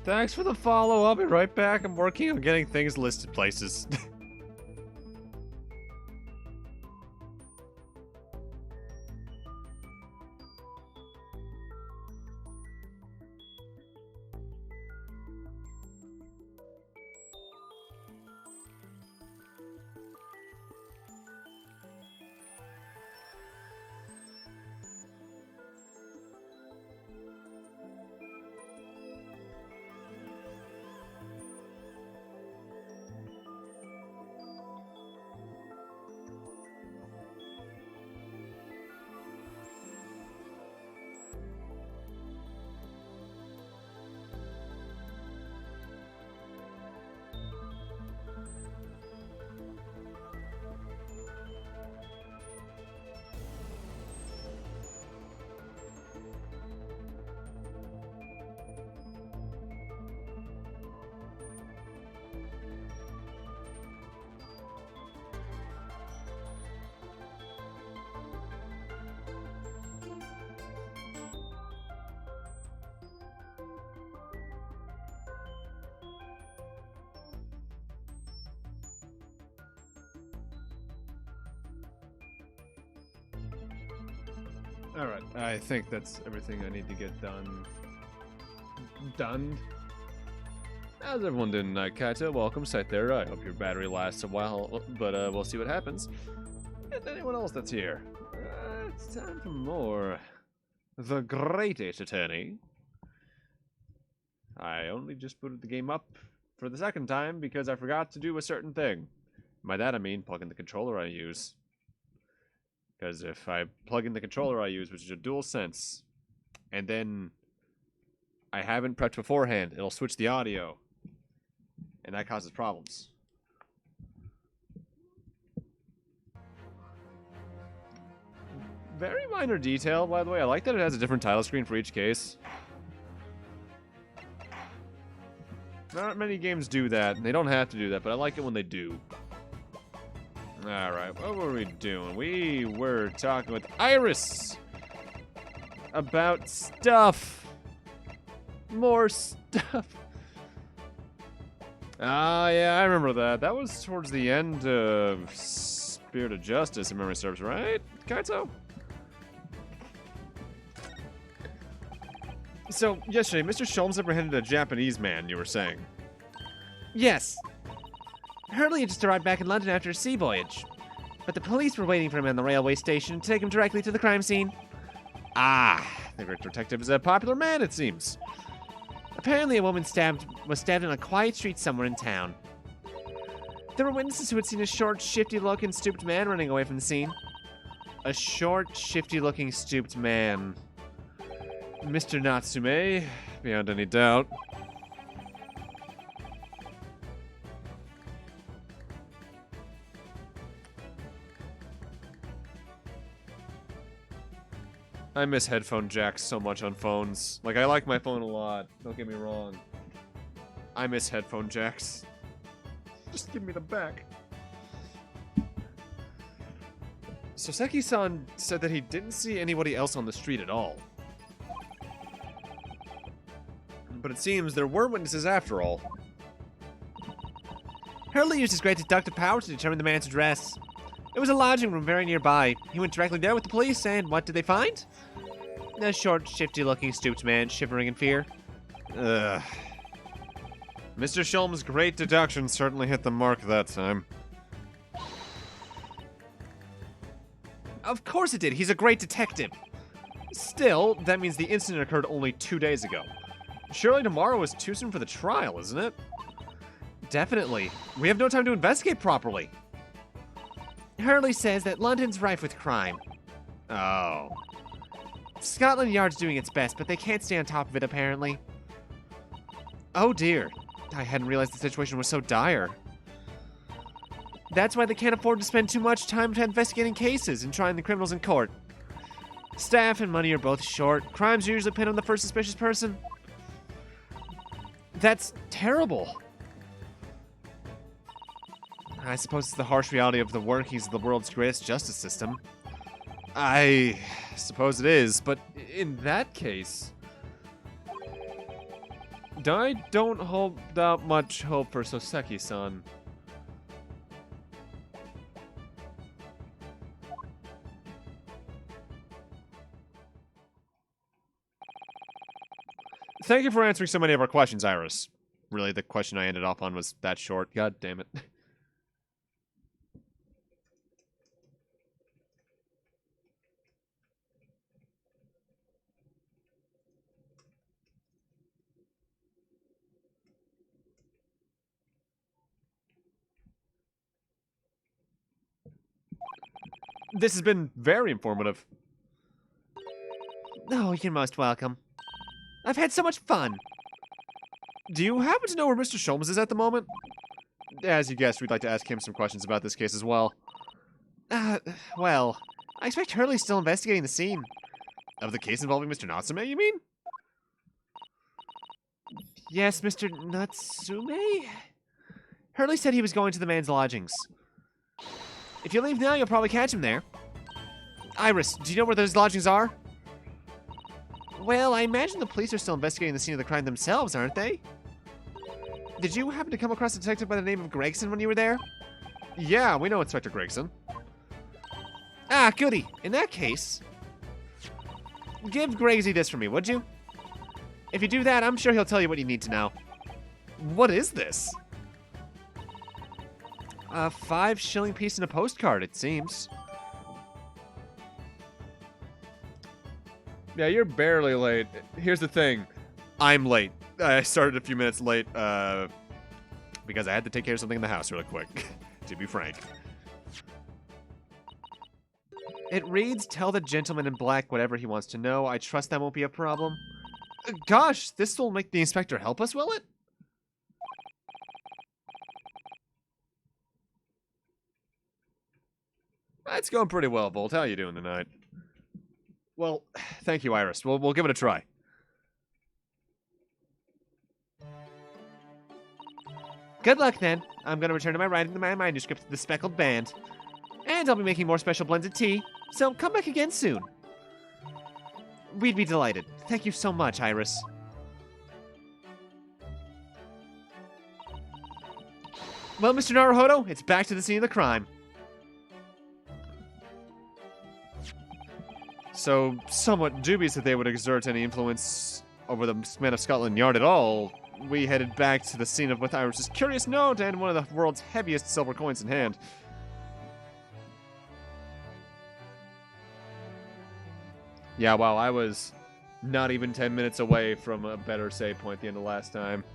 Thanks for the follow. I'll be right back. I'm working on getting things listed places. Alright, I think that's everything I need to get done. How's everyone doing tonight, Kaito? Welcome, sit there. I hope your battery lasts a while, but we'll see what happens. And anyone else that's here. It's time for more. The Great Ace Attorney. I only just booted the game up for the second time because I forgot to do a certain thing. By that I mean plug in the controller I use. Because if I plug in the controller I use, which is a DualSense, and then I haven't prepped beforehand, it'll switch the audio. And that causes problems. Very minor detail, by the way. I like that it has a different title screen for each case. Not many games do that, and they don't have to do that, but I like it when they do. Alright, what were we doing? We were talking with Iris about stuff. More stuff. Ah, yeah, I remember that. That was towards the end of Spirit of Justice, if memory serves, right, Kaito? So, yesterday, Mr. Sholmes apprehended a Japanese man, you were saying. Yes. Hurley had just arrived back in London after a sea voyage. But the police were waiting for him in the railway station to take him directly to the crime scene. Ah, the great detective is a popular man, it seems. Apparently a woman was stabbed in a quiet street somewhere in town. There were witnesses who had seen a short, shifty-looking, stooped man running away from the scene. A short, shifty-looking, stooped man. Mr. Natsume, beyond any doubt. I miss headphone jacks so much on phones. Like, I like my phone a lot. Don't get me wrong. I miss headphone jacks. Just give me the back. Soseki-san said that he didn't see anybody else on the street at all. But it seems there were witnesses after all. Hurley used his great deductive power to determine the man's address. It was a lodging room very nearby. He went directly there with the police, and what did they find? A short, shifty-looking, stooped man, shivering in fear. Ugh. Mr. Sholmes' great deduction certainly hit the mark that time. Of course it did. He's a great detective. Still, that means the incident occurred only 2 days ago. Surely tomorrow is too soon for the trial, isn't it? Definitely. We have no time to investigate properly. Hurley says that London's rife with crime. Oh. Scotland Yard's doing its best, but they can't stay on top of it, apparently. Oh dear. I hadn't realized the situation was so dire. That's why they can't afford to spend too much time investigating cases and trying the criminals in court. Staff and money are both short. Crimes usually pinned on the first suspicious person. That's terrible. I suppose it's the harsh reality of the workings of the world's greatest justice system. I suppose it is, but in that case, I don't hold out much hope for Soseki-san. Thank you for answering so many of our questions, Iris. Really, the question I ended up on was that short. God damn it. This has been very informative. Oh, you're most welcome. I've had so much fun. Do you happen to know where Mr. Sholmes is at the moment? As you guessed, we'd like to ask him some questions about this case as well. Well, I expect Hurley's still investigating the scene. Of the case involving Mr. Natsume, you mean? Yes, Mr. Natsume? Hurley said he was going to the man's lodgings. If you leave now, you'll probably catch him there. Iris, do you know where those lodgings are? Well, I imagine the police are still investigating the scene of the crime themselves, aren't they? Did you happen to come across a detective by the name of Gregson when you were there? Yeah, we know Inspector Gregson. Ah, goody. In that case, give Gregsy this for me, would you? If you do that, I'm sure he'll tell you what you need to know. What is this? A 5-shilling piece in a postcard, it seems. Yeah, you're barely late. Here's the thing. I'm late. I started a few minutes late, because I had to take care of something in the house really quick, to be frank. It reads, tell the gentleman in black whatever he wants to know. I trust that won't be a problem. Gosh, this will make the inspector help us, will it? It's going pretty well, Bolt. How you doing tonight? Well, thank you, Iris. We'll give it a try. Good luck, then. I'm going to return to my writing my manuscript to the Speckled Band. And I'll be making more special blends of tea, so come back again soon. We'd be delighted. Thank you so much, Iris. Well, Mr. Naruhodo, it's back to the scene of the crime. So, somewhat dubious that they would exert any influence over the men of Scotland Yard at all, we headed back to the scene of with Iris's curious note and one of the world's heaviest silver coins in hand. Yeah, wow, I was not even 10 minutes away from a better save point the end of last time.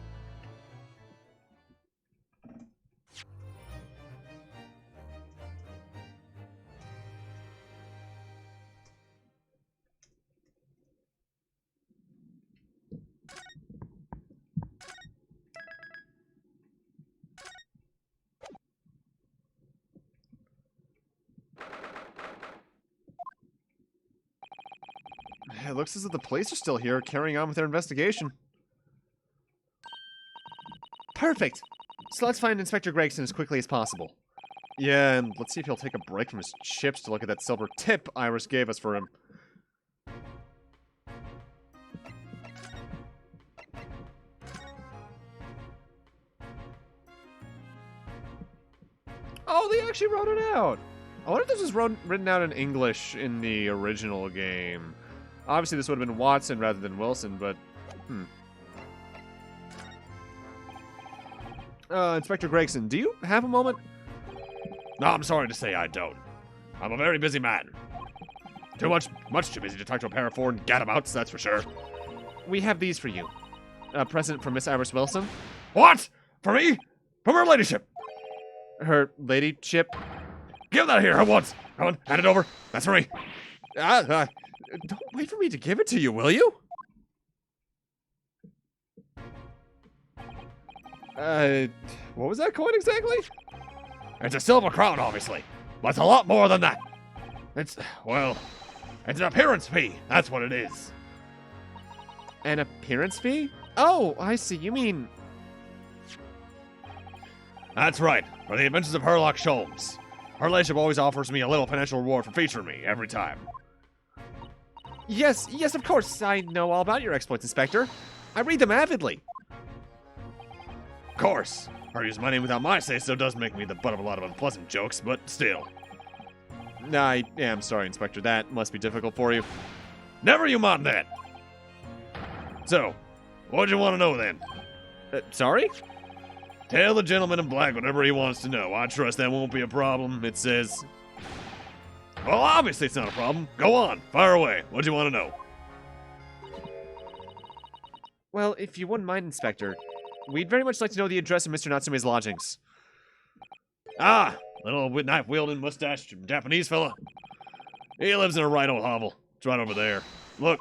It looks as if the police are still here, carrying on with their investigation. Perfect. So let's find Inspector Gregson as quickly as possible. Yeah, and let's see if he'll take a break from his chips to look at that silver tip Iris gave us for him. Oh, they actually wrote it out! I wonder if this was written out in English in the original game. Obviously, this would have been Watson rather than Wilson, but... Inspector Gregson, do you have a moment? No, I'm sorry to say I don't. I'm a very busy man. Much too busy to talk to a pair of foreign gadabouts, that's for sure. We have these for you. A present from Miss Iris Wilson. What? For me? From her ladyship? Her ladyship. Give that here at once. Come on, hand it over. That's for me. Don't wait for me to give it to you, will you? What was that coin exactly? It's a silver crown, obviously. But it's a lot more than that. It's an appearance fee. That's what it is. An appearance fee? Oh, I see. You mean... That's right. For the adventures of Herlock Sholmes. Her ladyship always offers me a little financial reward for featuring me every time. Yes, of course. I know all about your exploits, Inspector. I read them avidly. Of course. Her using my name without my say-so does make me the butt of a lot of unpleasant jokes, but still. I am sorry, Inspector. That must be difficult for you. Never you mind that. So, what'd you want to know then? Sorry? Tell the gentleman in black whatever he wants to know. I trust that won't be a problem, it says. Well, obviously it's not a problem. Go on, fire away. What'd you want to know? Well, if you wouldn't mind, Inspector, we'd very much like to know the address of Mr. Natsume's lodgings. Ah, little knife-wielding, mustached Japanese fella. He lives in a right old hovel. It's right over there. Look.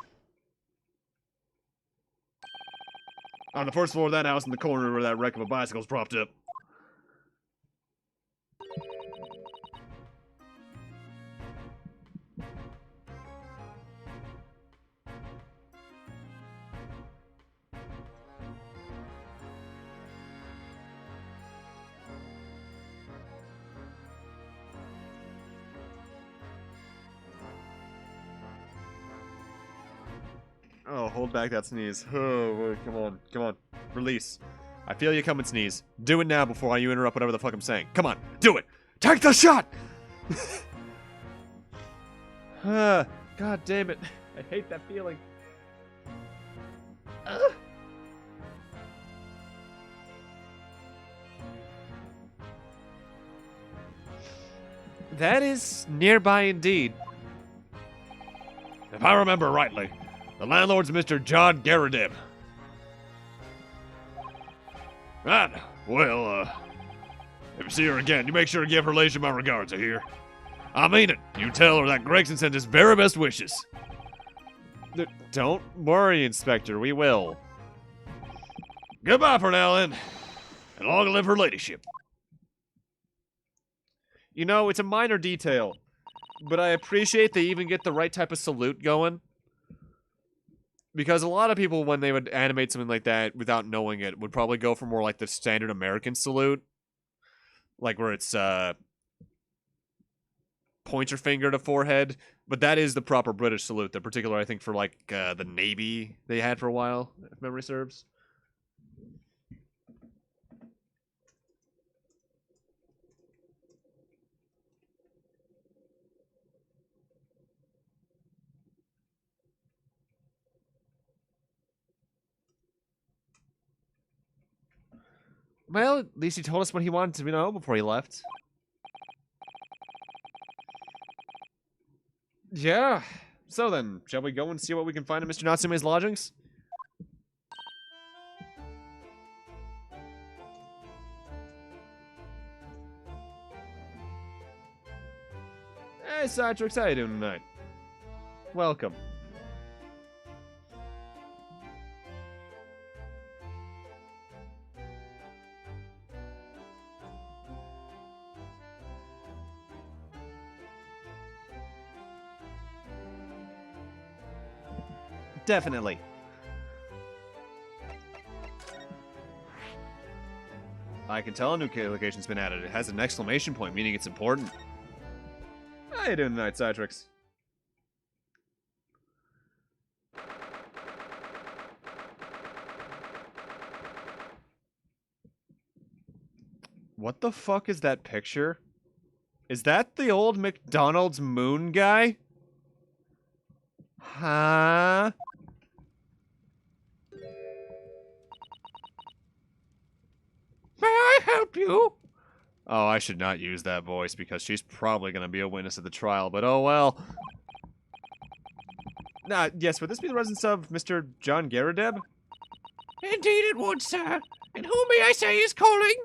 On the first floor of that house in the corner where that wreck of a bicycle's propped up. Oh, hold back that sneeze. Oh, come on. Release. I feel you coming, sneeze. Do it now before you interrupt whatever the fuck I'm saying. Come on, do it! Take the shot! God damn it. I hate that feeling. That is nearby indeed. If I remember rightly, the landlord's Mr. John Garadib. Right. Well, if you see her again, you make sure to give her ladyship my regards, I hear. I mean it. You tell her that Gregson sent his very best wishes. Don't worry, Inspector. We will. Goodbye for now, then. And long live her ladyship. You know, it's a minor detail, but I appreciate they even get the right type of salute going. Because a lot of people, when they would animate something like that without knowing it, would probably go for more like the standard American salute. Like where it's point your finger to forehead. But that is the proper British salute. The particular, I think, for like the Navy they had for a while, if memory serves. Well, at least he told us what he wanted to know before he left. Yeah. So then, shall we go and see what we can find in Mr. Natsume's lodgings? Hey, Citrix, how you doing tonight? Welcome. Definitely. I can tell a new location's been added. It has an exclamation point, meaning it's important. How you doing tonight, Citrix? What the fuck is that picture? Is that the old McDonald's moon guy? Huh? May I help you? Oh, I should not use that voice because she's probably going to be a witness at the trial, but oh well. Yes, would this be the residence of Mr. John Garadeb? Indeed it would, sir. And who may I say is calling?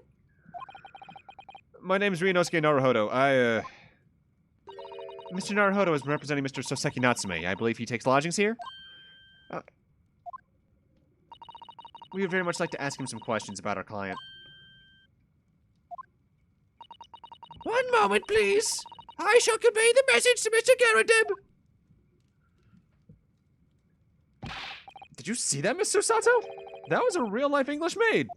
My name's Ryunosuke Naruhodo. Mr. Naruhodo is representing Mr. Soseki Natsume. I believe he takes lodgings here? We would very much like to ask him some questions about our client. One moment, please. I shall convey the message to Mr. Garadeb. Did you see that, Mr. Sato? That was a real-life English maid.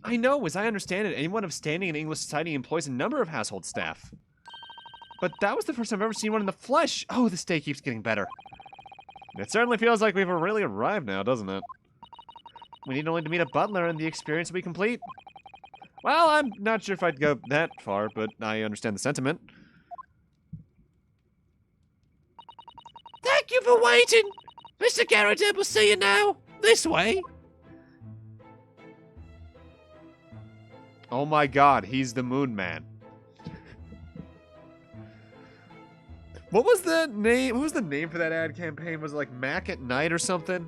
I know, as I understand it, anyone of standing in English society employs a number of household staff. But that was the first time I've ever seen one in the flesh. Oh, this day keeps getting better. It certainly feels like we've really arrived now, doesn't it? We need only to meet a butler and the experience will be complete. Well, I'm not sure if I'd go that far, but I understand the sentiment. Thank you for waiting. Mr. Garadeb will see you now. This way. Oh my god, he's the Moon Man. What was the name? What was the name for that ad campaign? Was it like Mac at Night or something?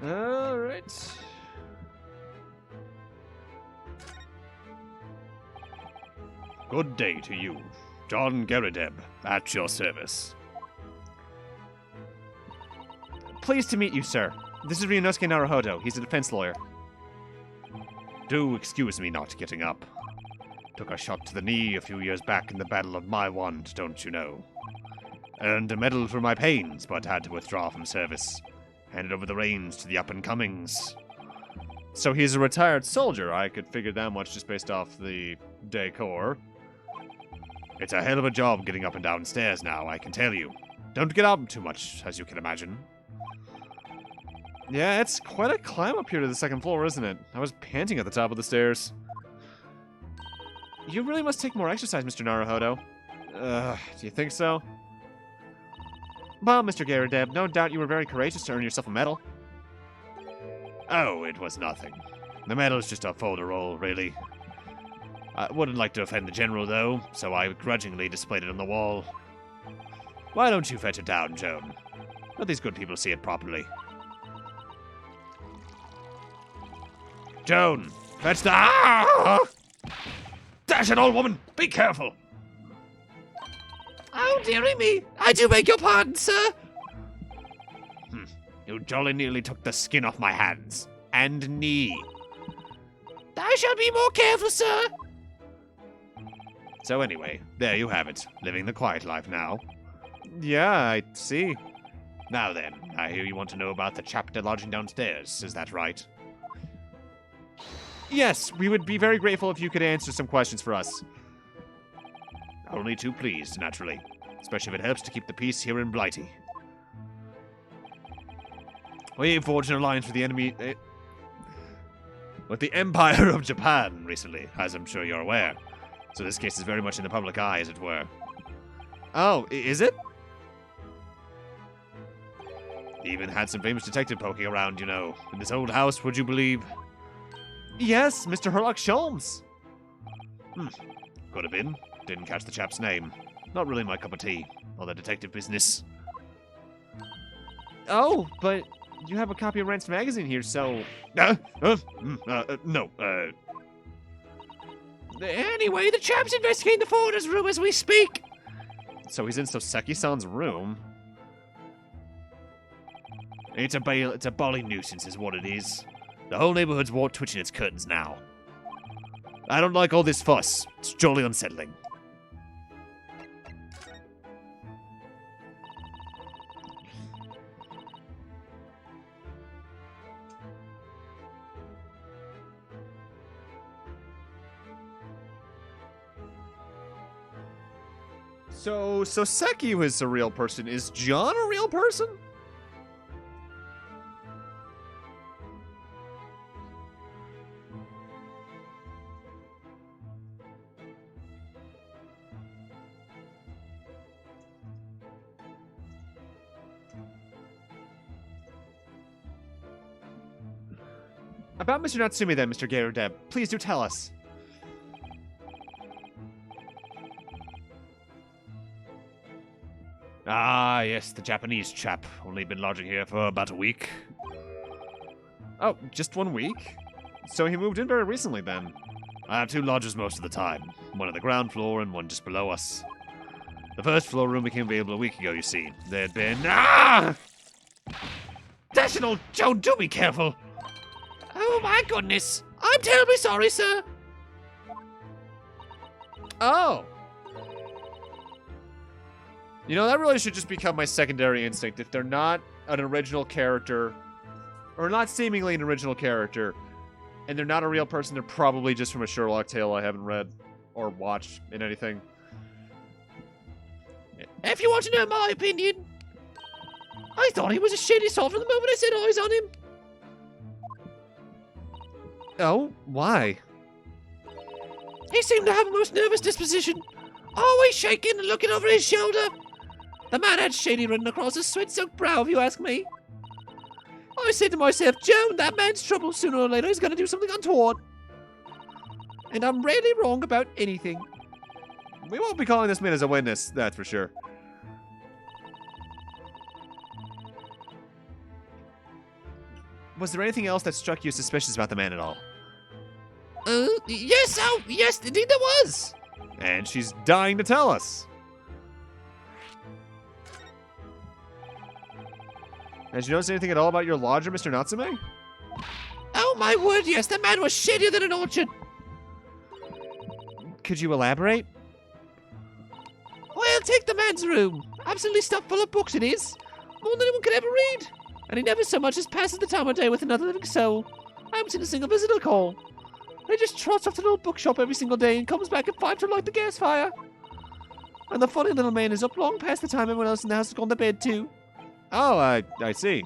All right. Good day to you. John Garadeb, at your service. Pleased to meet you, sir. This is Ryunosuke Naruhodo. He's a defense lawyer. Do excuse me not getting up. Took a shot to the knee a few years back in the Battle of Maiwand, don't you know? Earned a medal for my pains, but had to withdraw from service. Handed over the reins to the up-and-comings. So he's a retired soldier. I could figure that much just based off the decor. It's a hell of a job getting up and down stairs now, I can tell you. Don't get up too much, as you can imagine. Yeah, it's quite a climb up here to the second floor, isn't it? I was panting at the top of the stairs. You really must take more exercise, Mr. Naruhodo. Do you think so? Well, Mr. Garadeb, no doubt you were very courageous to earn yourself a medal. Oh, it was nothing. The medal's just a folderol, really. I wouldn't like to offend the General, though, so I grudgingly displayed it on the wall. Why don't you fetch it down, Joan? Let these good people see it properly. Joan, fetch the... Ah! Dash it, old woman! Be careful! Oh, dearie me. I do beg your pardon, sir. You jolly nearly took the skin off my hands. And knee. I shall be more careful, sir. So anyway, there you have it. Living the quiet life now. Yeah, I see. Now then, I hear you want to know about the chapter lodging downstairs. Is that right? Yes, we would be very grateful if you could answer some questions for us. Only too pleased, naturally. Especially if it helps to keep the peace here in Blighty. We forged an alliance with the enemy... with the Empire of Japan recently, as I'm sure you're aware. So this case is very much in the public eye, as it were. Oh, is it? Even had some famous detective poking around, you know. In this old house, would you believe? Yes, Mr. Herlock Sholmes. Could have been. Didn't catch the chap's name. Not really my cup of tea. All the detective business. Oh, but you have a copy of Rance magazine here, so... No. Anyway, the chap's investigating the foreigner's room as we speak. So he's in Soseki-san's room? It's a bally nuisance is what it is. The whole neighborhood's twitching its curtains now. I don't like all this fuss. It's jolly unsettling. So Seki was a real person. Is John a real person? About Mr. Natsume then, Mr. Garudeb. Please do tell us. Ah, yes, the Japanese chap. Only been lodging here for about a week. Oh, just 1 week? So he moved in very recently then. I have 2 lodgers most of the time. One on the ground floor and one just below us. The first floor room became available a week ago, you see. There'd been... Ah! Dashing old Joe, do be careful! Oh my goodness! I'm terribly sorry, sir! Oh! You know, that really should just become my secondary instinct. If they're not an original character, or not seemingly an original character, and they're not a real person, they're probably just from a Sherlock tale I haven't read or watched in anything. If you want to know my opinion, I thought he was a shitty sort from the moment I set eyes on him. Oh, why? He seemed to have a most nervous disposition, always shaking and looking over his shoulder. The man had shady written across his sweat-soaked brow, if you ask me. I said to myself, Joan, that man's trouble. Sooner or later he's going to do something untoward. And I'm rarely wrong about anything. We won't be calling this man as a witness, that's for sure. Was there anything else that struck you suspicious about the man at all? Yes, indeed there was. And she's dying to tell us. Did you notice anything at all about your lodger, Mr. Natsume? Oh my word, yes, that man was shadier than an orchard. Could you elaborate? Well, take the man's room. Absolutely stuffed full of books it is. More than anyone could ever read. And he never so much as passes the time of day with another living soul. I haven't seen a single visitor call. He just trots off to an old bookshop every single day and comes back at 5 to light the gas fire. And the funny little man is up long past the time everyone else in the house has gone to bed too. Oh, I see.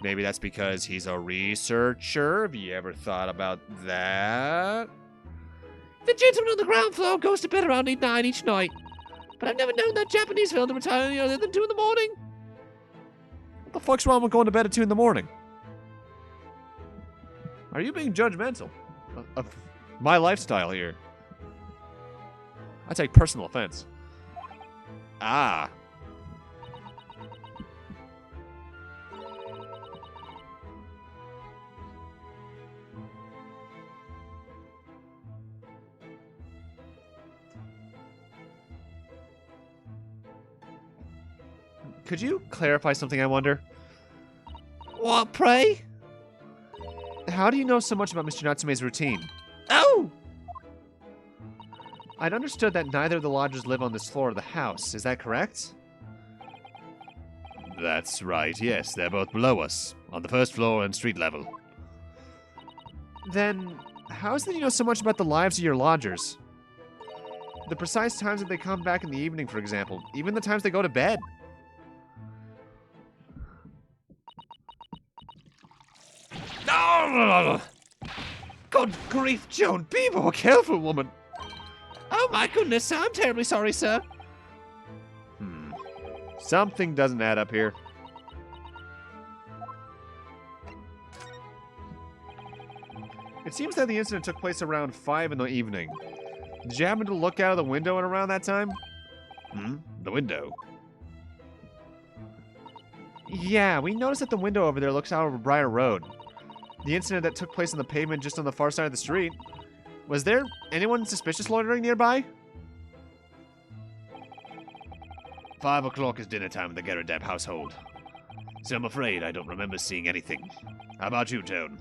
Maybe that's because he's a researcher. Have you ever thought about that? The gentleman on the ground floor goes to bed around 8-9 each night. But I've never known that Japanese fellow to retire any earlier than 2 in the morning. What the fuck's wrong with going to bed at 2 in the morning? Are you being judgmental of my lifestyle here? I take personal offense. Ah. Could you clarify something, I wonder? What, pray? How do you know so much about Mr. Natsume's routine? Oh! I'd understood that neither of the lodgers live on this floor of the house. Is that correct? That's right, yes. They're both below us, on the first floor and street level. Then, how is it you know so much about the lives of your lodgers? The precise times that they come back in the evening, for example. Even the times they go to bed. No! Good grief, Joan. Be more careful, woman. Oh my goodness, sir. I'm terribly sorry, sir. Something doesn't add up here. It seems that the incident took place around 5 in the evening. Did you happen to look out of the window at around that time? The window. Yeah, we noticed that the window over there looks out over Briar Road. The incident that took place on the pavement just on the far side of the street. Was there anyone suspicious loitering nearby? 5 o'clock is dinner time in the Garudeb household. So I'm afraid I don't remember seeing anything. How about you, Joan?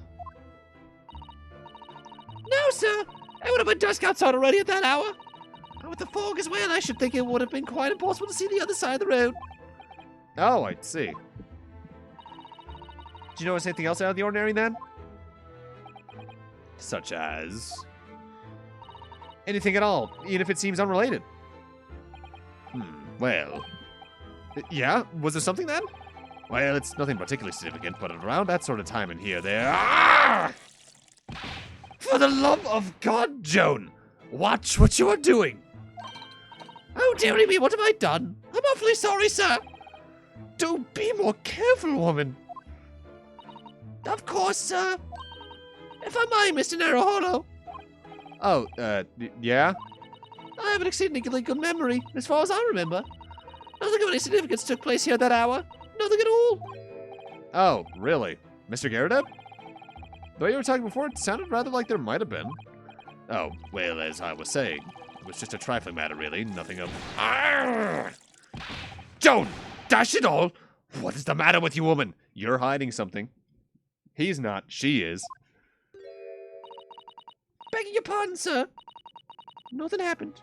No, sir. It would have been dusk outside already at that hour. And with the fog as well, I should think it would have been quite impossible to see the other side of the road. Oh, I see. Do you notice anything else out of the ordinary then? Such as... Anything at all, even if it seems unrelated. Well, yeah? Was there something then? Well, it's nothing particularly significant, but around that sort of time in here, there. Ah! For the love of God, Joan! Watch what you are doing! Oh, dearie me, what have I done? I'm awfully sorry, sir. Do be more careful, woman. Of course, sir. If I may, Mr. Naruhodo. Oh, yeah? I have an exceedingly good memory, as far as I remember. Nothing of any significance took place here that hour. Nothing at all. Oh, really? Mr. Garradeb? The way you were talking before, it sounded rather like there might have been. Oh, well, as I was saying, it was just a trifling matter, really. Nothing of... Arrgh! Joan! Dash it all! What is the matter with you, woman? You're hiding something. He's not. She is. Begging your pardon, sir. Nothing happened.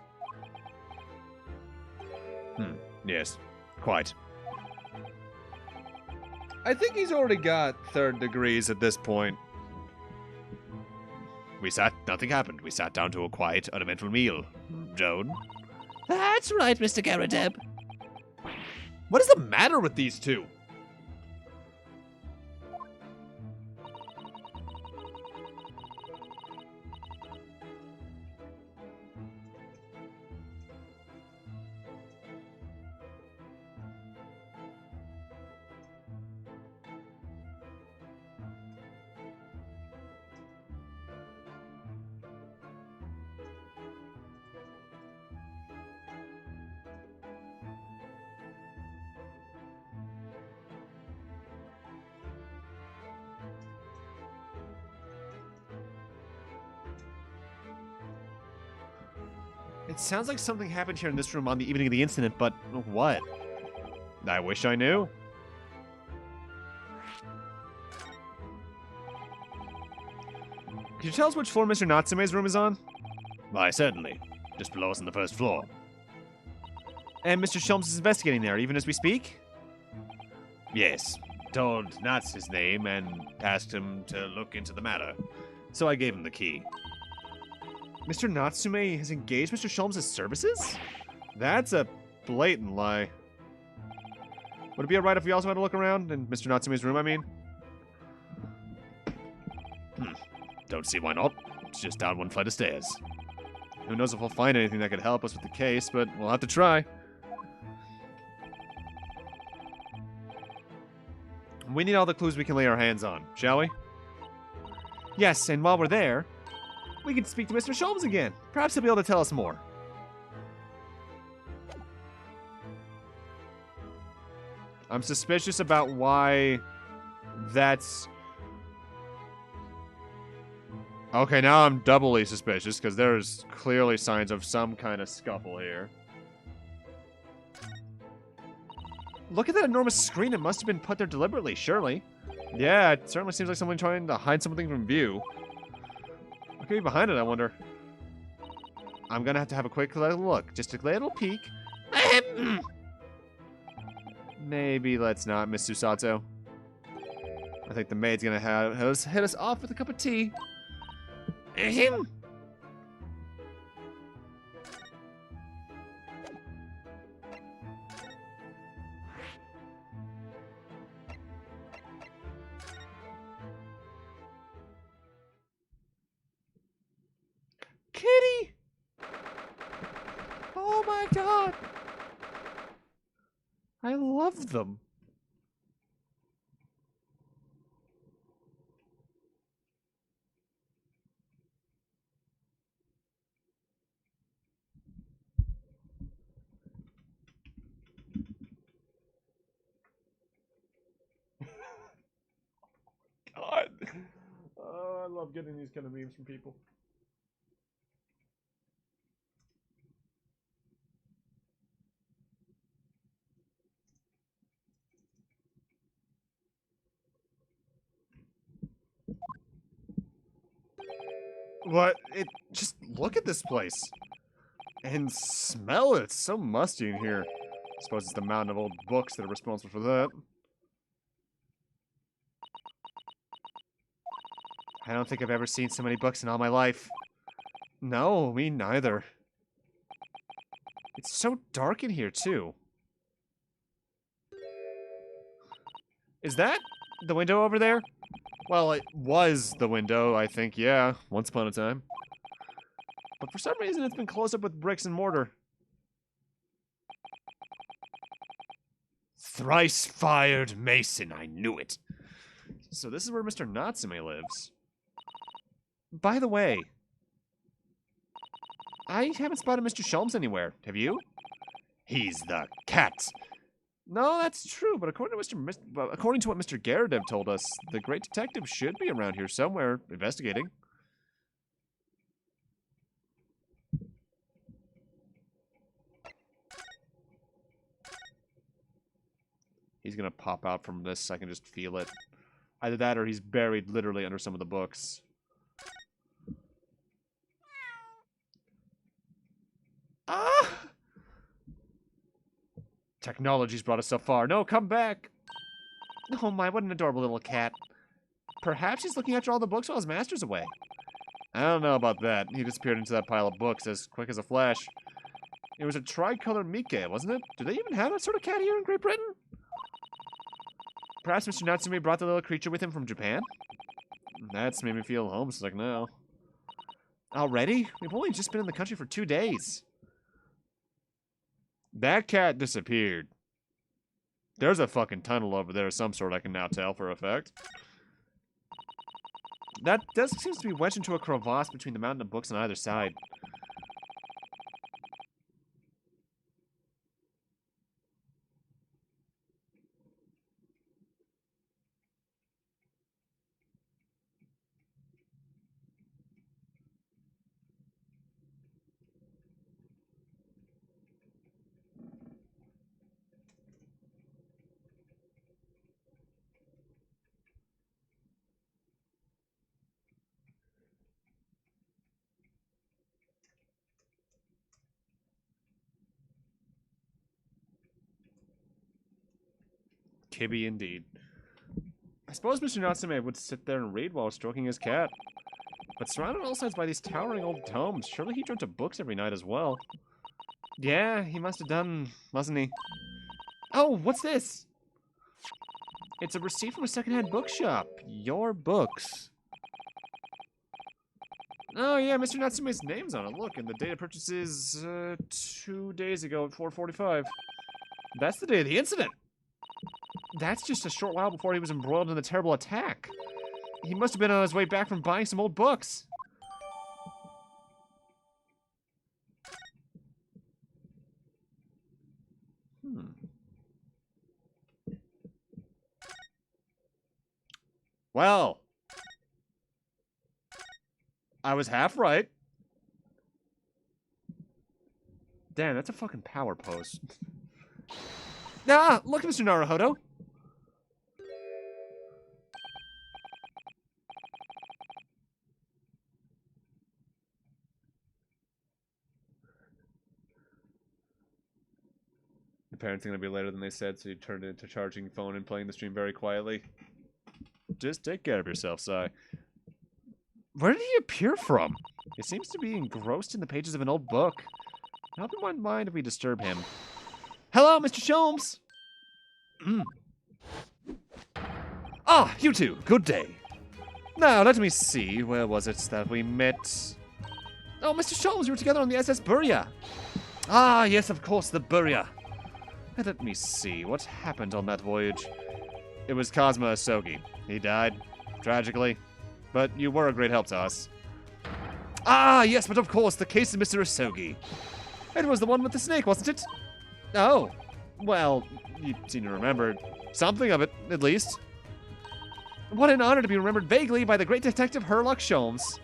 Yes. Quite. I think he's already got third degrees at this point. Nothing happened. We sat down to a quiet, uneventful meal. Joan? That's right, Mr. Garradeb. What is the matter with these two? It sounds like something happened here in this room on the evening of the incident, but what? I wish I knew. Could you tell us which floor Mr. Natsume's room is on? Why, certainly. Just below us on the first floor. And Mr. Sholmes is investigating there, even as we speak? Yes. Told Nats his name and asked him to look into the matter. So I gave him the key. Mr. Natsume has engaged Mr. Sholmes' services? That's a blatant lie. Would it be alright if we also had a look around? In Mr. Natsume's room, I mean? Don't see why not. It's just down one flight of stairs. Who knows if we'll find anything that could help us with the case, but we'll have to try. We need all the clues we can lay our hands on, shall we? Yes, and while we're there, we can speak to Mr. Sholmes again. Perhaps he'll be able to tell us more. I'm suspicious about why that's... Okay, now I'm doubly suspicious, because there's clearly signs of some kind of scuffle here. Look at that enormous screen. It must have been put there deliberately, surely. Yeah, it certainly seems like someone trying to hide something from view. What could be behind it, I wonder? I'm gonna have to have a quick little look. Just a little peek. Maybe let's not, Miss Susato. I think the maid's gonna hit us off with a cup of tea. Kitty! Oh my god! I love them. God. Oh, I love getting these kind of memes from people. What? Just look at this place. And smell it. It's so musty in here. I suppose it's the mountain of old books that are responsible for that. I don't think I've ever seen so many books in all my life. No, me neither. It's so dark in here, too. Is that the window over there? Well, it was the window, I think, yeah, once upon a time. But for some reason, it's been closed up with bricks and mortar. Thrice-fired mason, I knew it. So this is where Mr. Natsume lives. By the way, I haven't spotted Mr. Sholmes anywhere. Have you? He's the cat. No, that's true, but according to what Mr. Garadev told us, the great detective should be around here somewhere, investigating. He's gonna pop out from this, I can just feel it. Either that or he's buried literally under some of the books. Ah! Technology's brought us so far. No, come back! Oh my, what an adorable little cat. Perhaps he's looking after all the books while his master's away. I don't know about that. He disappeared into that pile of books as quick as a flash. It was a tricolor Mike, wasn't it? Do they even have that sort of cat here in Great Britain? Perhaps Mr. Natsume brought the little creature with him from Japan? That's made me feel homesick now. Already? We've only just been in the country for 2 days. That cat disappeared. There's a fucking tunnel over there of some sort, I can now tell for a fact. That does seems to be wedged into a crevasse between the mountain of books on either side. Kibby indeed. I suppose Mr. Natsume would sit there and read while stroking his cat. But surrounded on all sides by these towering old tomes, surely he dreamt of books every night as well. Yeah, he must have done, mustn't he? Oh, what's this? It's a receipt from a secondhand bookshop. Your books. Oh yeah, Mr. Natsume's name's on it. Look, and the date of purchase is 2 days ago at 4:45. That's the day of the incident. That's just a short while before he was embroiled in the terrible attack. He must have been on his way back from buying some old books. Well, I was half right. Damn, that's a fucking power pose. Ah, look, Mr. Naruhodo. The parents are going to be later than they said, so you turned it into charging phone and playing the stream very quietly. Just take care of yourself, Sai. Where did he appear from? He seems to be engrossed in the pages of an old book. I hope you won't mind if we disturb him. Hello, Mr. Sholmes! Ah, you two, good day. Now, let me see, where was it that we met? Oh, Mr. Sholmes, you were together on the SS Burya. Ah, yes, of course, the Burya. And let me see, what happened on that voyage? It was Kazuma Asogi. He died, tragically. But you were a great help to us. Ah, yes, but of course, the case of Mr. Asogi. It was the one with the snake, wasn't it? Oh, well, You seem to remember something of it, at least. what an honor to be remembered vaguely by the great detective Herlock Sholmes.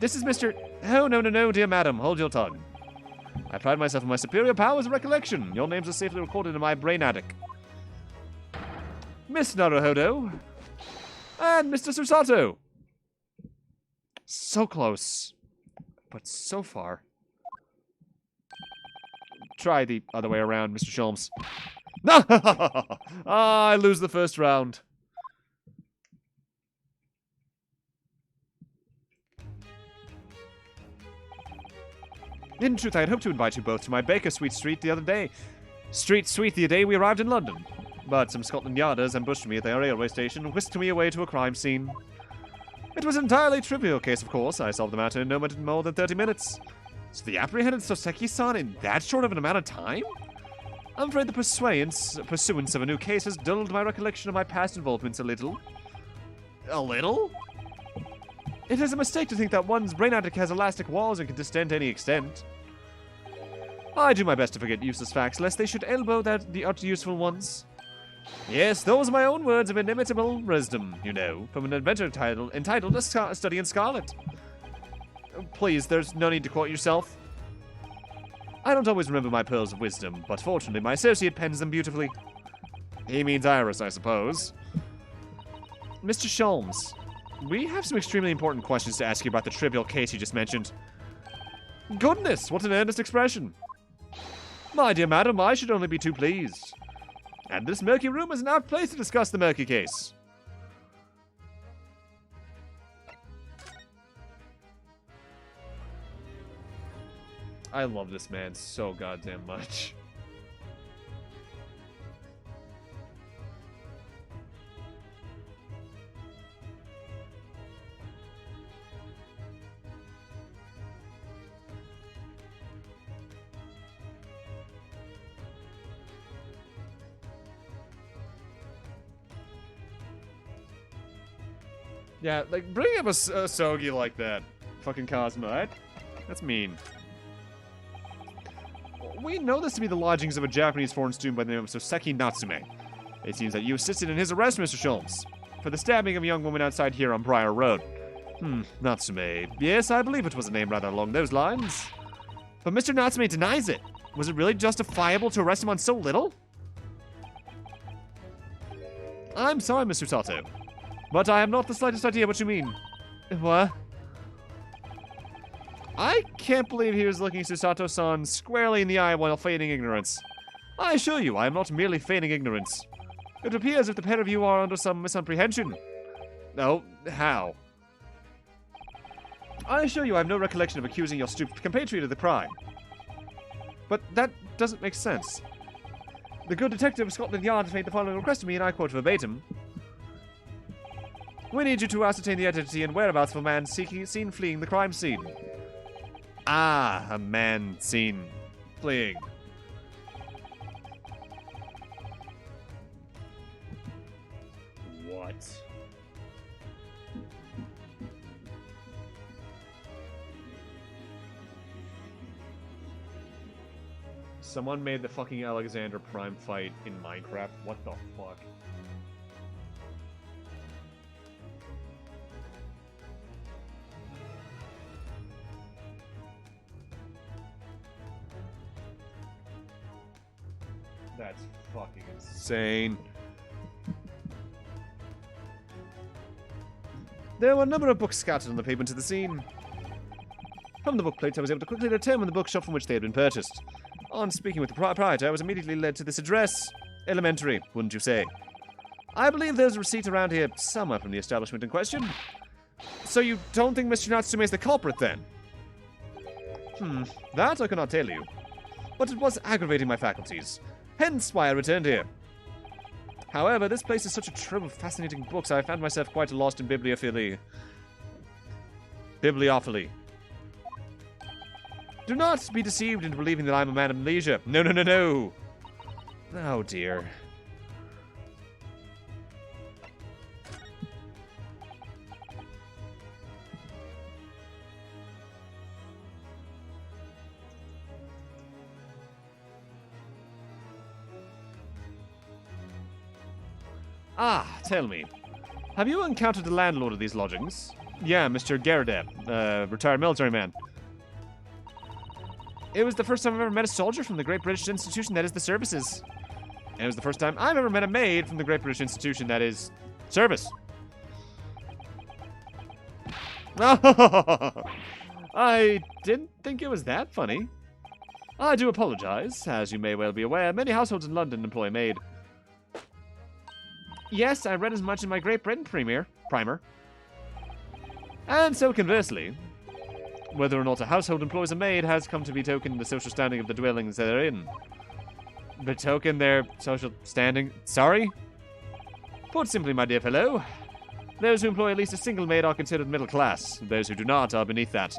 This is Mr. Oh, no, dear madam, hold your tongue. I pride myself on my superior powers of recollection. Your names are safely recorded in my brain attic. Miss Naruhodo. And Mr. Susato. So close, but so far. Try the other way around, Mr. Sholmes. No! I lose the first round. In truth, I had hoped to invite you both to my Baker Street the other day. The day we arrived in London. but some Scotland Yarders ambushed me at the railway station and whisked me away to a crime scene. It was an entirely trivial case, of course. I solved the matter in no more than 30 minutes. So they apprehended Soseki-san in that short of an amount of time? I'm afraid the pursuance of a new case has dulled my recollection of my past involvements a little. A little? It is a mistake to think that one's brain attic has elastic walls and can distend to any extent. I do my best to forget useless facts, lest they should elbow the useful ones. Yes, those are my own words of inimitable wisdom, you know, from an adventure title entitled A Study in Scarlet. Please, there's no need to quote yourself. I don't always remember my pearls of wisdom, but fortunately my associate pens them beautifully. He means Iris, I suppose. Mr. Sholmes, we have some extremely important questions to ask you about the trivial case you just mentioned. Goodness, what an earnest expression. My dear madam, I should only be too pleased. And this murky room is an apt place to discuss the murky case. I love this man so goddamn much. Yeah, like, bring up a Sogi like that. Fucking Cosmo, right? That's mean. We know this to be the lodgings of a Japanese foreign student by the name of Soseki Natsume. It seems that you assisted in his arrest, Mr. Sholmes, for the stabbing of a young woman outside here on Briar Road. Natsume. Yes, I believe it was a name rather along those lines. But Mr. Natsume denies it. Was it really justifiable to arrest him on so little? I'm sorry, Mr. Sato, but I have not the slightest idea what you mean. What? I can't believe he was looking Susato-san squarely in the eye while feigning ignorance. I assure you, I am not merely feigning ignorance. It appears as if the pair of you are under some misapprehension. Oh, how? I assure you I have no recollection of accusing your stupid compatriot of the crime. But that doesn't make sense. The good detective of Scotland Yard has made the following request of me, and I quote verbatim. We need you to ascertain the identity and whereabouts of a man seen fleeing the crime scene. Ah, a man seen fleeing. What? Someone made the fucking Alexander Prime fight in Minecraft. What the fuck? That's fucking insane. There were a number of books scattered on the pavement of the scene. From the book plates, I was able to quickly determine the bookshop from which they had been purchased. On speaking with the proprietor, I was immediately led to this address. Elementary, wouldn't you say? I believe there's a receipt around here somewhere from the establishment in question. So you don't think Mr. Natsume is the culprit, then? That I cannot tell you. But it was aggravating my faculties. Hence why I returned here. However, this place is such a trove of fascinating books, I found myself quite lost in bibliophily. Do not be deceived into believing that I'm a man of leisure. No, no, no, no. Oh, dear. Ah, tell me. Have you encountered the landlord of these lodgings? Yeah, Mr. Garrett, retired military man. It was the first time I've ever met a soldier from the Great British Institution that is the services. And it was the first time I've ever met a maid from the Great British Institution that is service. I didn't think it was that funny. I do apologize. As you may well be aware, many households in London employ a maid. Yes, I read as much in my Great Britain primer. And so conversely, whether or not a household employs a maid has come to betoken the social standing of the dwellings they're in. betoken their social standing. Sorry? Put simply, my dear fellow, those who employ at least a single maid are considered middle class. Those who do not are beneath that.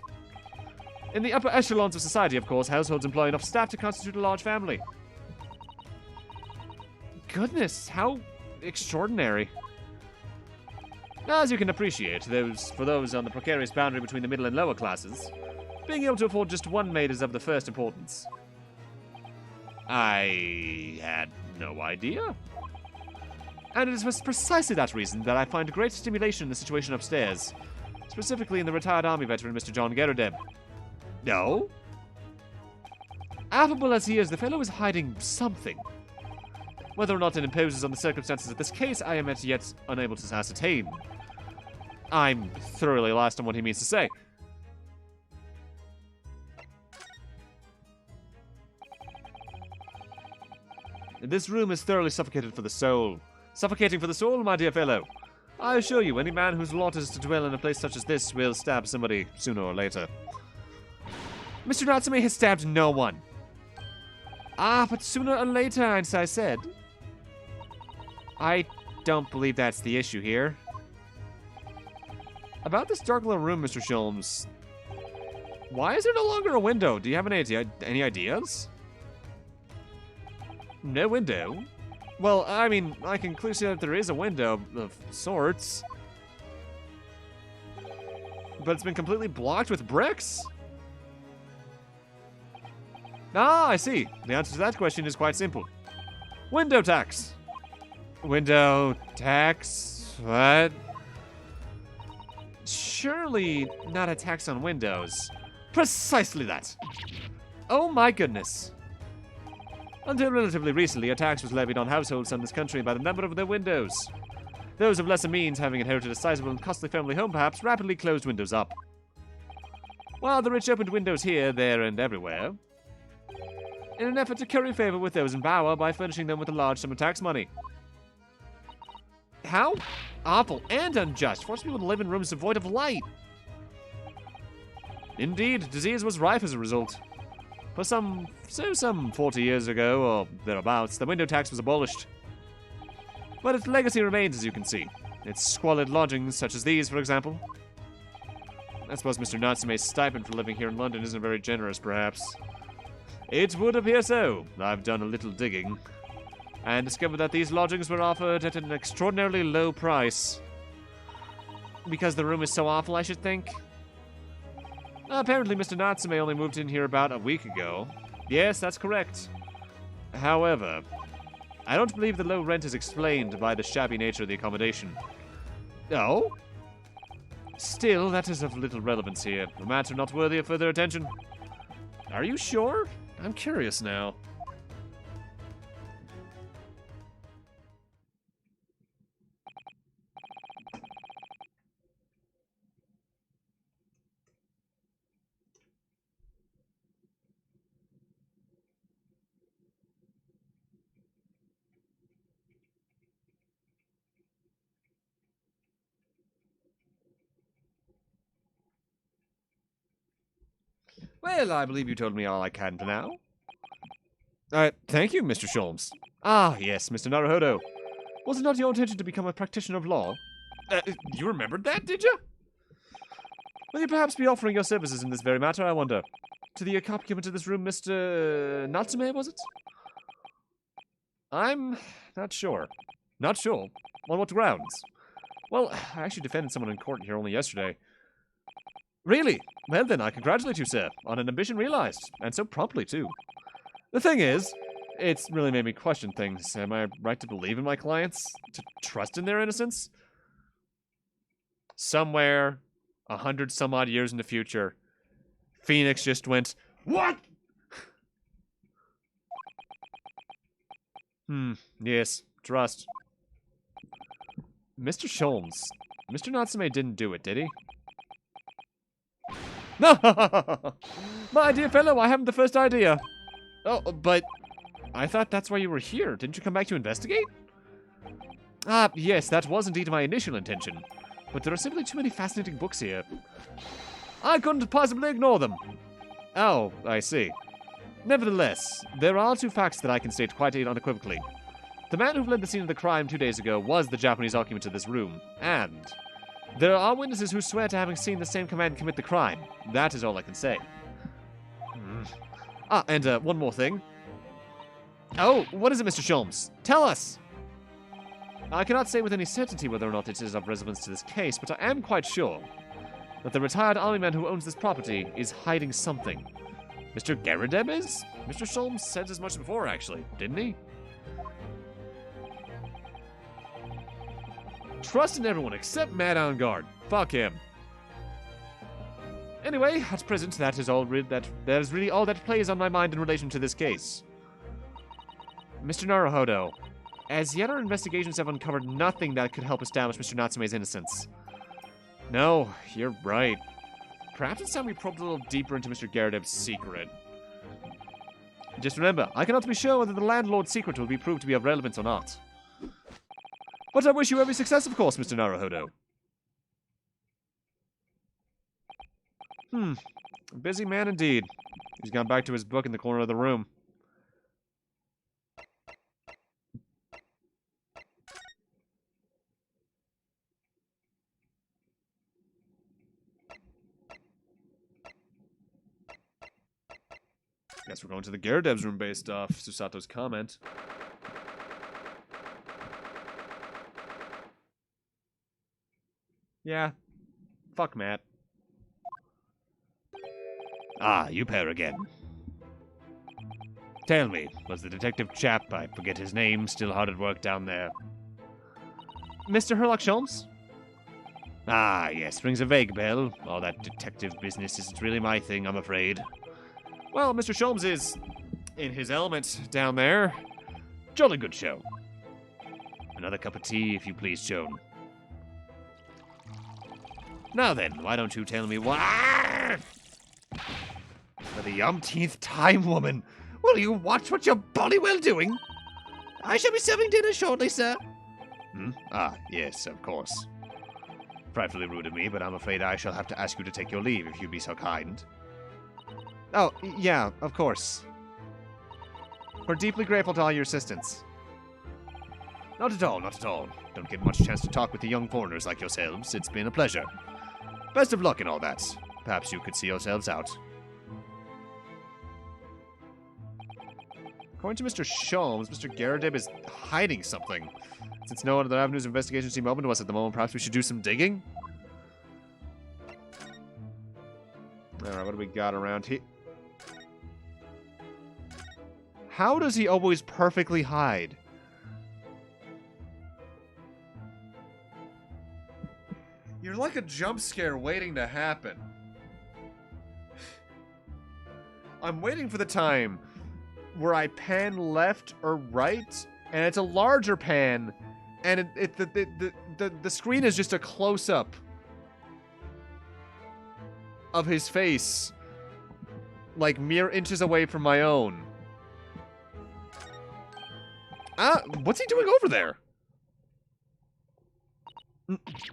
In the upper echelons of society, of course, households employ enough staff to constitute a large family. Goodness, how extraordinary. As you can appreciate, for those on the precarious boundary between the middle and lower classes, being able to afford just one maid is of the first importance. I had no idea. And it is precisely that reason that I find great stimulation in the situation upstairs, specifically in the retired army veteran Mr. John Gerardem. No? Affable as he is, the fellow is hiding something. Whether or not it imposes on the circumstances of this case, I am as yet unable to ascertain. I'm thoroughly lost on what he means to say. This room is thoroughly suffocated for the soul. Suffocating for the soul, my dear fellow. I assure you, any man whose lot is to dwell in a place such as this will stab somebody sooner or later. Mr. Natsume has stabbed no one. Ah, but sooner or later, as I said. I don't believe that's the issue here. About this dark little room, Mr. Sholmes. Why is there no longer a window? Do you have any ideas? No window? Well, I mean, I can clearly see that there is a window of sorts. But it's been completely blocked with bricks. Ah, I see. The answer to that question is quite simple. Window tax. Window tax? What? Surely not a tax on windows. Precisely that. Oh my goodness. Until relatively recently, a tax was levied on households in this country by the number of their windows. Those of lesser means, having inherited a sizable and costly family home perhaps, rapidly closed windows up. While the rich opened windows here, there, and everywhere, in an effort to curry favor with those in power by furnishing them with a large sum of tax money. How awful and unjust, forcing people to live in rooms devoid of light. Indeed, disease was rife as a result. For some 40 years ago, or thereabouts, the window tax was abolished. But its legacy remains, as you can see. Its squalid lodgings, such as these, for example. I suppose Mr. Natsume's stipend for living here in London isn't very generous, perhaps. It would appear so. I've done a little digging, and discovered that these lodgings were offered at an extraordinarily low price. Because the room is so awful, I should think. Apparently, Mr. Natsume only moved in here about a week ago. Yes, that's correct. However, I don't believe the low rent is explained by the shabby nature of the accommodation. Oh? Still, that is of little relevance here. A matter not worthy of further attention. Are you sure? I'm curious now. Well, I believe you told me all I can for now. Thank you, Mr. Sholmes. Ah, yes, Mr. Naruhodo. Was it not your intention to become a practitioner of law? You remembered that, did you? Will you perhaps be offering your services in this very matter, I wonder? To the occupant of this room, Mr. Natsume, was it? I'm not sure. Not sure? On what grounds? Well, I actually defended someone in court here only yesterday. Really? Well then, I congratulate you, sir, on an ambition realized, and so promptly, too. The thing is, it's really made me question things. Am I right to believe in my clients? To trust in their innocence? Somewhere, 100-some-odd years in the future, Phoenix just went, "What?" Yes, trust. Mr. Sholmes, Mr. Natsume didn't do it, did he? No! My dear fellow, I haven't the first idea. Oh, but I thought that's why you were here. Didn't you come back to investigate? Ah, yes, that was indeed my initial intention. But there are simply too many fascinating books here. I couldn't possibly ignore them. Oh, I see. Nevertheless, there are two facts that I can state quite unequivocally. The man who fled the scene of the crime 2 days ago was the Japanese occupant of this room, and there are witnesses who swear to having seen the same command commit the crime. That is all I can say. And one more thing. Oh, what is it, Mr. Sholmes? Tell us! I cannot say with any certainty whether or not it is of relevance to this case, but I am quite sure that the retired army man who owns this property is hiding something. Mr. Garrideb is? Mr. Sholmes said as much before, actually, didn't he? Trust in everyone except Mad on Guard. Fuck him. Anyway, at present, that is really all that plays on my mind in relation to this case. Mr. Naruhodo, as yet our investigations have uncovered nothing that could help establish Mr. Natsume's innocence. No, you're right. Perhaps it's time we probed a little deeper into Mr. Garrideb's secret. Just remember, I cannot be sure whether the landlord's secret will be proved to be of relevance or not. But I wish you every success, of course, Mr. Naruhodo. Busy man indeed. He's gone back to his book in the corner of the room. Guess we're going to the Garrideb's room based off Susato's comment. Yeah. Fuck Matt. Ah, you pair again. Tell me, was the detective chap, I forget his name, still hard at work down there? Mr. Herlock Sholmes? Ah, yes, rings a vague bell. All that detective business isn't really my thing, I'm afraid. Well, Mr. Sholmes is in his element down there. Jolly good show. Another cup of tea, if you please, Joan. Now then, why don't you tell me why? For the umpteenth time, woman, will you watch what you're bloody well doing? I shall be serving dinner shortly, sir. Ah, yes, of course. Frightfully rude of me, but I'm afraid I shall have to ask you to take your leave if you'd be so kind. Oh, yeah, of course. We're deeply grateful to all your assistance. Not at all, not at all. Don't get much chance to talk with the young foreigners like yourselves. It's been a pleasure. Best of luck in all that. Perhaps you could see yourselves out. According to Mr. Sholmes, Mr. Garrideb is hiding something. Since no other avenues of investigation seem open to us at the moment, perhaps we should do some digging? Alright, what do we got around here? How does he always perfectly hide? You're like a jump scare waiting to happen. I'm waiting for the time where I pan left or right, and it's a larger pan, and the screen is just a close-up of his face, like mere inches away from my own. What's he doing over there?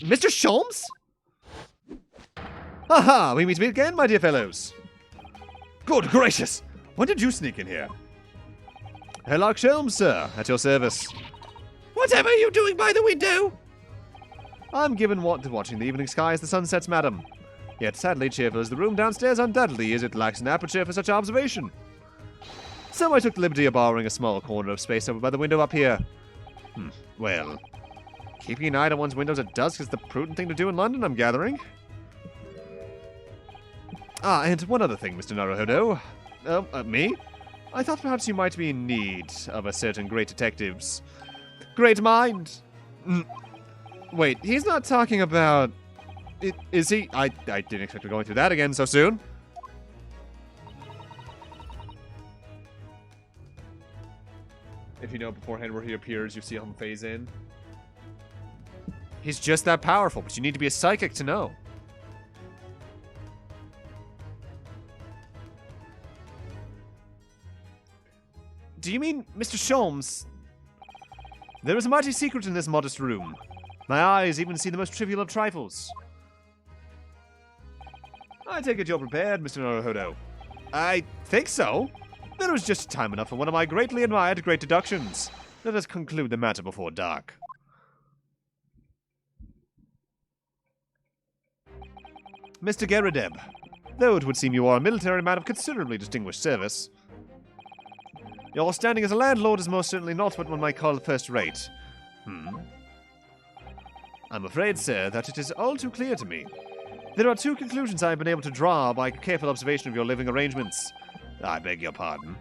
Mr. Sholmes? Aha, we meet again, my dear fellows. Good gracious, when did you sneak in here? Herlock Sholmes, sir, at your service. Whatever are you doing by the window? I'm given to watching the evening sky as the sun sets, madam. Yet sadly cheerful as the room downstairs undoubtedly is, it lacks an aperture for such observation. So I took the liberty of borrowing a small corner of space over by the window up here. Well, keeping an eye on one's windows at dusk is the prudent thing to do in London, I'm gathering. And one other thing, Mr. Naruhodo. Me? I thought perhaps you might be in need of a certain great detective's great mind. Wait, he's not talking about... Is he? I didn't expect to be going through that again so soon. If you know beforehand where he appears, you see him phase in. He's just that powerful, but you need to be a psychic to know. Do you mean, Mr. Sholmes? There is a mighty secret in this modest room. My eyes even see the most trivial of trifles. I take it you're prepared, Mr. Naruhodo. I think so. There was just time enough for one of my greatly admired great deductions. Let us conclude the matter before dark. Mr. Geradeb, though it would seem you are a military man of considerably distinguished service, your standing as a landlord is most certainly not what one might call first-rate. I'm afraid, sir, that it is all too clear to me. There are two conclusions I have been able to draw by careful observation of your living arrangements. I beg your pardon.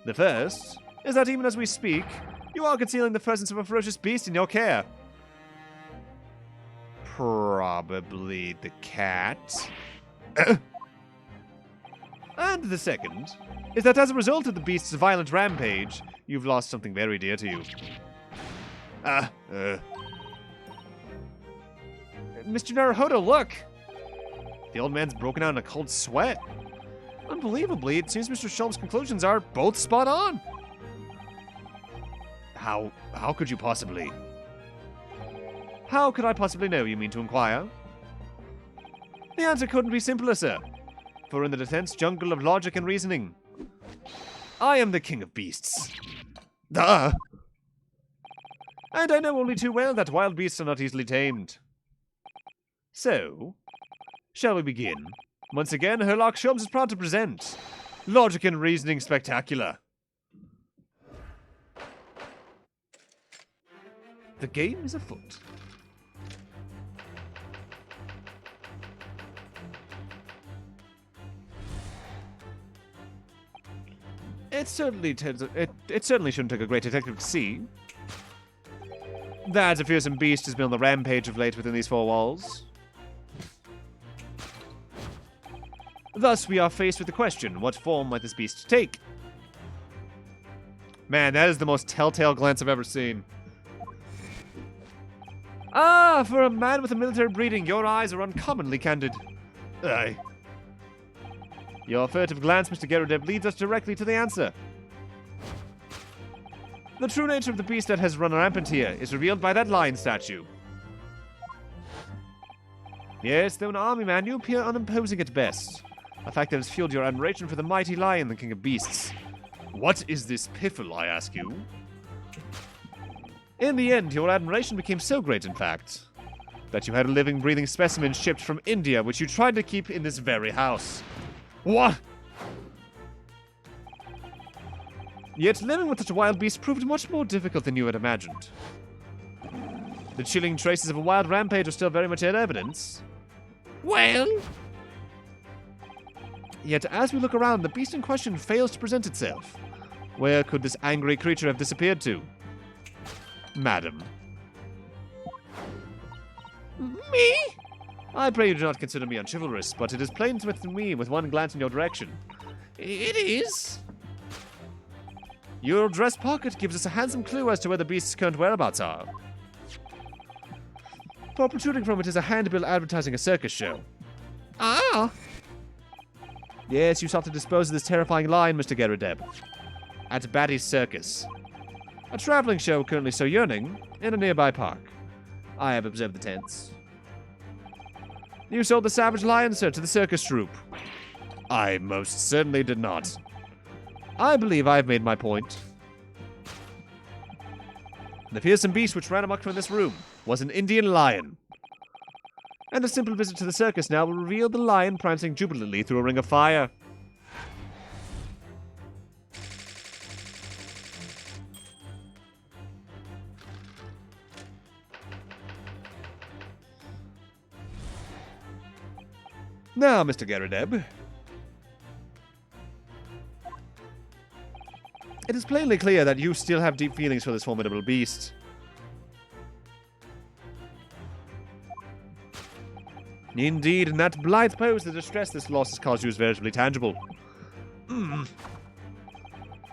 The first is that even as we speak, you are concealing the presence of a ferocious beast in your care. Probably the cat. And the second is that as a result of the beast's violent rampage, you've lost something very dear to you. Mr. Naruhodo, look! The old man's broken out in a cold sweat. Unbelievably, it seems Mr. Shulm's conclusions are both spot on. How could you possibly? How could I possibly know, you mean to inquire? The answer couldn't be simpler, sir. For in the dense jungle of logic and reasoning, I am the king of beasts. Duh! And I know only too well that wild beasts are not easily tamed. So, shall we begin? Once again, Herlock Sholmes is proud to present Logic and Reasoning Spectacular. The game is afoot. It certainly shouldn't take a great detective to see that a fearsome beast has been on the rampage of late within these four walls. Thus, we are faced with the question, what form might this beast take? Man, that is the most telltale glance I've ever seen. Ah, for a man with a military breeding, your eyes are uncommonly candid. Aye. Your furtive glance, Mr. Geradeb, leads us directly to the answer. The true nature of the beast that has run rampant here is revealed by that lion statue. Yes, though an army man, you appear unimposing at best. A fact that has fueled your admiration for the mighty lion, the king of beasts. What is this piffle, I ask you? In the end, your admiration became so great, in fact, that you had a living, breathing specimen shipped from India, which you tried to keep in this very house. What? Yet living with such a wild beast proved much more difficult than you had imagined. The chilling traces of a wild rampage are still very much in evidence. Well? Yet as we look around, the beast in question fails to present itself. Where could this angry creature have disappeared to? Madam. Me? I pray you do not consider me unchivalrous, but it is plain with me with one glance in your direction. It is. Your dress pocket gives us a handsome clue as to where the beast's current whereabouts are. For protruding from it is a handbill advertising a circus show. Ah! Yes, you sought to dispose of this terrifying lion, Mr. Geradeb. At Batty's Circus. A traveling show currently sojourning in a nearby park. I have observed the tents. You sold the savage lion, sir, to the circus troupe. I most certainly did not. I believe I have made my point. The fearsome beast which ran amok from this room was an Indian lion. And a simple visit to the circus now will reveal the lion prancing jubilantly through a ring of fire. Now, Mr. Geradeb, it is plainly clear that you still have deep feelings for this formidable beast. Indeed, in that blithe pose, the distress this loss has caused you is veritably tangible.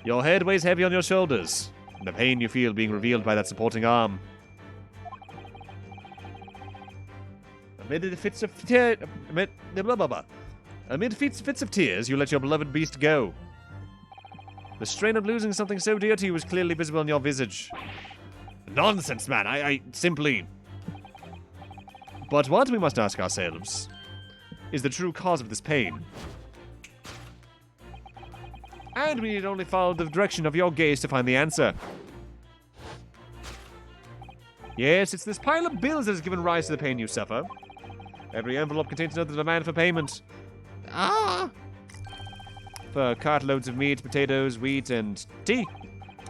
Your head weighs heavy on your shoulders, and the pain you feel being revealed by that supporting arm. Amid fits of tears, you let your beloved beast go. The strain of losing something so dear to you is clearly visible in your visage. Nonsense, man, I simply... But what we must ask ourselves is the true cause of this pain. And we need only follow the direction of your gaze to find the answer. Yes, it's this pile of bills that has given rise to the pain you suffer. Every envelope contains another demand for payment. Ah! For cartloads of meat, potatoes, wheat, and tea.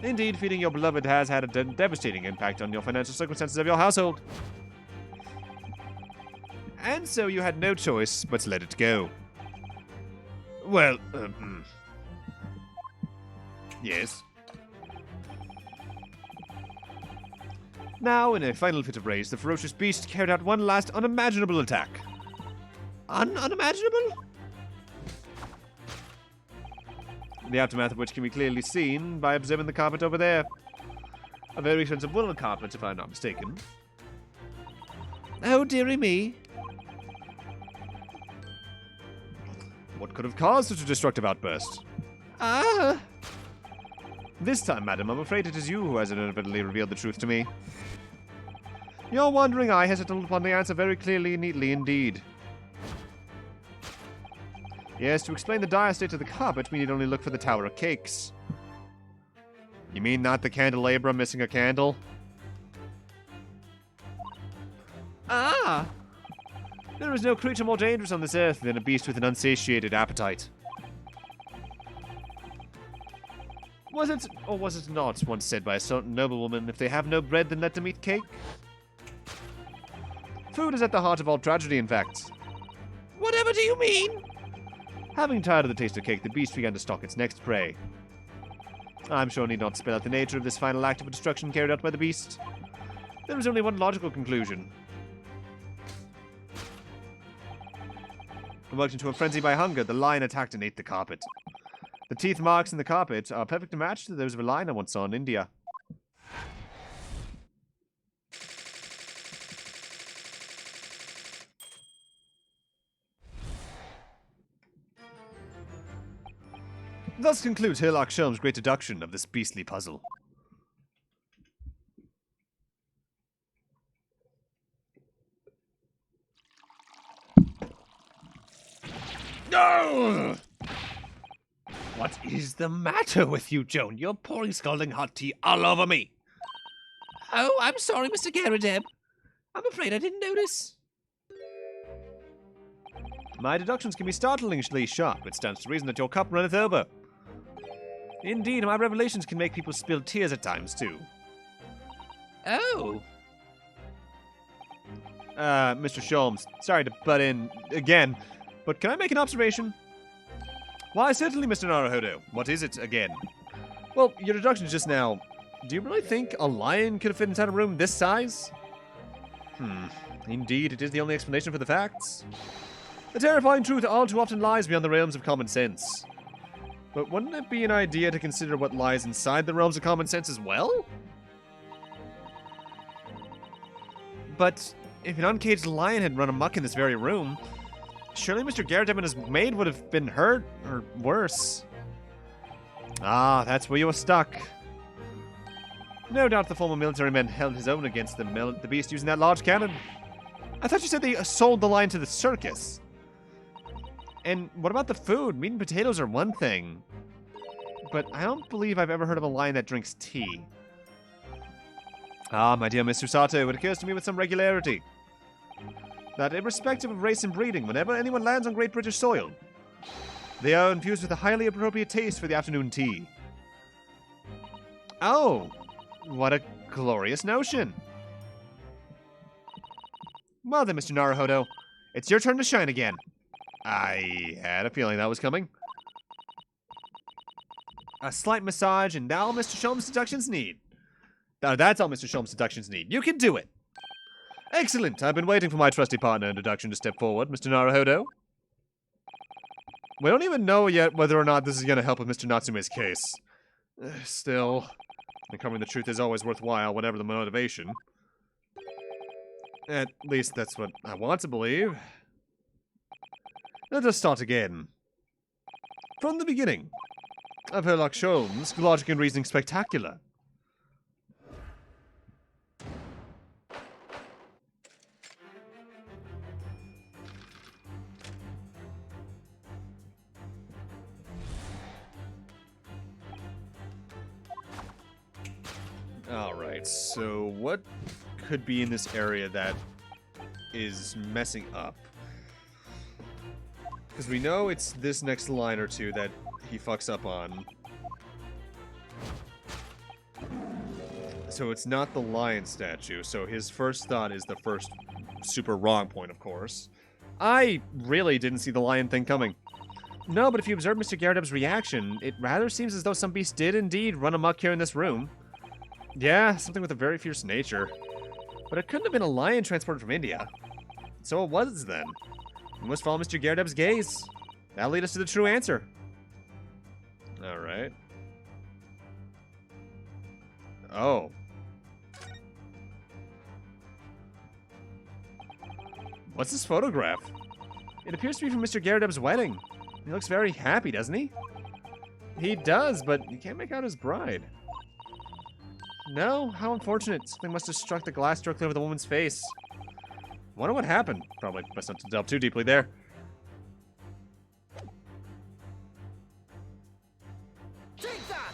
Indeed, feeding your beloved has had a devastating impact on your financial circumstances of your household. And so you had no choice but to let it go. Well, yes. Now, in a final fit of rage, the ferocious beast carried out one last unimaginable attack. Unimaginable? The aftermath of which can be clearly seen by observing the carpet over there. A very expensive woolen carpet, if I'm not mistaken. Oh, dearie me. What could have caused such a destructive outburst? Ah! This time, madam, I'm afraid it is you who has inadvertently revealed the truth to me. Your wandering eye has settled upon the answer very clearly and neatly indeed. Yes, to explain the dire state of the carpet, we need only look for the Tower of Cakes. You mean not the candelabra missing a candle? Ah! There is no creature more dangerous on this earth than a beast with an unsatiated appetite. Was it, or was it not, once said by a certain noblewoman, if they have no bread, then let them eat cake? Food is at the heart of all tragedy, in fact. Whatever do you mean? Having tired of the taste of cake, the beast began to stalk its next prey. I'm sure I need not spell out the nature of this final act of destruction carried out by the beast. There is only one logical conclusion. Worked into a frenzy by hunger, the lion attacked and ate the carpet. The teeth marks in the carpet are a perfect match to those of a lion I once saw in India. Thus concludes Sherlock Sholmes' great deduction of this beastly puzzle. No! What is the matter with you, Joan? You're pouring scalding hot tea all over me. Oh, I'm sorry, Mr. Garrideb. I'm afraid I didn't notice. My deductions can be startlingly sharp. It stands to reason that your cup runneth over. Indeed, my revelations can make people spill tears at times, too. Oh. Mr. Sholmes, sorry to butt in again, but can I make an observation? Why, certainly, Mr. Naruhodo. What is it again? Well, your deductions just now. Do you really think a lion could have fit inside a room this size? Indeed, it is the only explanation for the facts. The terrifying truth all too often lies beyond the realms of common sense. But wouldn't it be an idea to consider what lies inside the realms of common sense as well? But if an uncaged lion had run amok in this very room, surely Mr. Garrideb and his maid would have been hurt, or worse. Ah, that's where you were stuck. No doubt the former military man held his own against the beast using that large cannon. I thought you said they sold the lion to the circus. And what about the food? Meat and potatoes are one thing. But I don't believe I've ever heard of a lion that drinks tea. Ah, my dear Mr. Sato, it occurs to me with some regularity that irrespective of race and breeding, whenever anyone lands on Great British soil, they are infused with a highly appropriate taste for the afternoon tea. Oh, what a glorious notion. Well then, Mr. Naruhodo, it's your turn to shine again. I had a feeling that was coming. A slight massage, and now Mr. Sholmes' deductions need. That's all Mr. Sholmes' deductions need. You can do it. Excellent. I've been waiting for my trusty partner in deduction to step forward, Mr. Naruhodo. We don't even know yet whether or not this is going to help with Mr. Natsume's case. Still, uncovering the truth is always worthwhile, whatever the motivation. At least that's what I want to believe. Let us start again. From the beginning. Of Sherlock Sholmes, logic and reasoning spectacular. Alright, so what could be in this area that is messing up? Because we know it's this next line or two that he fucks up on. So it's not the lion statue, so his first thought is the first super wrong point, of course. I really didn't see the lion thing coming. No, but if you observe Mr. Gyarados' reaction, it rather seems as though some beast did indeed run amok here in this room. Yeah, something with a very fierce nature. But it couldn't have been a lion transported from India. So it was then. We must follow Mr. Gyarados' gaze. That'll lead us to the true answer. Alright. Oh. What's this photograph? It appears to be from Mr. Gyarados' wedding. He looks very happy, doesn't he? He does, but you can't make out his bride. No? How unfortunate. Something must have struck the glass directly over the woman's face. Wonder what happened. Probably best not to delve too deeply there. Take that!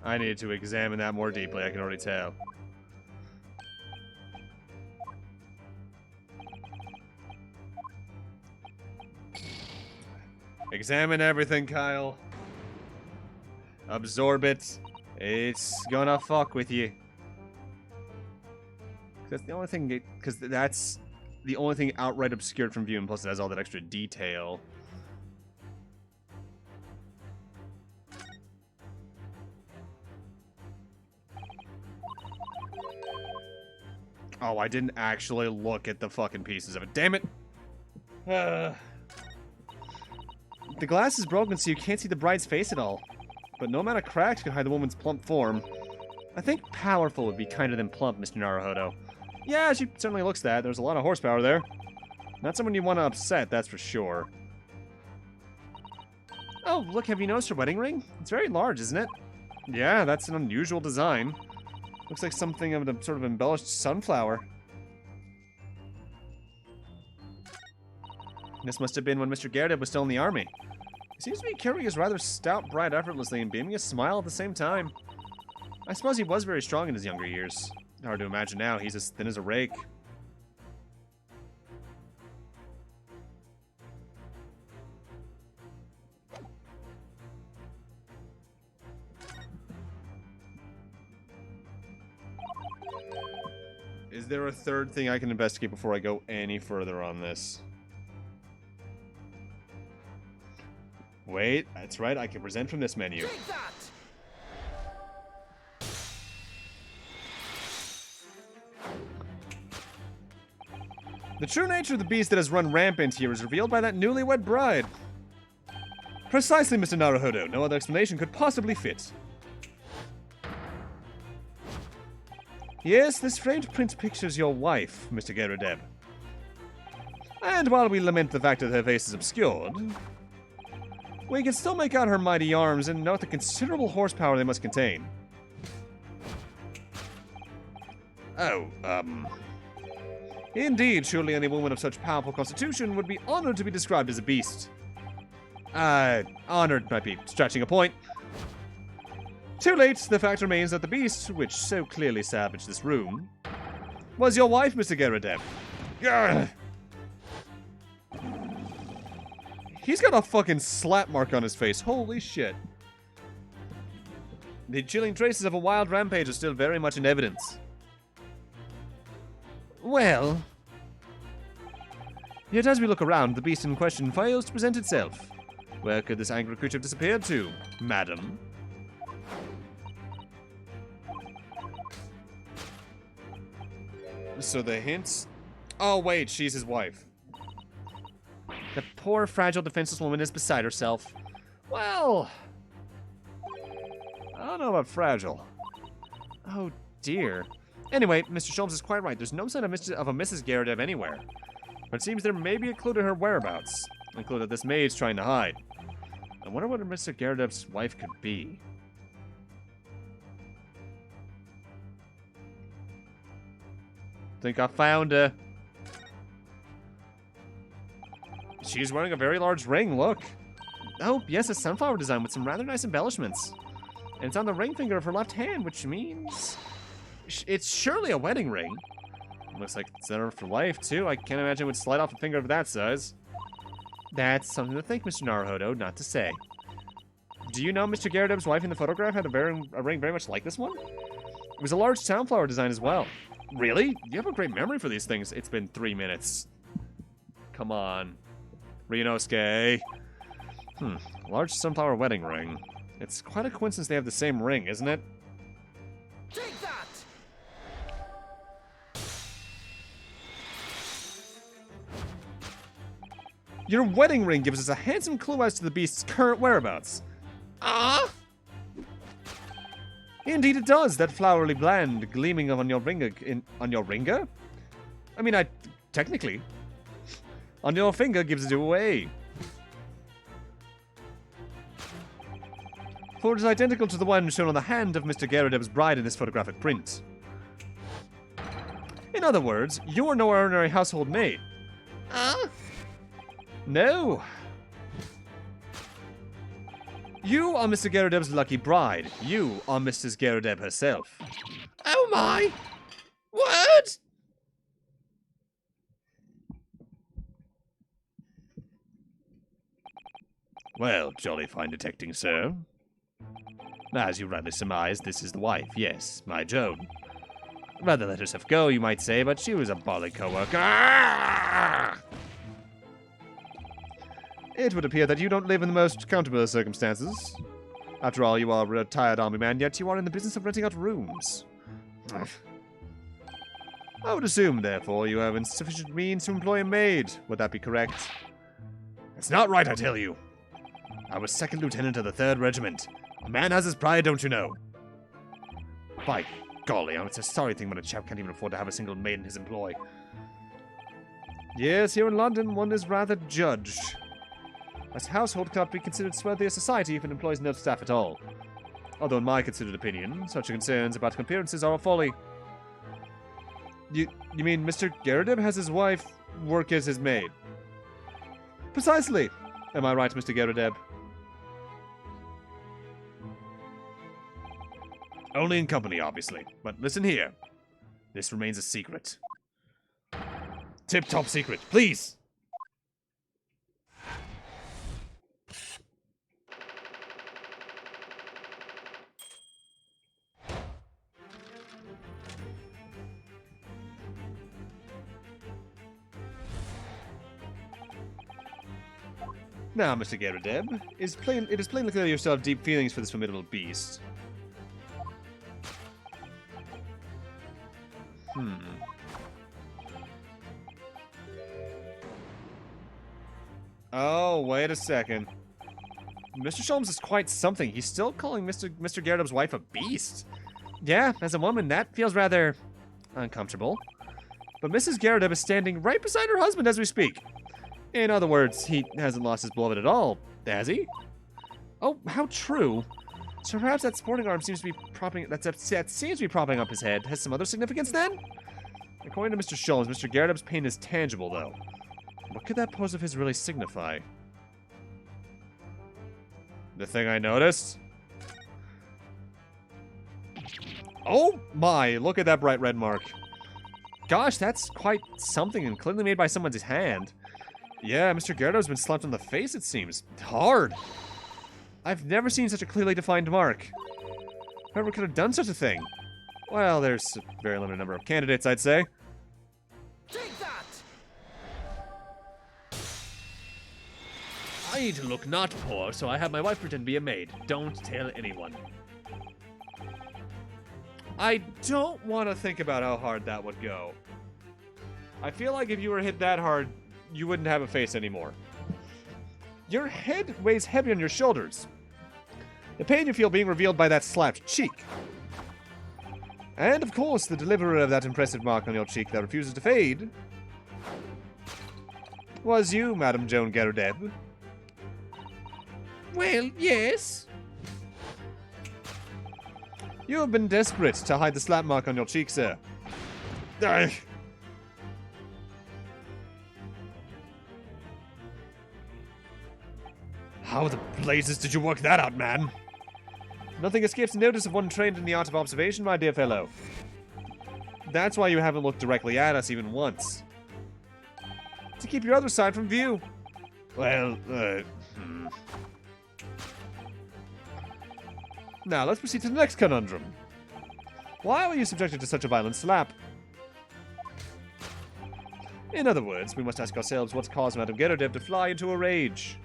I needed to examine that more deeply, I can already tell. Examine everything, Kyle. Absorb it. It's gonna fuck with you. That's the only thing, because that's the only thing outright obscured from view, and plus it has all that extra detail. Oh, I didn't actually look at the fucking pieces of it. Damn it! The glass is broken, so you can't see the bride's face at all. But no amount of cracks can hide the woman's plump form. I think powerful would be kinder than plump, Mr. Naruhodo. Yeah, she certainly looks that. There's a lot of horsepower there. Not someone you want to upset, that's for sure. Oh, look, have you noticed her wedding ring? It's very large, isn't it? Yeah, that's an unusual design. Looks like something of a sort of embellished sunflower. This must have been when Mr. Gyarados was still in the army. He seems to be carrying his rather stout bride effortlessly and beaming a smile at the same time. I suppose he was very strong in his younger years. Hard to imagine now, he's as thin as a rake. Is there a third thing I can investigate before I go any further on this? Wait, that's right, I can present from this menu. Take that! The true nature of the beast that has run rampant here is revealed by that newlywed bride. Precisely, Mr. Naruhodo. No other explanation could possibly fit. Yes, this framed print pictures your wife, Mr. Gyarados. And while we lament the fact that her face is obscured, we can still make out her mighty arms and note the considerable horsepower they must contain. Oh, Indeed, surely any woman of such powerful constitution would be honored to be described as a beast. Honored might be stretching a point. Too late, the fact remains that the beast, which so clearly savaged this room, was your wife, Mr. Gyarados. Grr! He's got a fucking slap mark on his face. Holy shit. The chilling traces of a wild rampage are still very much in evidence. Well, yet as we look around, the beast in question fails to present itself. Where could this angry creature have disappeared to, madam? So the hints... Oh wait, she's his wife. The poor, fragile, defenseless woman is beside herself. Well... I don't know about fragile. Oh dear. Anyway, Mr. Sholmes is quite right. There's no sign of a Mrs. Gyarados anywhere. But it seems there may be a clue to her whereabouts. A clue that this maid's trying to hide. I wonder what Mr. Gyarados' wife could be. Think I found her. she's wearing a very large ring, look. Oh, yes, a sunflower design with some rather nice embellishments. And it's on the ring finger of her left hand, which means it's surely a wedding ring. Looks like it's there for life, too. I can't imagine it would slide off a finger of that size. That's something to think, Mr. Naruhodo, not to say. Do you know Mr. Gyarados' wife in the photograph had a ring very much like this one? It was a large sunflower design as well. Really? You have a great memory for these things. It's been 3 minutes. Come on. Ryunosuke. Large sunflower wedding ring. It's quite a coincidence they have the same ring, isn't it? Take that! Your wedding ring gives us a handsome clue as to the beast's current whereabouts. Ah! Indeed it does. That flowery bland gleaming on your ringer. On your ringer? I mean, technically. On your finger gives it away. For it is identical to the one shown on the hand of Mr. Gyarados' bride in this photographic print. In other words, you are no ordinary household maid. No. You are Mr. Gyarados' lucky bride. You are Mrs. Gyarados herself. Oh my! What? Well, jolly fine detecting, sir. As you rightly surmised, this is the wife, yes, my Joan. Rather let herself go, you might say, but she was a bally co-worker. Ah! It would appear that you don't live in the most comfortable circumstances. After all, you are a retired army man, yet you are in the business of renting out rooms. I would assume, therefore, you have insufficient means to employ a maid. Would that be correct? That's not right, I tell you. I was second lieutenant of the 3rd Regiment. A man has his pride, don't you know? By golly, it's a sorry thing when a chap can't even afford to have a single maid in his employ. Yes, here in London, one is rather judged. As household cannot be considered swarthy a society if it employs no staff at all. Although in my considered opinion, such concerns about appearances are a folly. You mean Mr. Gyarados has his wife work as his maid? Precisely. Am I right, Mr. Gyarados? Only in company, obviously. But listen here. This remains a secret. Tip-top secret, please! Now, Mr. Gyarados, it is plainly clear you still have deep feelings for this formidable beast. Oh, wait a second. Mr. Sholmes is quite something. He's still calling Mr. Gyarados' wife a beast. Yeah, as a woman, that feels rather uncomfortable. But Mrs. Gyarados is standing right beside her husband as we speak. In other words, he hasn't lost his beloved at all, has he? Oh, how true. So perhaps that sporting arm seems to be propping up his head. Has some other significance then? According to Mr. Sholmes, Mr. Gyarados' pain is tangible, though. What could that pose of his really signify? The thing I noticed? Oh my, look at that bright red mark. Gosh, that's quite something and clearly made by someone's hand. Yeah, Mr. Gyarados has been slapped on the face, it seems. Hard. I've never seen such a clearly defined mark. Whoever could have done such a thing? Well, there's a very limited number of candidates, I'd say. Take that! I need to look not poor, so I have my wife pretend to be a maid. Don't tell anyone. I don't want to think about how hard that would go. I feel like if you were hit that hard, you wouldn't have a face anymore. Your head weighs heavy on your shoulders. The pain you feel being revealed by that slapped cheek. And of course, the deliverer of that impressive mark on your cheek that refuses to fade was you, Madam Joan Gyarados. Well, yes. You have been desperate to hide the slap mark on your cheek, sir. Ugh. How the blazes did you work that out, man? Nothing escapes notice of one trained in the art of observation, my dear fellow. That's why you haven't looked directly at us even once. To keep your other side from view. Well, Now, let's proceed to the next conundrum. Why were you subjected to such a violent slap? In other words, we must ask ourselves what's caused Madame Gerardev to fly into a rage.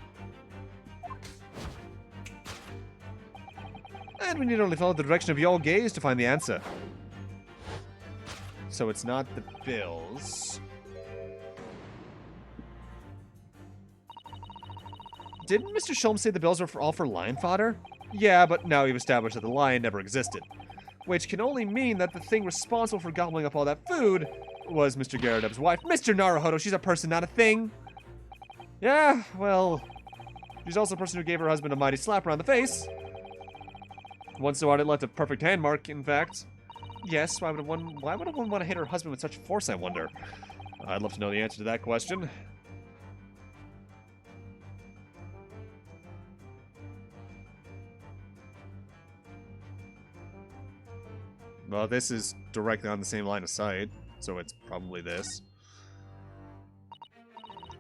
And we need only follow the direction of your gaze to find the answer. So it's not the bills. Didn't Mr. Sholmes say the bills were all for lion fodder? Yeah, but now we've established that the lion never existed. Which can only mean that the thing responsible for gobbling up all that food was Mr. Gerardev's wife. Mr. Naruhodo, she's a person, not a thing. Yeah, well, she's also a person who gave her husband a mighty slap around the face. Once so hard it left a perfect hand mark, in fact. Yes, why would a woman want to hit her husband with such force, I wonder? I'd love to know the answer to that question. Well, this is directly on the same line of sight, so it's probably this.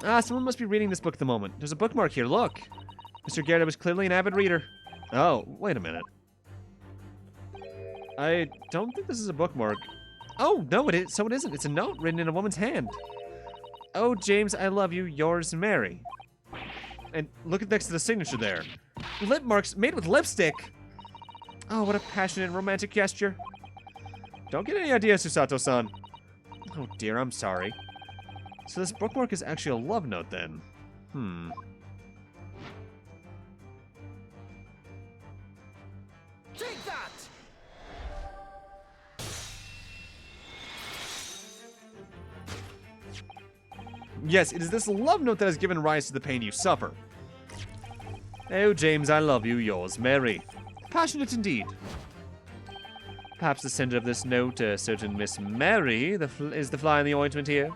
Ah, someone must be reading this book at the moment. There's a bookmark here, look. Mr. Gerardev was clearly an avid reader. Oh, wait a minute. I don't think this is a bookmark. Oh, no, it is. So it isn't. It's a note written in a woman's hand. Oh, James, I love you. Yours, Mary. And look at next to the signature there. Lip marks made with lipstick. Oh, what a passionate and romantic gesture. Don't get any ideas, Susato-san. Oh dear, I'm sorry. So this bookmark is actually a love note then. Take that! Yes, it is this love note that has given rise to the pain you suffer. Oh, James, I love you. Yours, Mary. Passionate indeed. Perhaps the sender of this note, a certain Miss Mary, is the fly in the ointment here.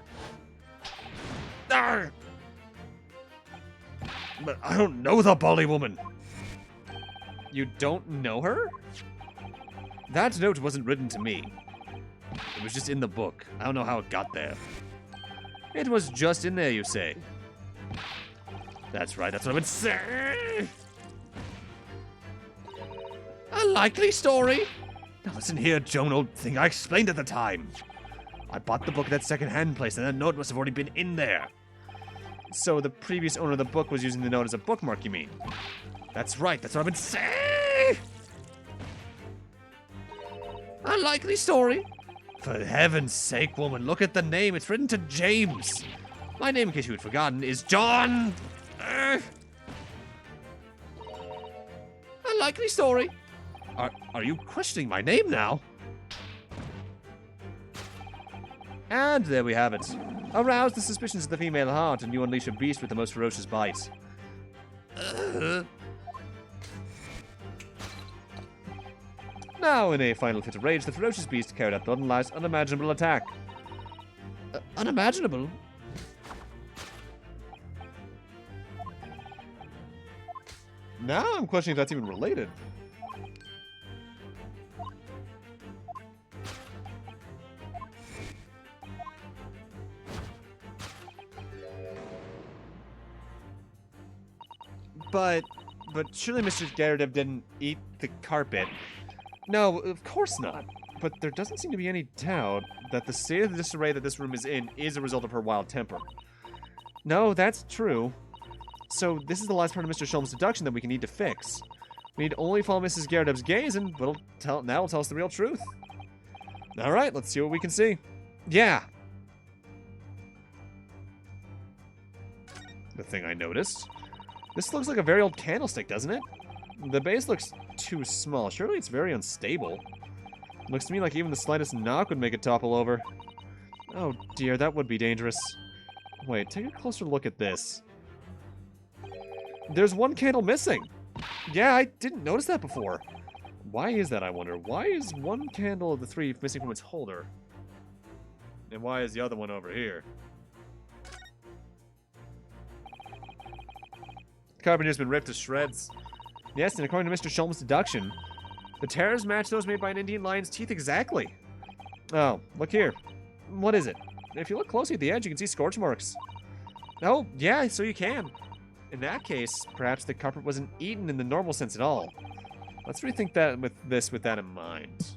Arr! But I don't know the Bolly woman. You don't know her? That note wasn't written to me. It was just in the book. I don't know how it got there. It was just in there, you say? That's right, that's what I would say. A likely story. Now listen here, Joan, old thing. I explained at the time. I bought the book at that second-hand place, and that note must have already been in there. So the previous owner of the book was using the note as a bookmark, you mean? That's right, that's what I've been saying! A likely story. For heaven's sake, woman, look at the name. It's written to James. My name, in case you had forgotten, is John. A likely story. Are you questioning my name now? And there we have it. Arouse the suspicions of the female heart, and you unleash a beast with the most ferocious bite. Now, in a final fit of rage, the ferocious beast carried out the unimaginable attack. Unimaginable? Now I'm questioning if that's even related. But surely Mr. Gerardev didn't eat the carpet. No, of course not. But there doesn't seem to be any doubt that the state of disarray that this room is in is a result of her wild temper. No, that's true. So this is the last part of Mr. Sholmes' deduction that we can need to fix. We need to only follow Mrs. Gerardev's gaze, and now it'll tell us the real truth. All right, let's see what we can see. Yeah. The thing I noticed. This looks like a very old candlestick, doesn't it? The base looks too small. Surely it's very unstable. Looks to me like even the slightest knock would make it topple over. Oh dear, that would be dangerous. Wait, take a closer look at this. There's one candle missing. Yeah, I didn't notice that before. Why is that, I wonder? Why is one candle of the three missing from its holder? And why is the other one over here? Carpet has been ripped to shreds. Yes, and according to Mr. Shulman's deduction, the tears match those made by an Indian lion's teeth exactly. Oh, look here. What is it? If you look closely at the edge, you can see scorch marks. Oh, yeah, so you can. In that case, perhaps the carpet wasn't eaten in the normal sense at all. Let's rethink that with that in mind.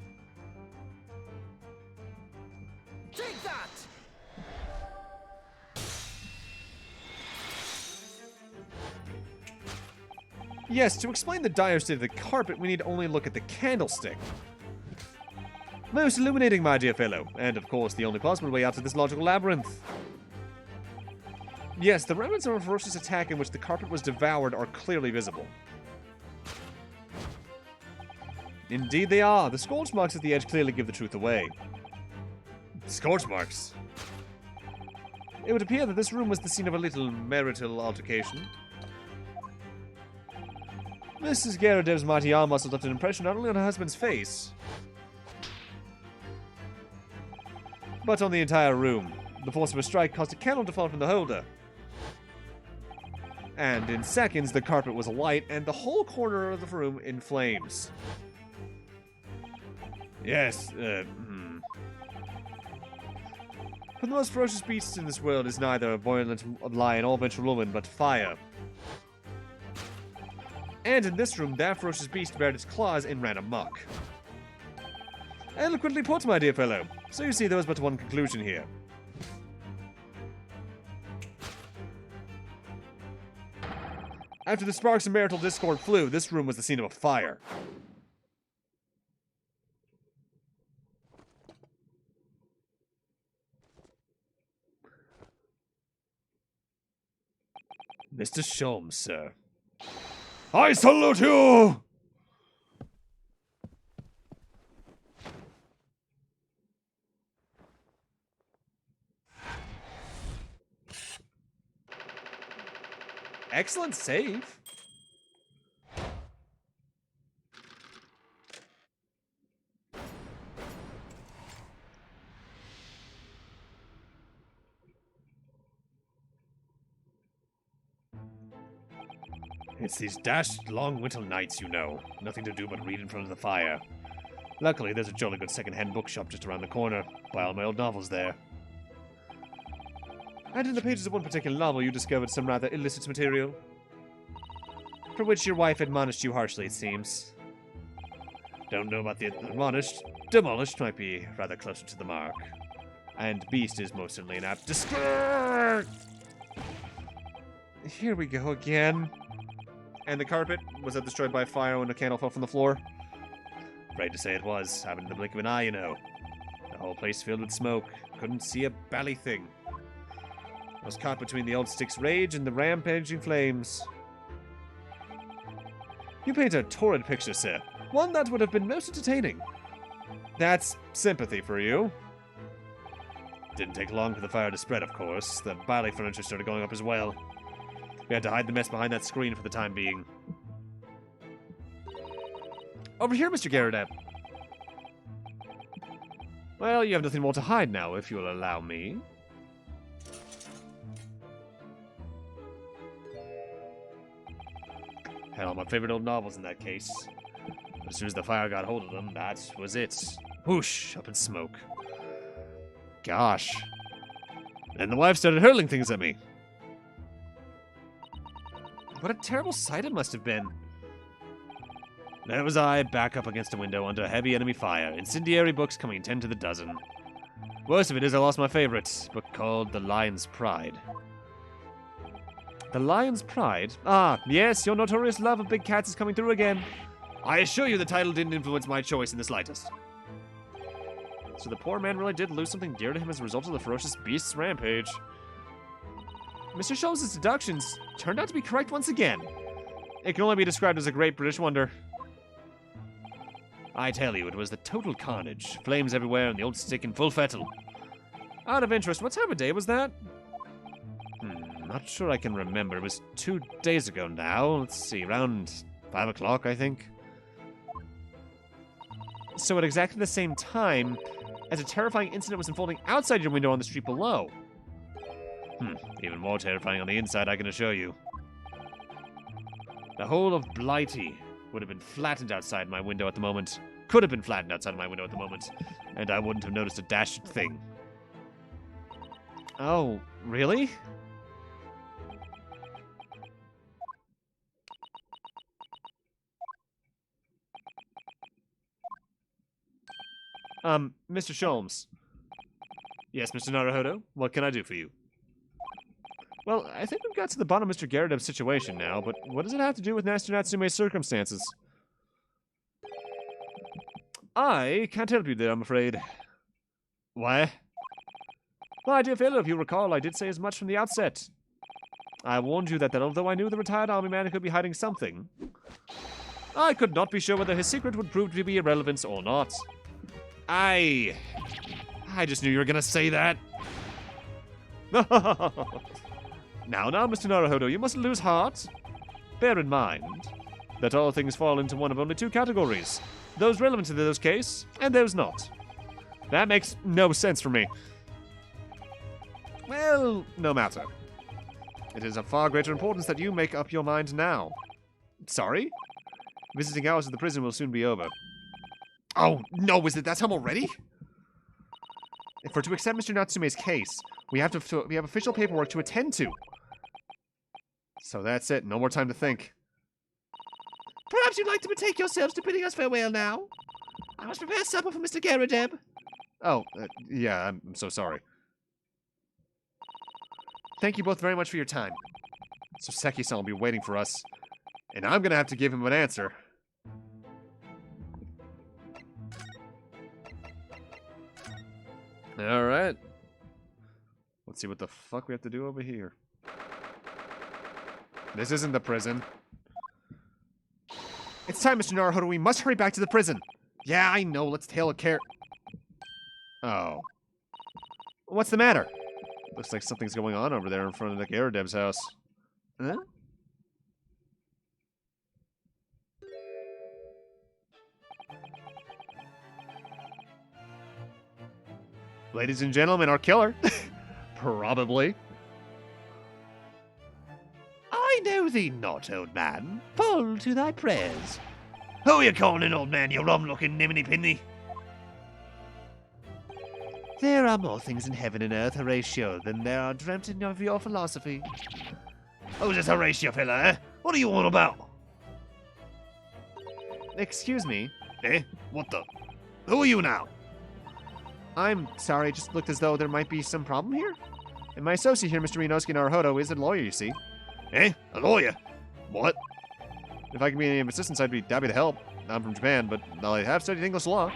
Take that! Yes, to explain the dire state of the carpet, we need only look at the candlestick. Most illuminating, my dear fellow, and of course the only possible way out of this logical labyrinth. Yes, the remnants of a ferocious attack in which the carpet was devoured are clearly visible. Indeed they are. The scorch marks at the edge clearly give the truth away. Scorch marks? It would appear that this room was the scene of a little marital altercation. Mrs. Garadev's mighty arm muscle left an impression not only on her husband's face, but on the entire room. The force of a strike caused a candle to fall from the holder. And in seconds, the carpet was alight, and the whole corner of the room in flames. Yes, For the most ferocious beast in this world is neither a violent lion or vengeful woman, but fire. And in this room, that ferocious beast bared its claws and ran amok. Eloquently put, my dear fellow. So you see, there was but one conclusion here. After the sparks of marital discord flew, this room was the scene of a fire. Mr. Sholmes, sir. I salute you! Excellent save. It's these dashed long winter nights, you know. Nothing to do but read in front of the fire. Luckily, there's a jolly good second-hand bookshop just around the corner. Buy all my old novels there. And in the pages of one particular novel, you discovered some rather illicit material. For which your wife admonished you harshly, it seems. Don't know about the admonished. Demolished might be rather closer to the mark. And beast is most certainly an apt descriptor. Here we go again. And the carpet? Was that destroyed by fire when a candle fell from the floor? Afraid to say it was. Happened in the blink of an eye, you know. The whole place filled with smoke. Couldn't see a bally thing. I was caught between the old stick's rage and the rampaging flames. You paint a torrid picture, sir. One that would have been most entertaining. That's sympathy for you. Didn't take long for the fire to spread, of course. The bally furniture started going up as well. We had to hide the mess behind that screen for the time being. Over here, Mr. Garadev. Well, you have nothing more to hide now, if you'll allow me. Had all my favorite old novels in that case. But as soon as the fire got hold of them, that was it. Whoosh, up in smoke. Gosh. And the wife started hurling things at me. What a terrible sight it must have been. There was I, back up against a window under heavy enemy fire, incendiary books coming 10 to the dozen. Worst of it is I lost my favorite, book called The Lion's Pride. The Lion's Pride? Ah, yes, your notorious love of big cats is coming through again. I assure you the title didn't influence my choice in the slightest. So the poor man really did lose something dear to him as a result of the ferocious beast's rampage. Mr. Shulmes' deductions turned out to be correct once again. It can only be described as a great British wonder. I tell you, it was the total carnage. Flames everywhere and the old stick in full fettle. Out of interest, what time of day was that? Not sure I can remember. It was 2 days ago now. Let's see, around 5 o'clock, I think. So at exactly the same time, as a terrifying incident was unfolding outside your window on the street below. Even more terrifying on the inside, I can assure you. The whole of Blighty would have been flattened outside my window at the moment. Could have been flattened outside my window at the moment. And I wouldn't have noticed a dashed thing. Oh, really? Mr. Sholmes. Yes, Mr. Naruhodo, what can I do for you? Well, I think we've got to the bottom of Mr. Garrideb's situation now, but what does it have to do with Master Natsume's circumstances? I can't help you there, I'm afraid. Why? My dear fellow, if you recall, I did say as much from the outset. I warned you that although I knew the retired army man could be hiding something, I could not be sure whether his secret would prove to be irrelevant or not. I just knew you were gonna say that. Now, Mr. Naruhodo, you mustn't lose heart. Bear in mind that all things fall into one of only two categories. Those relevant to those case, and those not. That makes no sense for me. Well, no matter. It is of far greater importance that you make up your mind now. Sorry? Visiting hours at the prison will soon be over. Oh, no, is it that time already? If we're to accept Mr. Natsume's case, we have official paperwork to attend to. So that's it. No more time to think. Perhaps you'd like to betake yourselves to bidding us farewell now? I must prepare supper for Mr. Garrideb. Oh, yeah, I'm so sorry. Thank you both very much for your time. Soseki-san will be waiting for us, and I'm gonna have to give him an answer. Alright. Let's see what the fuck we have to do over here. This isn't the prison. It's time, Mr. Naruhodo. We must hurry back to the prison. Yeah, I know. Let's tail a care. Oh. What's the matter? Looks like something's going on over there in front of the Garrideb's house. Huh? Ladies and gentlemen, our killer. Probably. I know thee not, old man. Fall to thy prayers. Who are you calling, old man, you rum-looking niminy-pinny? There are more things in heaven and earth, Horatio, than there are dreamt in of your philosophy. Who's this Horatio fella, eh? What are you on about? Excuse me. Eh? What the? Who are you now? I'm sorry, it just looked as though there might be some problem here. And my associate here, Mr. Inosuke Naruhodo, is a lawyer, you see. Eh? A lawyer? What? If I could be any assistance, I'd be happy to help. I'm from Japan, but I have studied English law.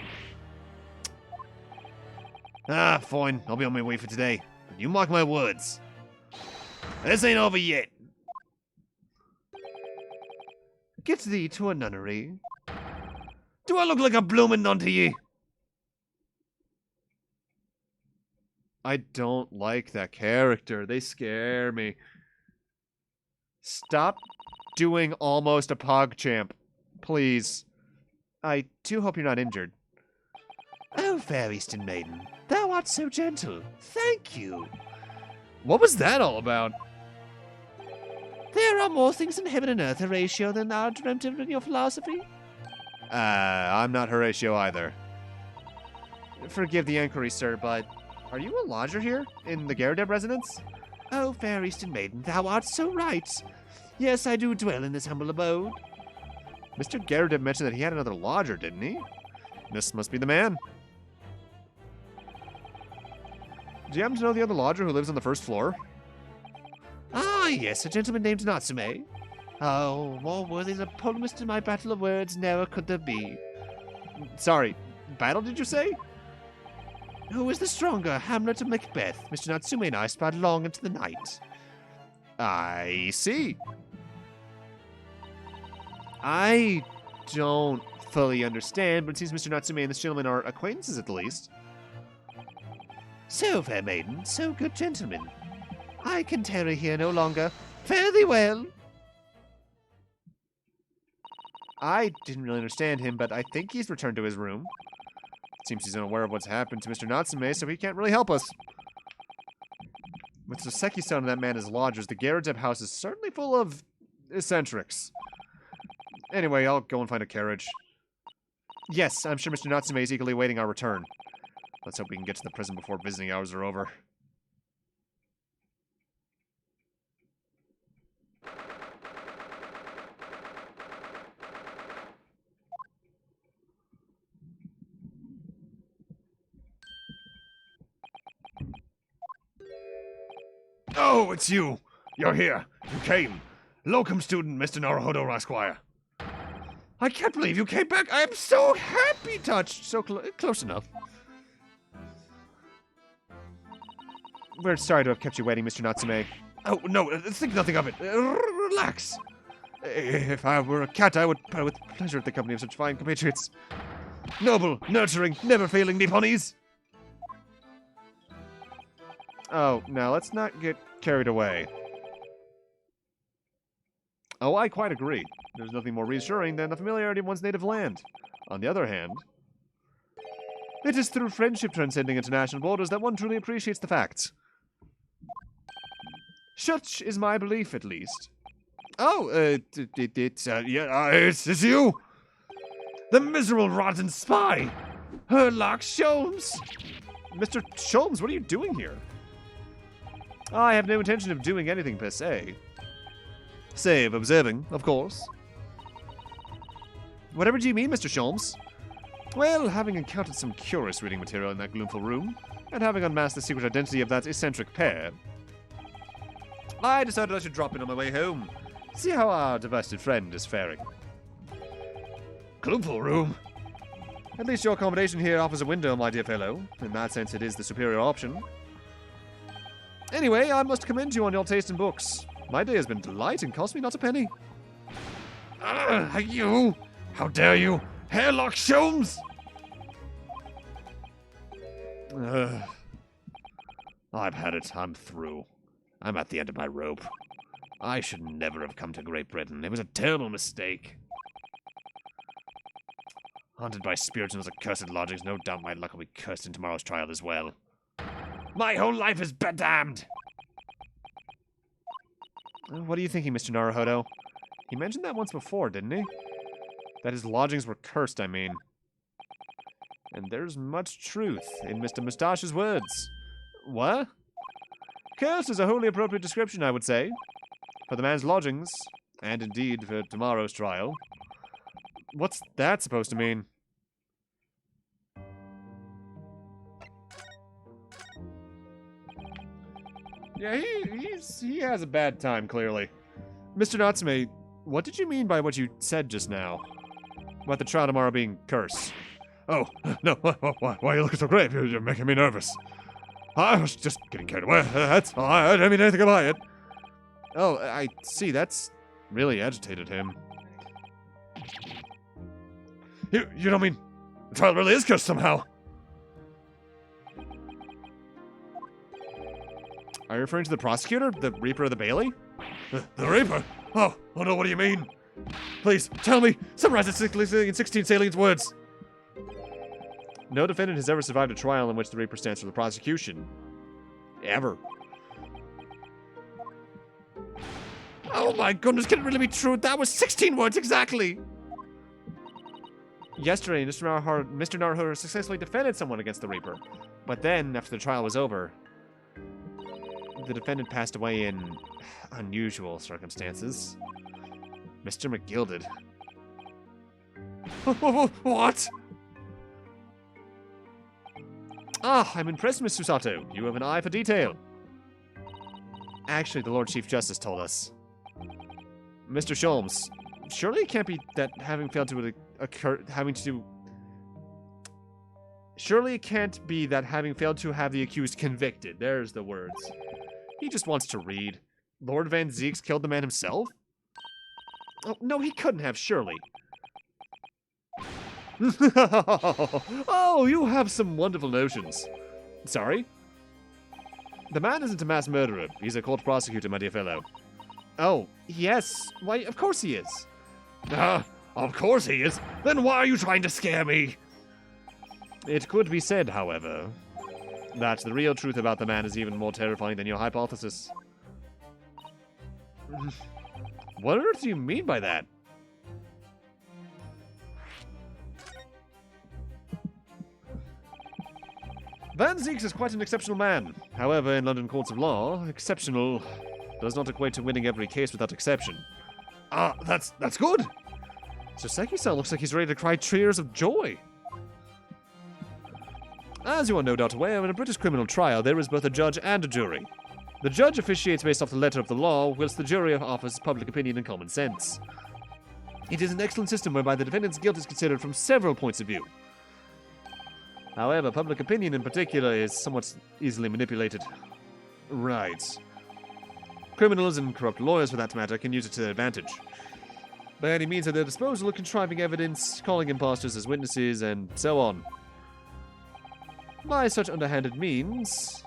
Ah, fine. I'll be on my way for today. But you mark my words. This ain't over yet. Get thee to a nunnery. Do I look like a bloomin' nun to you? I don't like that character. They scare me. Stop doing almost a PogChamp. Please. I do hope you're not injured. Oh, fair Eastern maiden, thou art so gentle. Thank you. What was that all about? There are more things in heaven and earth, Horatio, than are dreamt of in your philosophy. I'm not Horatio either. Forgive the inquiry, sir, but are you a lodger here in the Garrideb residence? Oh, fair Eastern maiden, thou art so right. Yes, I do dwell in this humble abode. Mr. Garrideb mentioned that he had another lodger, didn't he? This must be the man. Do you happen to know the other lodger who lives on the first floor? Ah, yes, a gentleman named Natsume. Oh, more worthy than a polemist in my battle of words never could there be. Sorry, battle did you say? Who is the stronger, Hamlet or Macbeth? Mr. Natsume and I sparred long into the night. I see. I don't fully understand, but it seems Mr. Natsume and this gentleman are acquaintances at the least. So, fair maiden, so good gentlemen. I can tarry here no longer. Fare thee well. I didn't really understand him, but I think he's returned to his room. Seems he's unaware of what's happened to Mr. Natsume, so he can't really help us. With Soseki-san and that man as lodgers, the Garrideb house is certainly full of eccentrics. Anyway, I'll go and find a carriage. Yes, I'm sure Mr. Natsume is eagerly awaiting our return. Let's hope we can get to the prison before visiting hours are over. Oh, it's you. You're here. You came. Locum student, Mr. Naruhodo Esquire. I can't believe you came back. I am so happy, touched. So close enough. We're sorry to have kept you waiting, Mr. Natsume. Oh, no, think nothing of it. Relax. If I were a cat, I would purr with pleasure at the company of such fine compatriots. Noble, nurturing, never failing Nipponese. Oh, now let's not get carried away. Oh, I quite agree. There's nothing more reassuring than the familiarity of one's native land. On the other hand, it is through friendship transcending international borders that one truly appreciates the facts. Such is my belief, at least. Oh, it's you. The miserable rotten spy. Herlock Sholmes. Mr. Sholmes, what are you doing here? I have no intention of doing anything per se. Save observing, of course. Whatever do you mean, Mr. Sholmes? Well, having encountered some curious reading material in that gloomful room, and having unmasked the secret identity of that eccentric pair, I decided I should drop in on my way home, see how our divested friend is faring. Gloomful room? At least your accommodation here offers a window, my dear fellow. In that sense, it is the superior option. Anyway, I must commend you on your taste in books. My day has been a delight and cost me not a penny. You! How dare you! Herlock Sholmes! I've had it. I'm through. I'm at the end of my rope. I should never have come to Great Britain. It was a terrible mistake. Haunted by spirits in those accursed lodgings, no doubt my luck will be cursed in tomorrow's trial as well. My whole life is bedamned! What are you thinking, Mr. Naruhodo? He mentioned that once before, didn't he? That his lodgings were cursed, I mean. And there's much truth in Mr. Mustache's words. What? Cursed is a wholly appropriate description, I would say. For the man's lodgings, and indeed for tomorrow's trial. What's that supposed to mean? Yeah, he has a bad time, clearly. Mr. Natsume, what did you mean by what you said just now? About the trial tomorrow being cursed? Oh, no, why are you looking so grave? You're making me nervous. I was just getting carried away. That's all. I didn't mean anything by it. Oh, I see. That's really agitated him. You don't mean the trial really is cursed somehow? Are you referring to the prosecutor? The Reaper of the Bailey? The Reaper? Oh no, what do you mean? Please, tell me. Summarize it in 16 salient words. No defendant has ever survived a trial in which the Reaper stands for the prosecution. Ever. Oh my goodness, can it really be true? That was 16 words exactly! Yesterday, Mr. Naruhodo successfully defended someone against the Reaper. But then, after the trial was over, the defendant passed away in unusual circumstances. Mr. McGilded. What? Ah, I'm impressed, Miss Susato. You have an eye for detail. Actually, the Lord Chief Justice told us. Mr. Sholmes, surely it can't be that having failed to Surely it can't be that having failed to have the accused convicted. There's the words. He just wants to read. Lord Van Zeeks killed the man himself? Oh, no, he couldn't have, surely. Oh, you have some wonderful notions. Sorry? The man isn't a mass murderer. He's a court prosecutor, my dear fellow. Oh, yes. Why, of course he is. Of course he is. Then why are you trying to scare me? It could be said, however, that the real truth about the man is even more terrifying than your hypothesis. What on earth do you mean by that? Van Zieks is quite an exceptional man. However, in London courts of law, exceptional does not equate to winning every case without exception. Ah, that's good. So Seki-san looks like he's ready to cry tears of joy. As you are no doubt aware, in a British criminal trial, there is both a judge and a jury. The judge officiates based off the letter of the law, whilst the jury offers public opinion and common sense. It is an excellent system whereby the defendant's guilt is considered from several points of view. However, public opinion in particular is somewhat easily manipulated. Right. Criminals and corrupt lawyers, for that matter, can use it to their advantage. By any means at their disposal, contriving evidence, calling impostors as witnesses, and so on. By such underhanded means,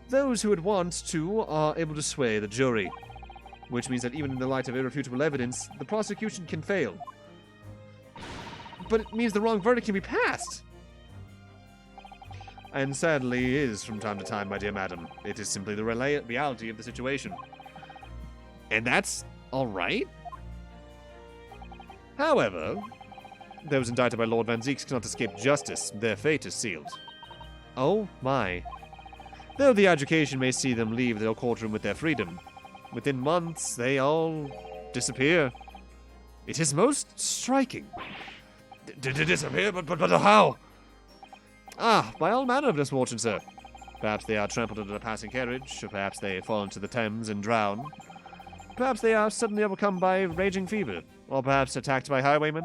those who would want to are able to sway the jury, which means that even in the light of irrefutable evidence, the prosecution can fail. But it means the wrong verdict can be passed. And sadly is from time to time, my dear madam. It is simply the reality of the situation. And that's alright? However, those indicted by Lord Van Zieks cannot escape justice. Their fate is sealed. Oh my. Though the education may see them leave their courtroom with their freedom, within months they all disappear. It is most striking. Disappear? But how? Ah, by all manner of misfortune, sir. Perhaps they are trampled under a passing carriage, or perhaps they fall into the Thames and drown. Perhaps they are suddenly overcome by raging fever, or perhaps attacked by highwaymen.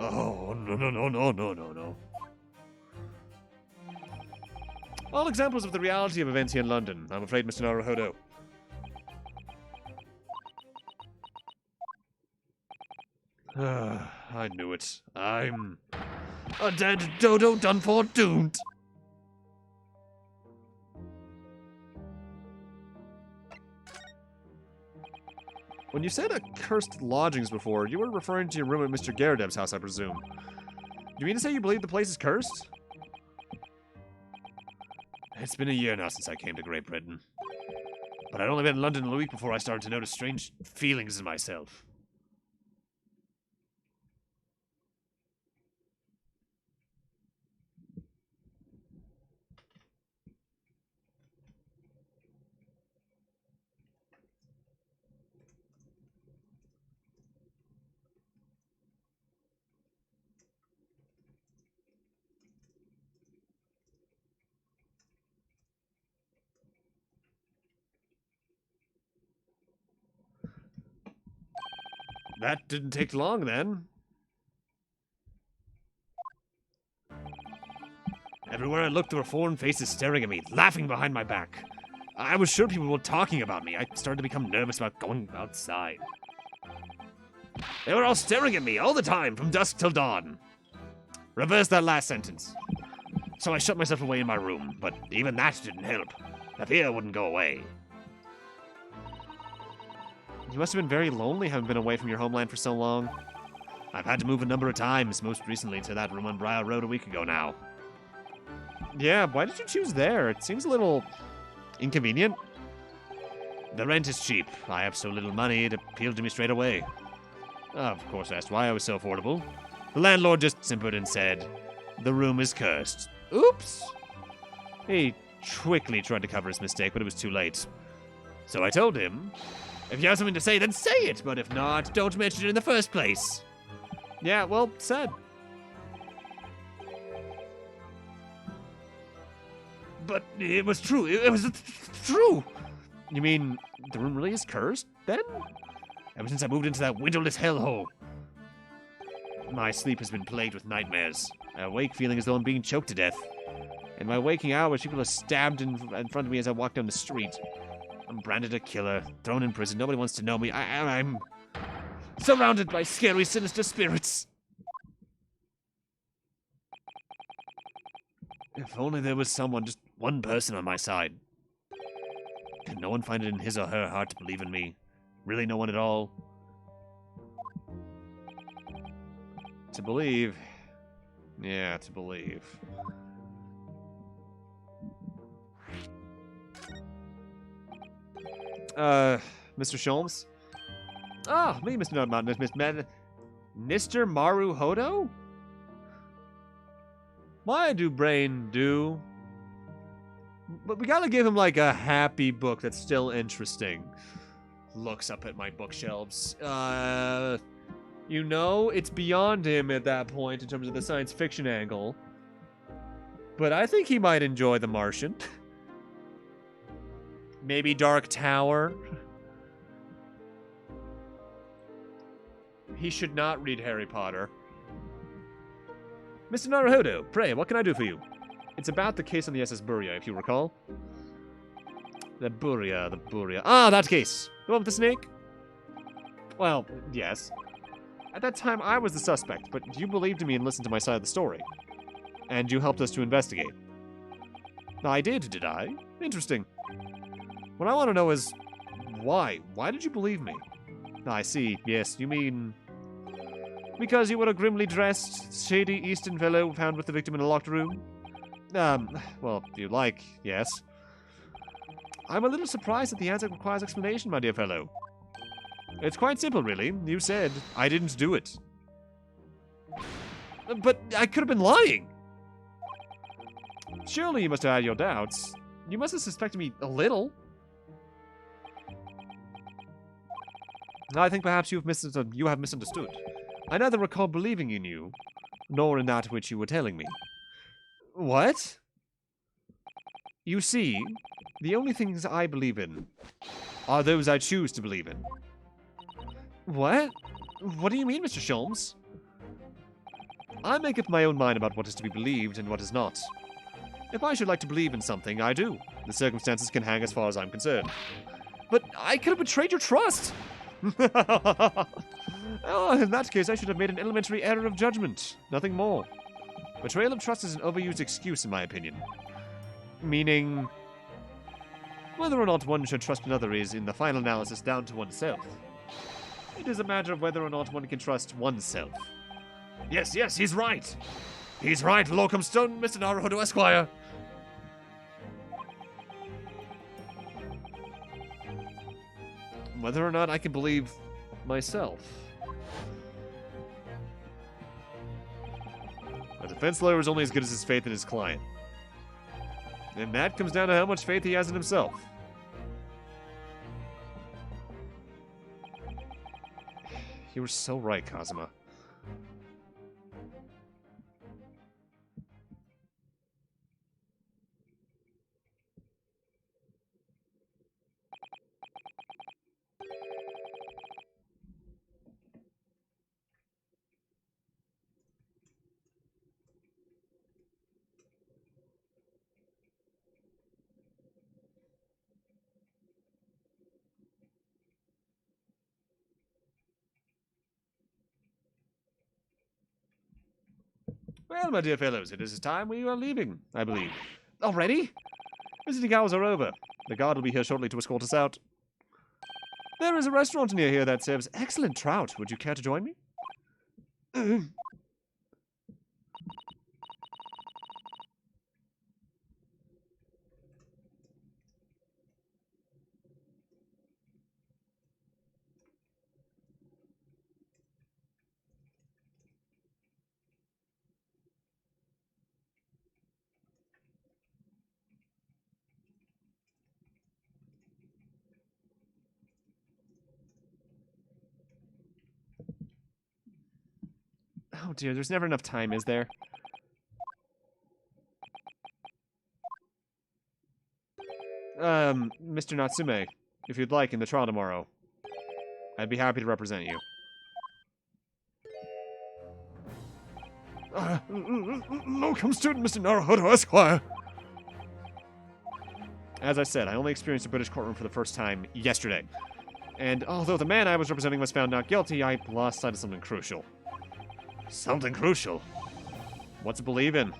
Oh, no. All examples of the reality of events here in London, I'm afraid, Mr. Naruhodo. I knew it. I'm a dead dodo done for doomed. When you said accursed lodgings before, you were referring to your room at Mr. Garadeb's house, I presume. Do you mean to say you believe the place is cursed? It's been a year now since I came to Great Britain. But I'd only been in London a week before I started to notice strange feelings in myself. That didn't take long, then. Everywhere I looked, there were foreign faces staring at me, laughing behind my back. I was sure people were talking about me. I started to become nervous about going outside. They were all staring at me all the time, from dusk till dawn. Reverse that last sentence. So I shut myself away in my room, but even that didn't help. The fear wouldn't go away. You must have been very lonely having been away from your homeland for so long. I've had to move a number of times, most recently to that room on Briar Road a week ago now. Yeah, why did you choose there? It seems a little inconvenient. The rent is cheap. I have so little money, it appealed to me straight away. Of course, I asked why I was so affordable. The landlord just simpered and said, "The room is cursed." Oops! He quickly tried to cover his mistake, but it was too late. So I told him, if you have something to say, then say it, but if not, don't mention it in the first place. Yeah, well said. But it was true. It was true. You mean the room really is cursed, then? Ever since I moved into that windowless hellhole. My sleep has been plagued with nightmares. I awake feeling as though I'm being choked to death. In my waking hours, people are stabbed in front of me as I walk down the street. I'm branded a killer, thrown in prison, nobody wants to know me. I'm surrounded by scary, sinister spirits. If only there was someone, just one person on my side. Can no one find it in his or her heart to believe in me? Really no one at all? To believe. Yeah, to believe. Mr. Sholmes? Ah, me, Mr. Mr. Maruhodo? Why do Brain do? But we gotta give him like a happy book that's still interesting. Looks up at my bookshelves. You know, it's beyond him at that point in terms of the science fiction angle. But I think he might enjoy The Martian. Maybe Dark Tower. He should not read Harry Potter. Mr. Naruhodo, pray, what can I do for you? It's about the case on the SS Buria, if you recall. The Buria. Ah, that case. The one with the snake? Well, yes. At that time, I was the suspect, but you believed in me and listened to my side of the story. And you helped us to investigate. I did I? Interesting. What I want to know is, why? Why did you believe me? I see. Yes, you mean... Because you were a grimly dressed, shady Eastern fellow found with the victim in a locked room? Well, if you like, yes. I'm a little surprised that the answer requires explanation, my dear fellow. It's quite simple, really. You said, I didn't do it. But I could have been lying! Surely you must have had your doubts. You must have suspected me a little. I think perhaps you have misunderstood. I neither recall believing in you, nor in that which you were telling me. What? You see, the only things I believe in are those I choose to believe in. What? What do you mean, Mr. Sholmes? I make up my own mind about what is to be believed and what is not. If I should like to believe in something, I do. The circumstances can hang as far as I'm concerned. But I could have betrayed your trust! Oh, in that case, I should have made an elementary error of judgment. Nothing more. Betrayal of trust is an overused excuse, in my opinion. Meaning, whether or not one should trust another is, in the final analysis, down to oneself. It is a matter of whether or not one can trust oneself. Yes, he's right. He's right, Locum Stone, Mr. Naruhodo Esquire. Whether or not I can believe myself. A defense lawyer is only as good as his faith in his client. And that comes down to how much faith he has in himself. You were so right, Kazuma. Well, my dear fellows, it is time we are leaving, I believe. Already? Visiting hours are over. The guard will be here shortly to escort us out. There is a restaurant near here that serves excellent trout. Would you care to join me? Oh dear, there's never enough time, is there? Mr. Natsume, if you'd like, in the trial tomorrow, I'd be happy to represent you. Locum student, Mr. Naruhodo Esquire! As I said, I only experienced a British courtroom for the first time yesterday. And although the man I was representing was found not guilty, I lost sight of something crucial. Something crucial? What to believe in?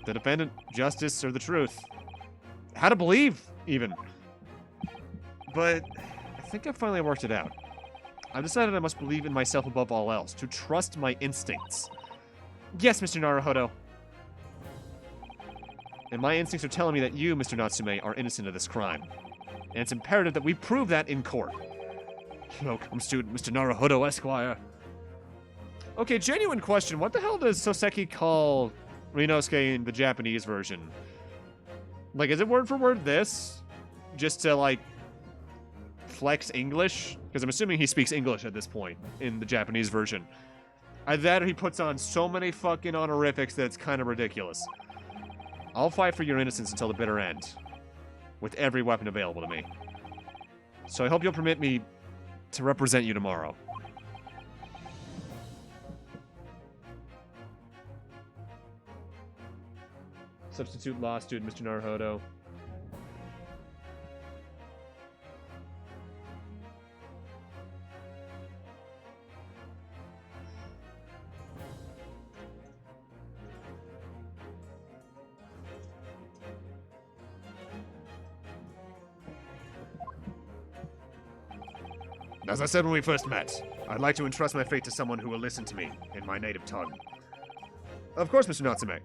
The defendant, justice, or the truth? How to believe, even. But I think I finally worked it out. I've decided I must believe in myself above all else, to trust my instincts. Yes, Mr. Naruhodo. And my instincts are telling me that you, Mr. Natsume, are innocent of this crime. And it's imperative that we prove that in court. Locum student, Mr. Naruhodo Esquire. Okay, genuine question. What the hell does Soseki call Rinosuke in the Japanese version. Like, is it word for word this? Just to, like, flex English? Because I'm assuming he speaks English at this point in the Japanese version. Either that or he puts on so many fucking honorifics that it's kind of ridiculous. I'll fight for your innocence until the bitter end. With every weapon available to me. So I hope you'll permit me to represent you tomorrow. Substitute law student, Mr. Naruhodo. As I said when we first met, I'd like to entrust my fate to someone who will listen to me in my native tongue. Of course, Mr. Natsume.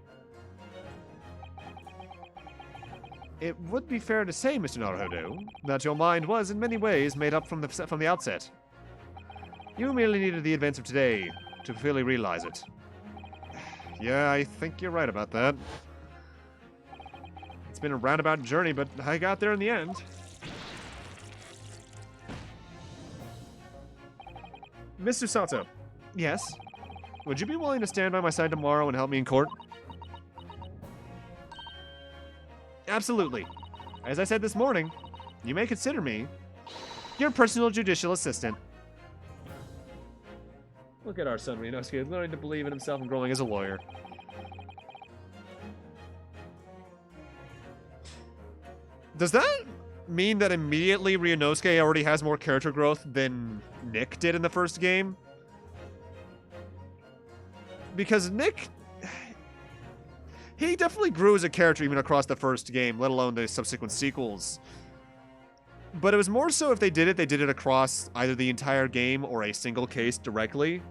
It would be fair to say, Mr. Naruhodo, that your mind was in many ways made up from the outset. You merely needed the events of today to fully realize it. Yeah, I think you're right about that. It's been a roundabout journey, but I got there in the end. Mr. Sato. Yes? Would you be willing to stand by my side tomorrow and help me in court? Absolutely. As I said this morning, you may consider me your personal judicial assistant. Look at our son, Rinosuke, learning to believe in himself and growing as a lawyer. Does that mean that immediately Ryunosuke already has more character growth than Nick did in the first game? Because Nick, he definitely grew as a character even across the first game, let alone the subsequent sequels. But it was more so if they did it across either the entire game or a single case directly.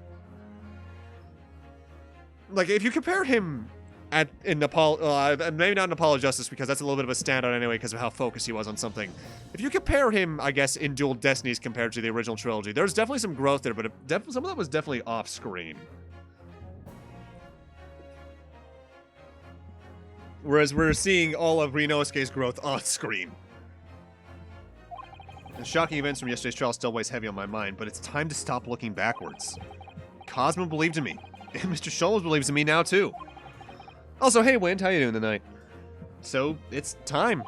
Like, if you compared him maybe not in Apollo Justice, because that's a little bit of a standout anyway because of how focused he was on something. If you compare him, I guess, in Dual Destinies compared to the original trilogy, there's definitely some growth there, but some of that was definitely off-screen. Whereas we're seeing all of Ryunosuke's growth on-screen. The shocking events from yesterday's trial still weighs heavy on my mind, but it's time to stop looking backwards. Cosmo believed in me, and Mr. Scholes believes in me now, too. Also, hey, Wind, how you doing tonight? So, it's time.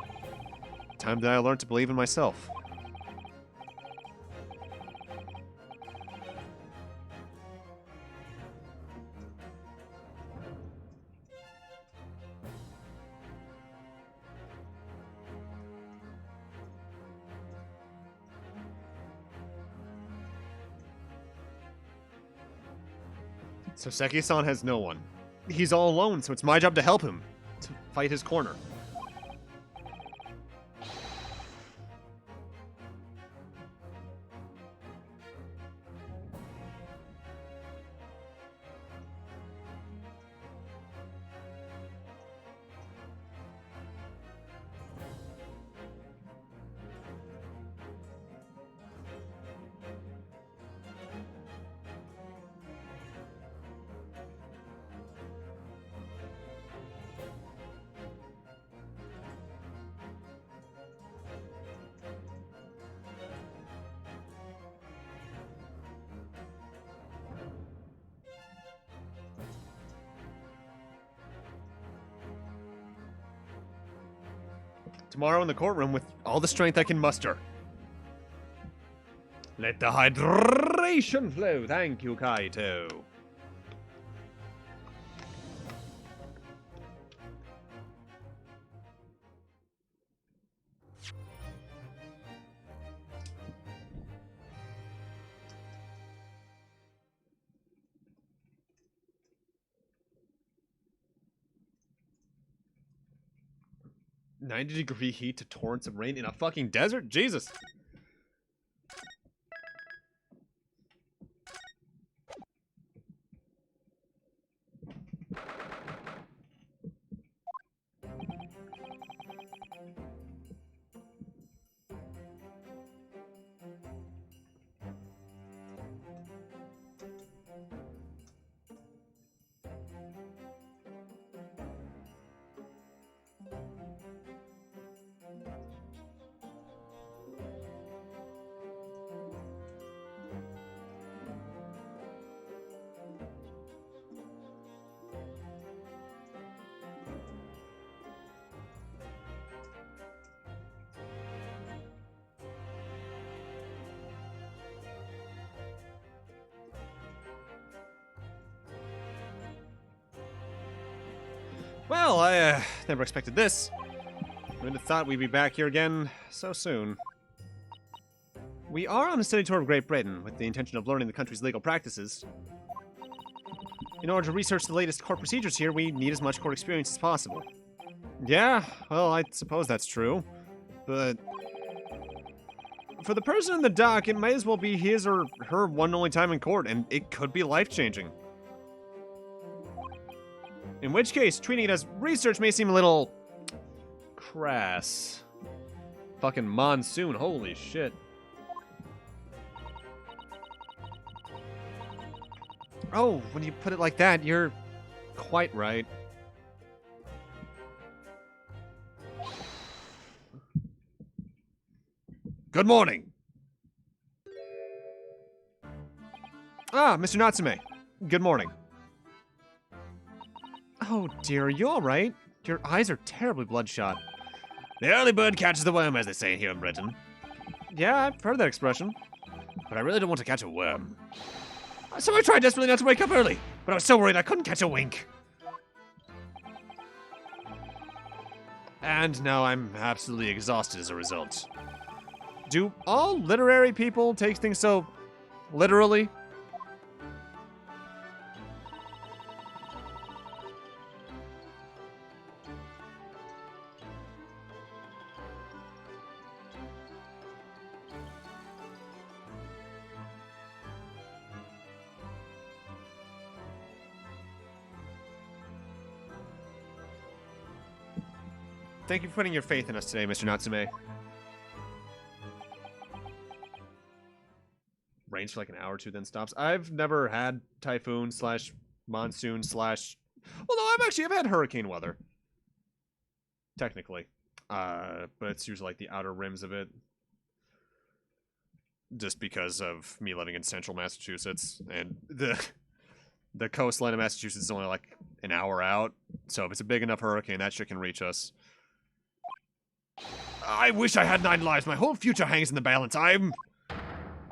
Time that I learned to believe in myself. So Seki-san has no one. He's all alone, so it's my job to help him. To fight his corner. Tomorrow in the courtroom with all the strength I can muster. Let the hydration flow. Thank you, Kaito. .90-degree heat to torrents of rain in a fucking desert? Jesus. Well, I never expected this. I would have thought we'd be back here again so soon. We are on a study tour of Great Britain with the intention of learning the country's legal practices. In order to research the latest court procedures here, we need as much court experience as possible. Yeah, well, I suppose that's true. But for the person in the dock, it might as well be his or her one and only time in court, and it could be life-changing. In which case, treating it as research may seem a little crass. Fucking monsoon, holy shit. Oh, when you put it like that, you're quite right. Good morning. Ah, Mr. Natsume. Good morning. Oh dear, are you alright? Your eyes are terribly bloodshot. The early bird catches the worm, as they say here in Britain. Yeah, I've heard that expression. But I really don't want to catch a worm. So I tried desperately not to wake up early, but I was so worried I couldn't catch a wink. And now I'm absolutely exhausted as a result. Do all literary people take things so literally? Thank you for putting your faith in us today, Mr. Natsume. Rains for like an hour or two, then stops. I've never had typhoon slash monsoon slash... Well, no, I've had hurricane weather. Technically. But it's usually like the outer rims of it. Just because of me living in central Massachusetts. And the coastline of Massachusetts is only like an hour out. So if it's a big enough hurricane, that shit can reach us. I wish I had 9 lives. My whole future hangs in the balance. I'm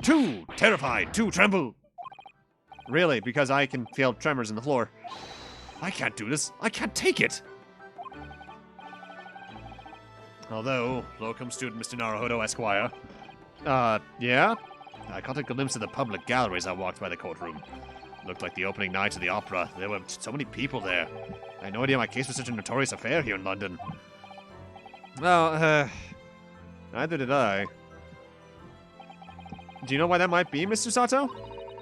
too terrified, too tremble. Really, because I can feel tremors in the floor. I can't do this. I can't take it. Although, locum student Mr. Naruhodo Esquire. Yeah? I caught a glimpse of the public gallery as I walked by the courtroom. Looked like the opening night of the opera. There were so many people there. I had no idea my case was such a notorious affair here in London. Well, neither did I. Do you know why that might be, Mr. Sato?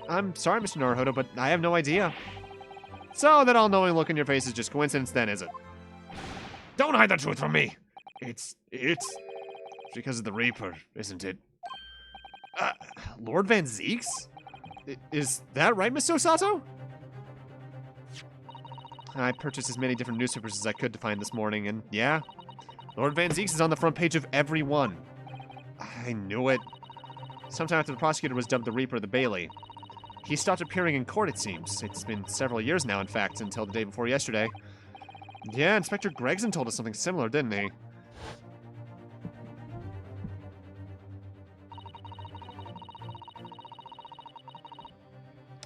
I'm sorry, Mr. Naruhodo, but I have no idea. So that all-knowing look in your face is just coincidence then, is it? Don't hide the truth from me! It's because of the Reaper, isn't it? Lord Van Zeeks? Is that right, Mr. Sato? I purchased as many different newspapers as I could to find this morning, and yeah, Lord Van Zeeks is on the front page of every one. I knew it. Sometime after the prosecutor was dubbed the Reaper of the Bailey. He stopped appearing in court, it seems. It's been several years now, in fact, until the day before yesterday. Yeah, Inspector Gregson told us something similar, didn't he?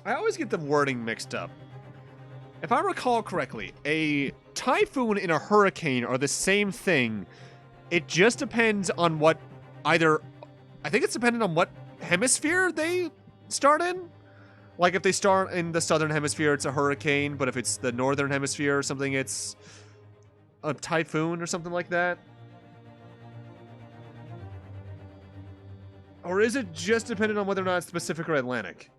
I always get the wording mixed up. If I recall correctly, a typhoon and a hurricane are the same thing. It just depends on what either... I think it's dependent on what hemisphere they start in. Like if they start in the southern hemisphere, it's a hurricane. But if it's the northern hemisphere or something, it's a typhoon or something like that. Or is it just dependent on whether or not it's Pacific or Atlantic?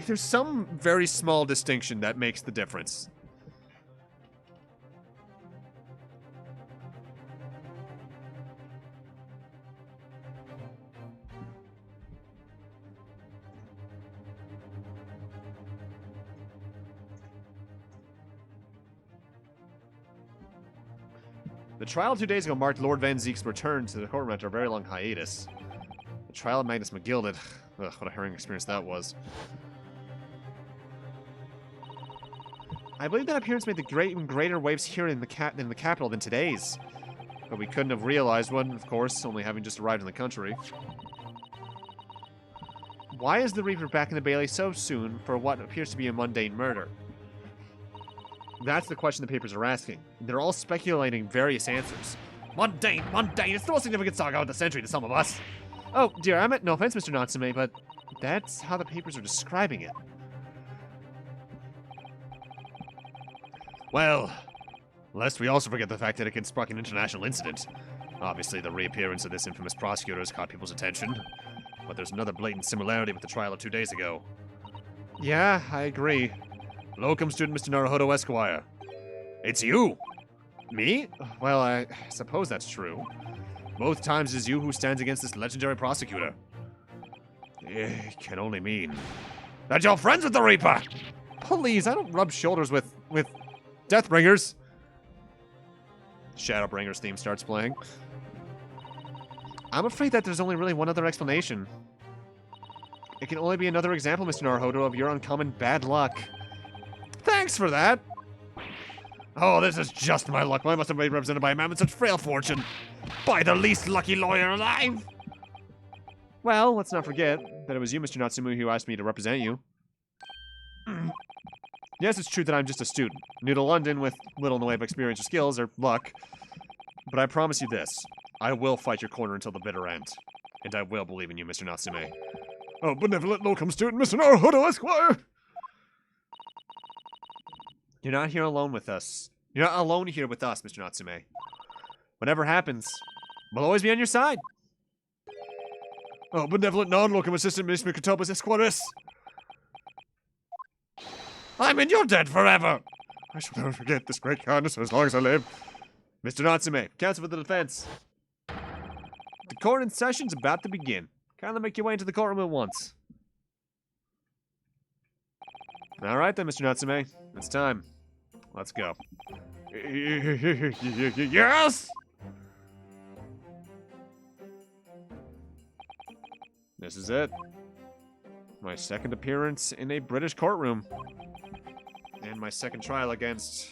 There's some very small distinction that makes the difference. The trial 2 days ago marked Lord Van Zeek's return to the courtroom after a very long hiatus. The trial of Magnus McGilded. Ugh, what a harrowing experience that was. I believe that appearance made the greater waves here in the capital than today's. But we couldn't have realized one, of course, only having just arrived in the country. Why is the Reaper back in the Bailey so soon for what appears to be a mundane murder? That's the question the papers are asking. They're all speculating various answers. Mundane, mundane. It's the most significant saga of the century to some of us. Oh, dear, I meant no offense, Mr. Natsume, but that's how the papers are describing it. Well, lest we also forget the fact that it can spark an international incident. Obviously, the reappearance of this infamous prosecutor has caught people's attention. But there's another blatant similarity with the trial of 2 days ago. Yeah, I agree. Locum student Mr. Naruhodo Esquire. It's you! Me? Well, I suppose that's true. Both times it is you who stands against this legendary prosecutor. It can only mean that you're friends with the Reaper! Please, I don't rub shoulders with Deathbringers. Shadowbringers theme starts playing. I'm afraid that there's only really one other explanation. It can only be another example, Mr. Naruhodo, of your uncommon bad luck. Thanks for that! Oh, this is just my luck. I must have been represented by a man with such frail fortune. By the least lucky lawyer alive! Well, let's not forget that it was you, Mr. Natsumu, who asked me to represent you. Yes, it's true that I'm just a student, new to London with little in the way of experience or skills or luck. But I promise you this, I will fight your corner until the bitter end. And I will believe in you, Mr. Natsume. Oh, benevolent locum student, Mr. Naruhodo Esquire! You're not here alone with us. You're not alone here with us, Mr. Natsume. Whatever happens, we'll always be on your side. Oh, benevolent non-locum assistant, Mr. Mikotobus Esquires! I'm in your debt forever! I shall never forget this great kindness as long as I live. Mr. Natsume, counsel for the defense. The court in session's about to begin. Kindly make your way into the courtroom at once. Alright then, Mr. Natsume. It's time. Let's go. Yes! This is it. My second appearance in a British courtroom. And my second trial against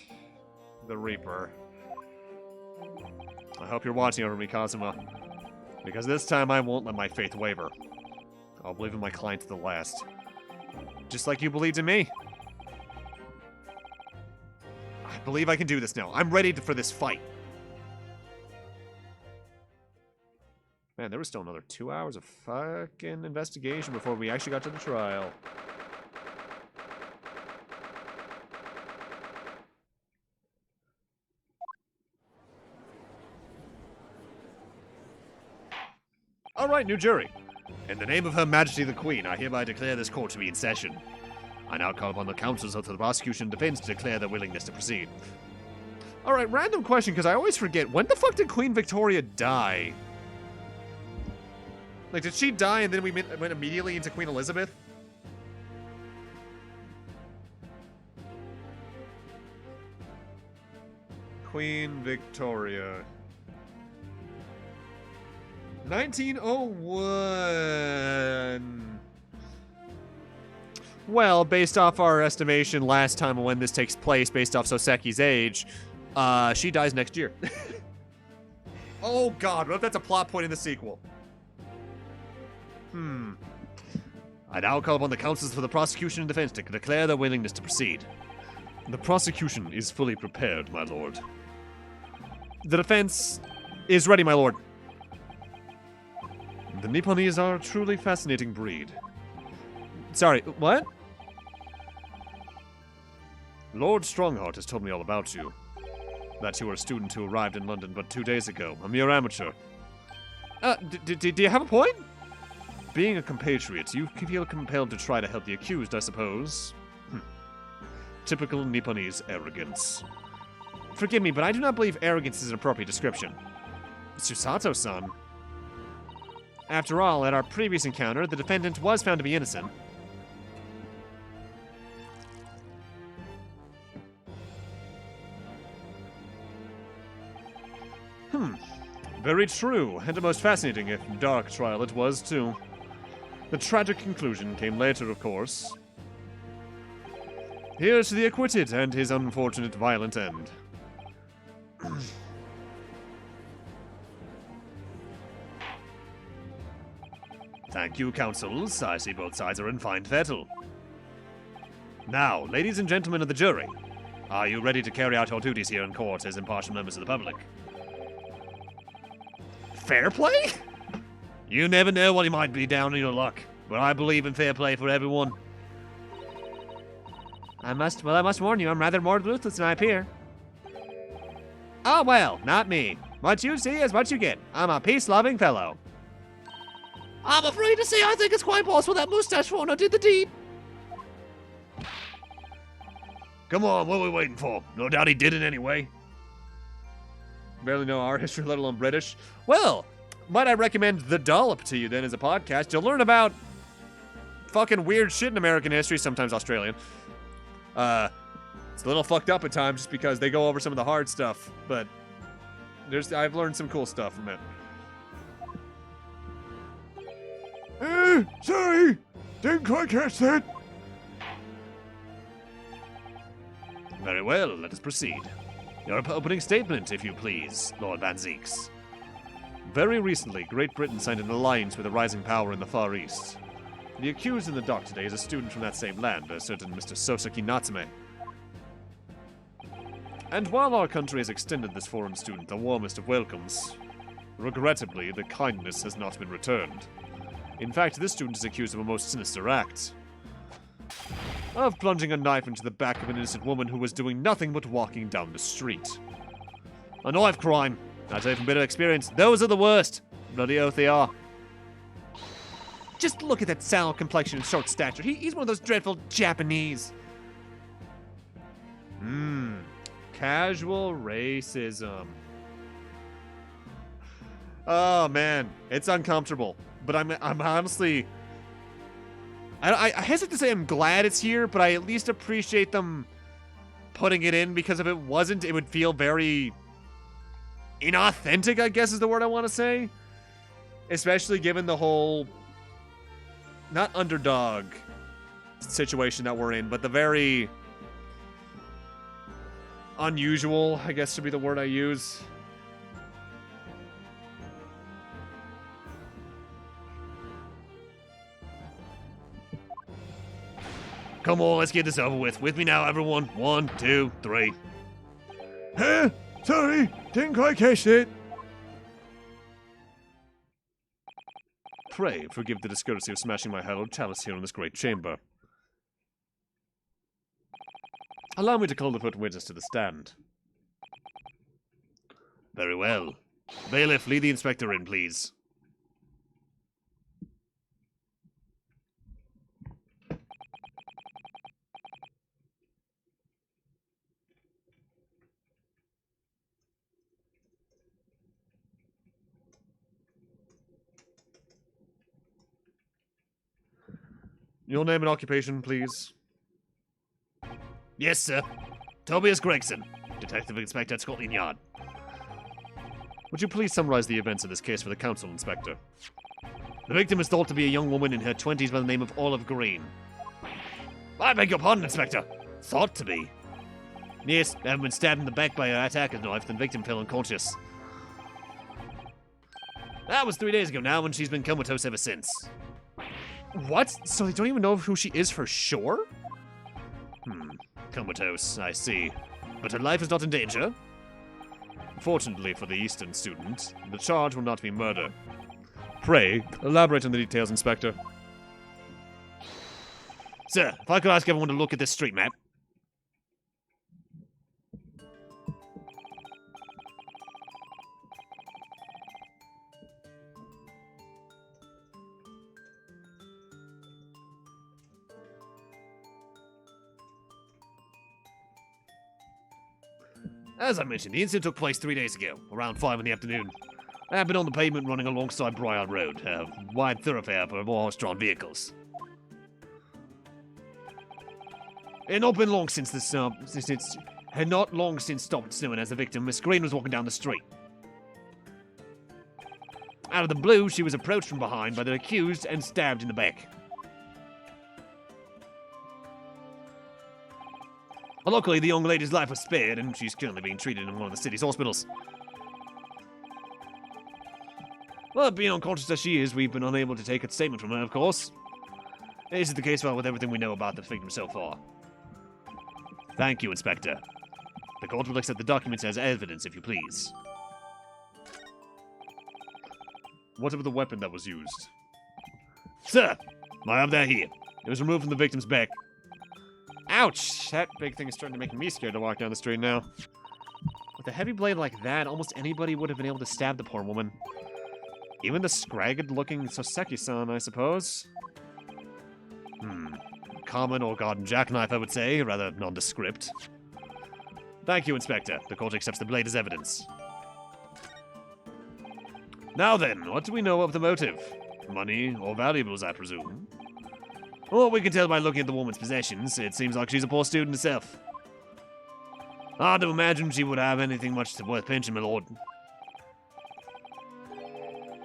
the Reaper. I hope you're watching over me, Kazuma. Because this time I won't let my faith waver. I'll believe in my client to the last. Just like you believed in me. I believe I can do this now. I'm ready for this fight. Man, there was still another 2 hours of fucking investigation before we actually got to the trial. All right, new jury. In the name of Her Majesty the Queen, I hereby declare this court to be in session. I now call upon the counsels of the prosecution and defense to declare their willingness to proceed. All right, random question, because I always forget. When the fuck did Queen Victoria die? Like, did she die and then we went immediately into Queen Elizabeth? Queen Victoria. 1901. Well, based off our estimation last time when this takes place, based off Soseki's age, she dies next year. Oh god, what if that's a plot point in the sequel? I now call upon the counsels for the prosecution and defense to declare their willingness to proceed. The prosecution is fully prepared, my lord. The defense is ready, my lord. The Nipponese are a truly fascinating breed. Sorry, what? Lord Strongheart has told me all about you. That you were a student who arrived in London but 2 days ago, a mere amateur. Do you have a point? Being a compatriot, you feel compelled to try to help the accused, I suppose. Typical Nipponese arrogance. Forgive me, but I do not believe arrogance is an appropriate description. Susato-san. After all, at our previous encounter, the defendant was found to be innocent. Very true, and a most fascinating, if dark, trial it was, too. The tragic conclusion came later, of course. Here's to the acquitted and his unfortunate violent end. Thank you, counsels. I see both sides are in fine fettle. Now, ladies and gentlemen of the jury, Are you ready to carry out your duties here in court as impartial members of the public? Fair play? You never know what you might be down in your luck, but I believe in fair play for everyone. I must warn you, I'm rather more ruthless than I appear. Oh well, not me. What you see is what you get. I'm a peace-loving fellow. I'm afraid to say I think it's quite possible that Mustache Fauna did the deed. Come on, what are we waiting for? No doubt he did it anyway. Barely know our history, let alone British. Well, might I recommend The Dollop to you then as a podcast? You'll learn about fucking weird shit in American history, sometimes Australian. It's a little fucked up at times just because they go over some of the hard stuff, but I've learned some cool stuff from it. Sorry, didn't quite catch that. Very well, let us proceed. Your opening statement, if you please, Lord Van Zeeks. Very recently, Great Britain signed an alliance with a rising power in the Far East. The accused in the dock today is a student from that same land, a certain Mr. Soseki Natsume. And while our country has extended this foreign student the warmest of welcomes, regrettably, the kindness has not been returned. In fact, this student is accused of a most sinister act. Of plunging a knife into the back of an innocent woman who was doing nothing but walking down the street. A knife crime. I tell you from bitter experience, those are the worst. Bloody oath they are. Just look at that sallow complexion and short stature. He's one of those dreadful Japanese. Casual racism. Oh man, it's uncomfortable. But I'm honestly, I hesitate to say I'm glad it's here, but I at least appreciate them putting it in, because if it wasn't, it would feel very inauthentic, I guess is the word I want to say. Especially given the whole, not underdog situation that we're in, but the very unusual, I guess should be the word I use. Come on, let's get this over with. With me now, everyone. 1, 2, 3. Huh? Sorry, didn't quite catch it. Pray forgive the discourtesy of smashing my hallowed chalice here in this great chamber. Allow me to call the first witness to the stand. Very well. Bailiff, lead the inspector in, please. Your name and occupation, please. Yes, sir. Tobias Gregson, Detective Inspector at Scotland Yard. Would you please summarize the events of this case for the council, Inspector? The victim is thought to be a young woman in her 20s by the name of Olive Green. I beg your pardon, Inspector. Thought to be. Yes, having been stabbed in the back by her attacker's knife, the victim fell unconscious. That was 3 days ago now, and she's been comatose ever since. What? So they don't even know who she is for sure? Comatose, I see. But her life is not in danger. Fortunately for the Eastern student, the charge will not be murder. Pray, elaborate on the details, Inspector. Sir, if I could ask everyone to look at this street map. As I mentioned, the incident took place 3 days ago, around 5 in the afternoon. I have been on the pavement running alongside Briar Road, a wide thoroughfare for more horse-drawn vehicles. It had not been long since had not long since stopped snowing as the victim, Miss Green, was walking down the street. Out of the blue, she was approached from behind by the accused and stabbed in the back. Luckily, the young lady's life was spared, and she's currently being treated in one of the city's hospitals. Well, being unconscious as she is, we've been unable to take a statement from her, of course. This is the case with everything we know about the victim so far. Thank you, Inspector. The court will accept the documents as evidence, if you please. What about the weapon that was used? Sir, I have that here. It was removed from the victim's back. Ouch! That big thing is starting to make me scared to walk down the street now. With a heavy blade like that, almost anybody would have been able to stab the poor woman. Even the scragged-looking Soseki-san, I suppose? Common or garden jackknife, I would say, rather nondescript. Thank you, Inspector. The court accepts the blade as evidence. Now then, what do we know of the motive? Money or valuables, I presume? Well, we can tell by looking at the woman's possessions. It seems like she's a poor student herself. Hard to imagine she would have anything much worth pinching, my lord.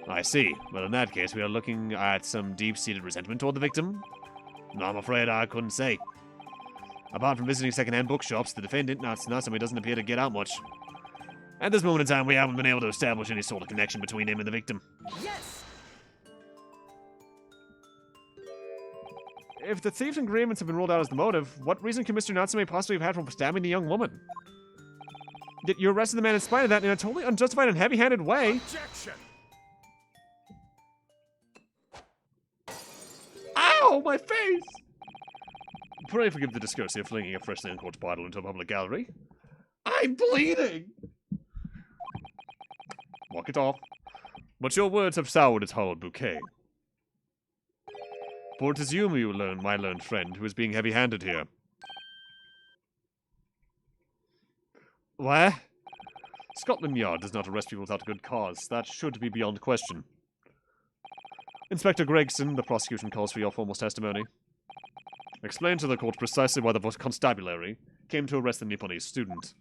I see. Well, in that case, we are looking at some deep-seated resentment toward the victim. No, I'm afraid I couldn't say. Apart from visiting second-hand bookshops, the defendant, Natsumi, doesn't appear to get out much. At this moment in time, we haven't been able to establish any sort of connection between him and the victim. Yes! If the thieves' agreements have been ruled out as the motive, what reason could Mr. Natsume possibly have had for stabbing the young woman? Yet you arrested the man in spite of that in a totally unjustified and heavy-handed way. Objection! Ow! My face! Pray forgive the discourtesy of flinging a freshly uncorked bottle into a public gallery. I'm bleeding! Walk it off. But your words have soured its hallowed bouquet. For it is you, my learned friend, who is being heavy-handed here. What? Scotland Yard does not arrest people without a good cause. That should be beyond question. Inspector Gregson, the prosecution calls for your formal testimony. Explain to the court precisely why the constabulary came to arrest the Nipponese student.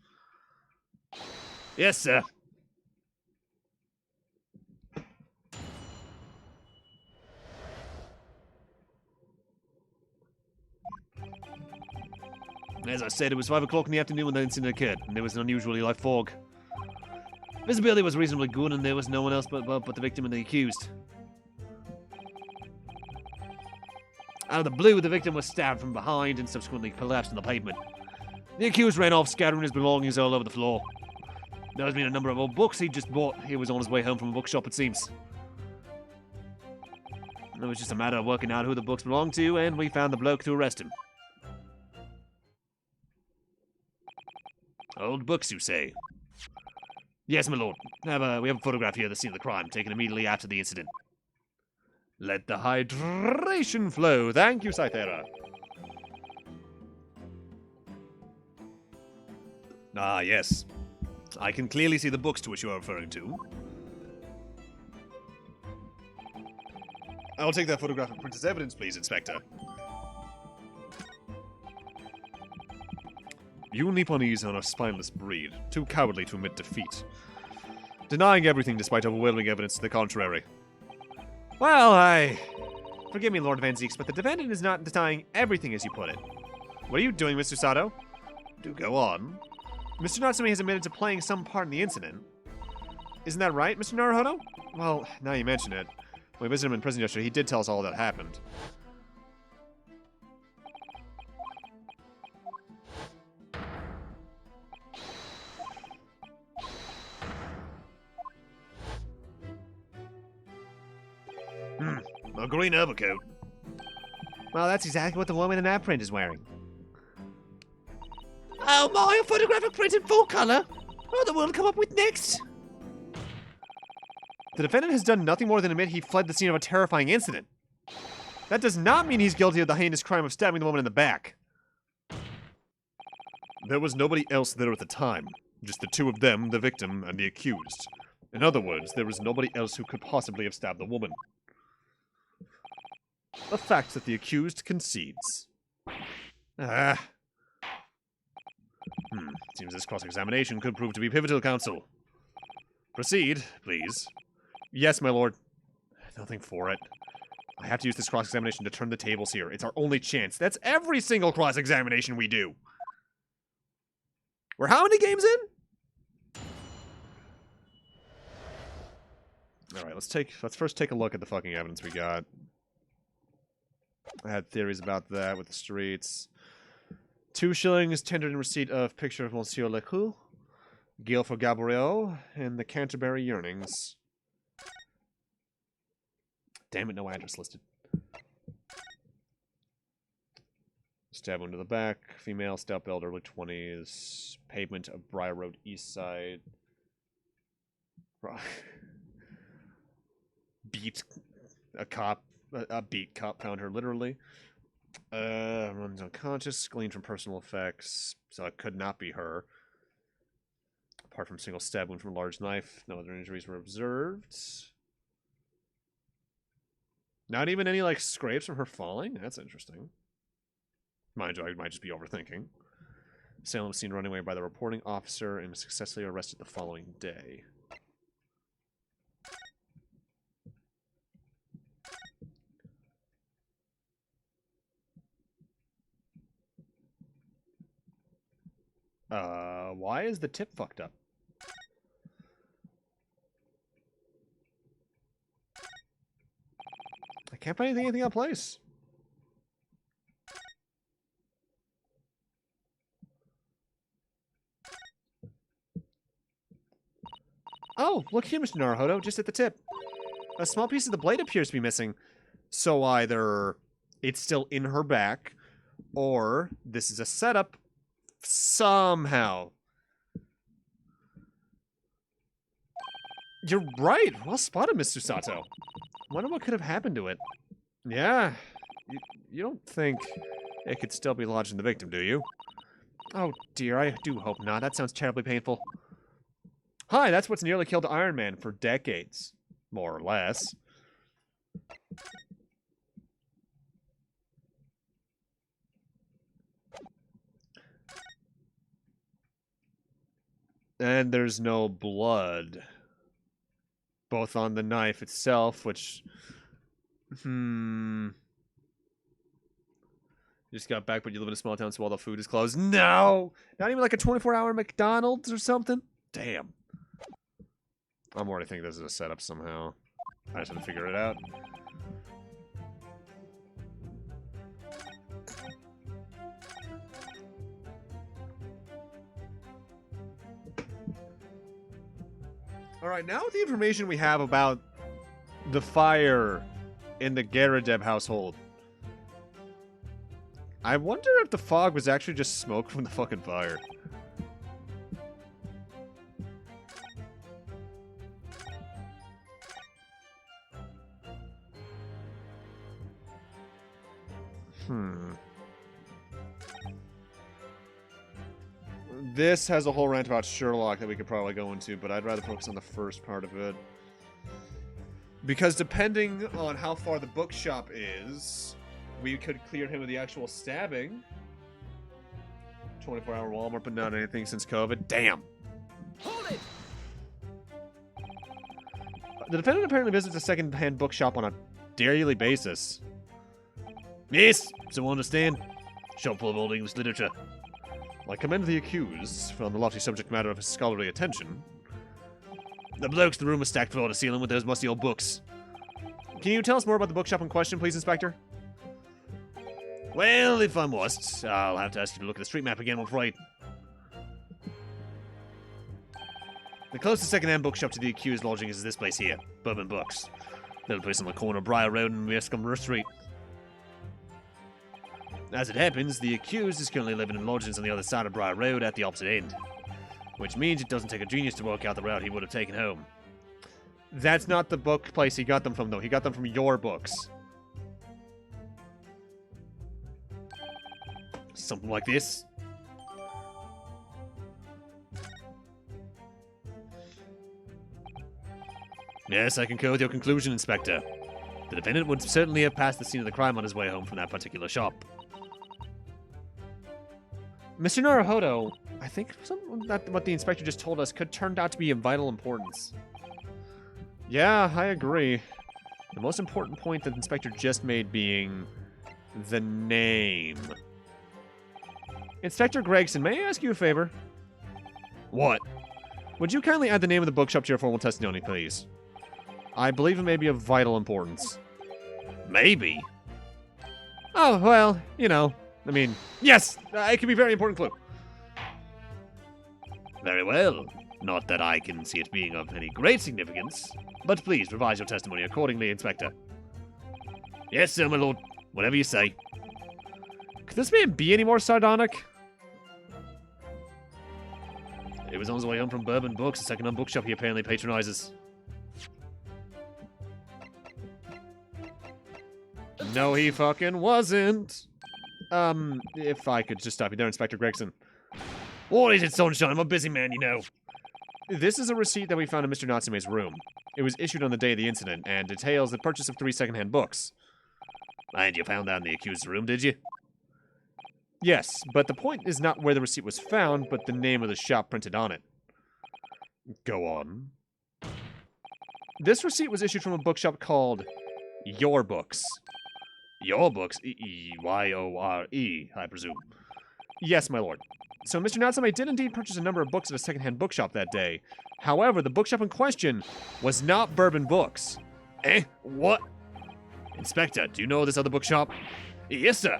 Yes, sir. As I said, it was 5 o'clock in the afternoon when the incident occurred, and there was an unusually light fog. Visibility was reasonably good, and there was no one else but the victim and the accused. Out of the blue, the victim was stabbed from behind and subsequently collapsed on the pavement. The accused ran off, scattering his belongings all over the floor. There has been a number of old books he just bought. He was on his way home from a bookshop, it seems. It was just a matter of working out who the books belonged to, and we found the bloke to arrest him. Old books, you say? Yes, my lord. We have a photograph here of the scene of the crime, taken immediately after the incident. Let the hydration flow. Thank you, Cythera. Ah, yes. I can clearly see the books to which you are referring to. I'll take that photograph and print as evidence, please, Inspector. You Nipponese are a spineless breed, too cowardly to admit defeat. Denying everything despite overwhelming evidence to the contrary. Well, forgive me, Lord Van Zeeks, but the defendant is not denying everything as you put it. What are you doing, Mr. Sato? Do go on. Mr. Natsume has admitted to playing some part in the incident. Isn't that right, Mr. Naruhodo? Well, now you mention it. When we visited him in prison yesterday, he did tell us all that happened. A green overcoat. Well, that's exactly what the woman in that print is wearing. Oh my, a photographic print in full colour? What the world come up with next? The defendant has done nothing more than admit he fled the scene of a terrifying incident. That does not mean he's guilty of the heinous crime of stabbing the woman in the back. There was nobody else there at the time. Just the two of them, the victim, and the accused. In other words, there was nobody else who could possibly have stabbed the woman. A fact that the accused concedes. Seems this cross-examination could prove to be pivotal, counsel. Proceed, please. Yes, my lord. Nothing for it. I have to use this cross-examination to turn the tables here. It's our only chance. That's every single cross-examination we do. We're how many games in? Alright, let's first take a look at the fucking evidence we got. I had theories about that with the streets. 2 shillings tendered in receipt of picture of Monsieur Lecoux, Gale for Gabriel, and the Canterbury Yearnings. Damn it, no address listed. Stab wound to the back. Female, stout build, early 20s. Pavement of Briar Road, east side. Beat a cop. A beat cop found her literally. Runs unconscious. Gleaned from personal effects. So it could not be her. Apart from single stab wound from a large knife, no other injuries were observed. Not even any, like, scrapes from her falling? That's interesting. Mind you, I might just be overthinking. Salem was seen running away by the reporting officer and was successfully arrested the following day. Why is the tip fucked up? I can't find anything out of place. Oh, look here, Mr. Naruhodo, just at the tip. A small piece of the blade appears to be missing. So either it's still in her back, or this is a setup somehow. You're right. Well spotted, Mr. Sato. Wonder what could have happened to it. Yeah. You don't think it could still be lodged in the victim, do you? Oh, dear. I do hope not. That sounds terribly painful. Hi, that's what's nearly killed Iron Man for decades. More or less. And there's no blood. Both on the knife itself, which... You just got back, but you live in a small town, so all the food is closed. No! Not even like a 24-hour McDonald's or something? Damn. I'm already thinking this is a setup somehow. I just have to figure it out. Alright, now with the information we have about the fire in the Garadeb household, I wonder if the fog was actually just smoke from the fucking fire. This has a whole rant about Sherlock that we could probably go into, but I'd rather focus on the first part of it. Because depending on how far the bookshop is, we could clear him of the actual stabbing. 24-hour Walmart, but not anything since COVID. Damn! Hold it! The defendant apparently visits a second-hand bookshop on a daily basis. Yes, so understand. Shop full of old English literature. I commend the accused for the lofty subject matter of his scholarly attention. The blokes in the room are stacked floor to ceiling with those musty old books. Can you tell us more about the bookshop in question, please, Inspector? Well, if I must, I'll have to ask you to look at the street map again, I'm afraid. The closest second-hand bookshop to the accused lodging is this place here, Bourbon Books. Little place on the corner of Briar Road and Merscombe Street. As it happens, the accused is currently living in lodgings on the other side of Briar Road at the opposite end. Which means it doesn't take a genius to work out the route he would have taken home. That's not the book place he got them from, though. He got them from your books. Something like this. Yes, I concur with your conclusion, Inspector. The defendant would certainly have passed the scene of the crime on his way home from that particular shop. Mr. Naruhodo, I think what the inspector just told us could turn out to be of vital importance. Yeah, I agree. The most important point that the inspector just made being the name. Inspector Gregson, may I ask you a favor? What? Would you kindly add the name of the bookshop to your formal testimony, please? I believe it may be of vital importance. Maybe. Oh, well, you know, I mean, yes! It can be a very important clue. Very well. Not that I can see it being of any great significance, but please revise your testimony accordingly, Inspector. Yes, sir, my lord. Whatever you say. Could this man be any more sardonic? It was on his way home from Bourbon Books, a second-hand bookshop he apparently patronizes. No, he fucking wasn't. If I could just stop you there, Inspector Gregson. What is it, Sunshine? I'm a busy man, you know. This is a receipt that we found in Mr. Natsume's room. It was issued on the day of the incident and details the purchase of 3 second-hand books. And you found that in the accused's room, did you? Yes, but the point is not where the receipt was found, but the name of the shop printed on it. Go on. This receipt was issued from a bookshop called Your Books. Your Books? E-E-Y-O-R-E, I presume. Yes, my lord. So Mr. Natsume did indeed purchase a number of books at a second-hand bookshop that day. However, the bookshop in question was not Bourbon Books. Eh? What? Inspector, do you know this other bookshop? Yes, sir.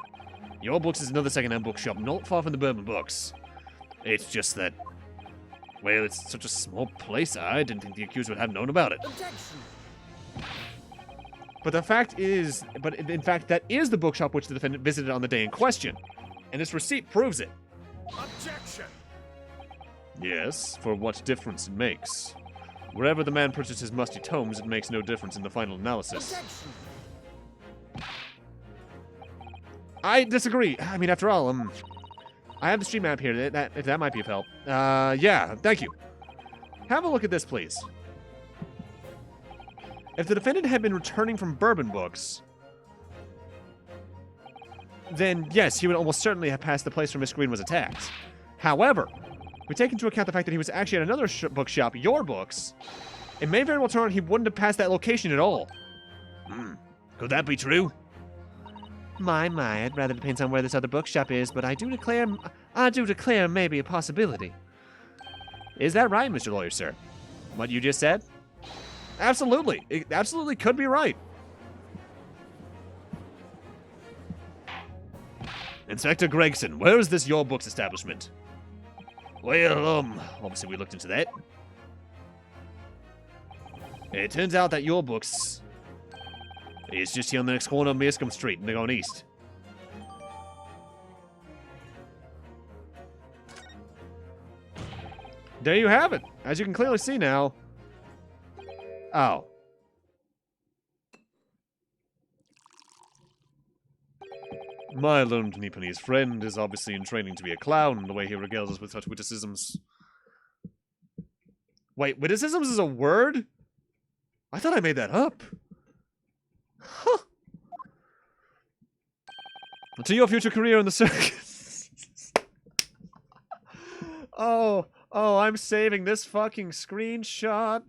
Your Books is another second-hand bookshop not far from the Bourbon Books. It's just that... Well, it's such a small place, I didn't think the accused would have known about it. Objection. But the fact is... But in fact, that is the bookshop which the defendant visited on the day in question. And this receipt proves it. Objection. Yes, for what difference it makes. Wherever the man purchased his musty tomes, it makes no difference in the final analysis. Objection. I disagree. I mean, after all, I have the street map here. That might be of help. Yeah, thank you. Have a look at this, please. If the defendant had been returning from Bourbon Books, then yes, he would almost certainly have passed the place where Miss Green was attacked. However, we take into account the fact that he was actually at another bookshop, Your Books, it may very well turn out he wouldn't have passed that location at all. Could that be true? My, it rather depends on where this other bookshop is, but I do declare maybe a possibility. Is that right, Mr. Lawyer, sir? What you just said? Absolutely. It absolutely could be right. Inspector Gregson, where is this Your Books establishment? Well, obviously we looked into that. It turns out that Your Books is just here on the next corner of Mearscombe Street, and they're going east. There you have it. As you can clearly see now. Oh. My learned Nipponese friend is obviously in training to be a clown, the way he regales us with such witticisms. Wait, witticisms is a word? I thought I made that up. Huh. To your future career in the circus. Oh, I'm saving this fucking screenshot.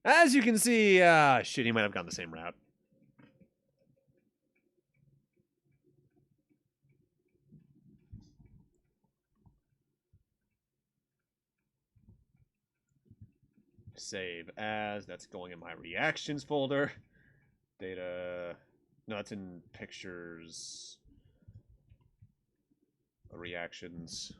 As you can see, shit, he might have gone the same route. Save as, that's going in my reactions folder. Data, no, it's in pictures. Reactions.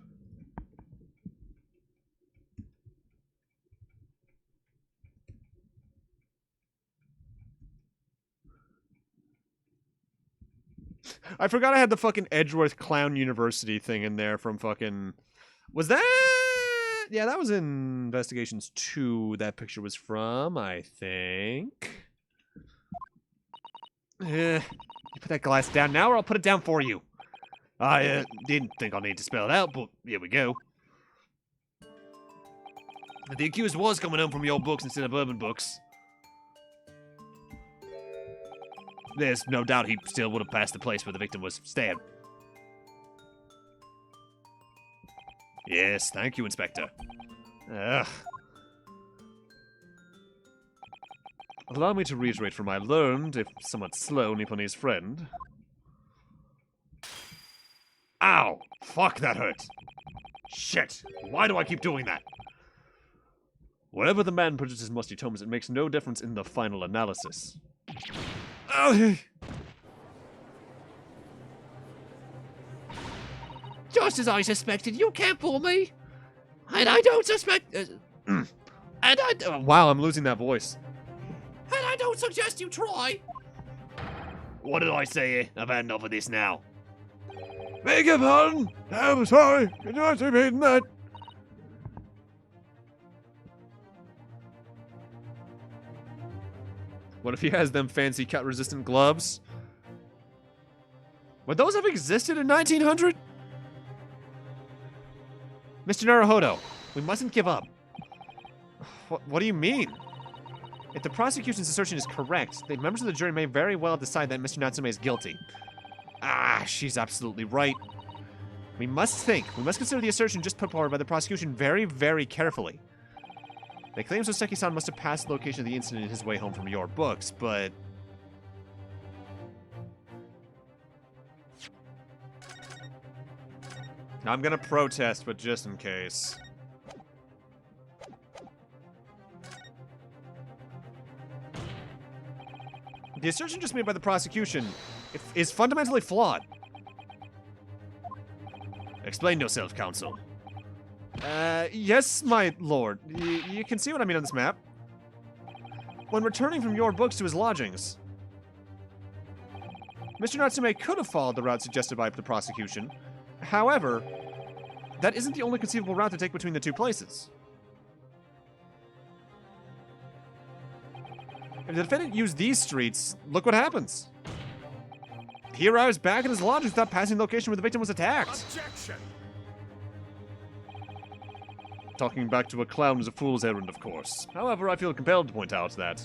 I forgot I had the fucking Edgeworth Clown University thing in there from fucking... Was that... Yeah, that was in Investigations 2 that picture was from, I think. You put that glass down now or I'll put it down for you. I didn't think I need to spell it out, but here we go. The accused was coming home from Your Books instead of Bourbon Books. There's no doubt he still would have passed the place where the victim was stabbed. Yes, thank you, Inspector. Ugh. Allow me to reiterate from my learned, if somewhat slow, Nipponese friend. Ow! Fuck, that hurt. Shit! Why do I keep doing that? Wherever the man purchases musty tomes, it makes no difference in the final analysis. Just as I suspected, you can't fool me. And I don't suspect... and I... Wow, I'm losing that voice. And I don't suggest you try. What did I say? I've had enough of this now. Beg your pardon! I'm sorry, you don't mean that. What if he has them fancy cut-resistant gloves? Would those have existed in 1900? Mr. Naruhodo, we mustn't give up. What do you mean? If the prosecution's assertion is correct, the members of the jury may very well decide that Mr. Natsume is guilty. Ah, she's absolutely right. We must consider the assertion just put forward by the prosecution very, very carefully. They claim Soseki-san must have passed the location of the incident in his way home from your books, but... I'm gonna protest, but just in case. The assertion just made by the prosecution is fundamentally flawed. Explain yourself, counsel. Yes, my lord. You can see what I mean on this map. When returning from your books to his lodgings, Mr. Natsume could have followed the route suggested by the prosecution. However, that isn't the only conceivable route to take between the two places. If the defendant used these streets, look what happens. He arrives back at his lodgings without passing the location where the victim was attacked. Objection! Talking back to a clown is a fool's errand, of course. However, I feel compelled to point out that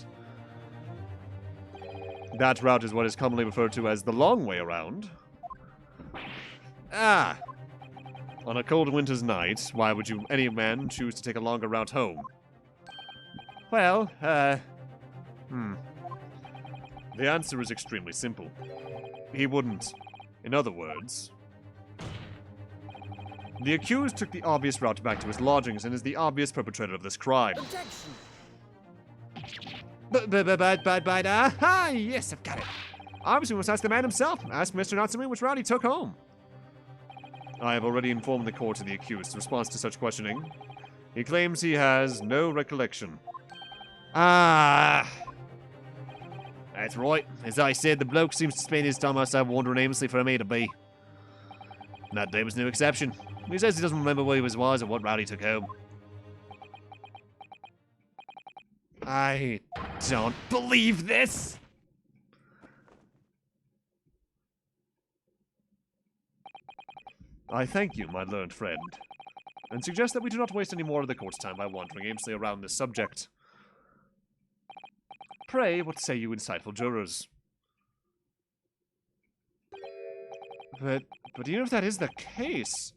that route is what is commonly referred to as the long way around. Ah! On a cold winter's night, why would any man choose to take a longer route home? Well, The answer is extremely simple. He wouldn't. In other words, the accused took the obvious route back to his lodgings and is the obvious perpetrator of this crime. Objection! But, aha! Yes, I've got it. Obviously, we must ask the man himself. Ask Mr. Natsume which route he took home. I have already informed the court of the accused's response to such questioning. He claims he has no recollection. Ah! That's right. As I said, the bloke seems to spend his time outside wandering aimlessly from A to B. And that day was no exception. He says he doesn't remember where he was or what route he took home. I don't believe this! I thank you, my learned friend, and suggest that we do not waste any more of the court's time by wandering aimlessly around this subject. Pray, what say you insightful jurors? But even if that is the case...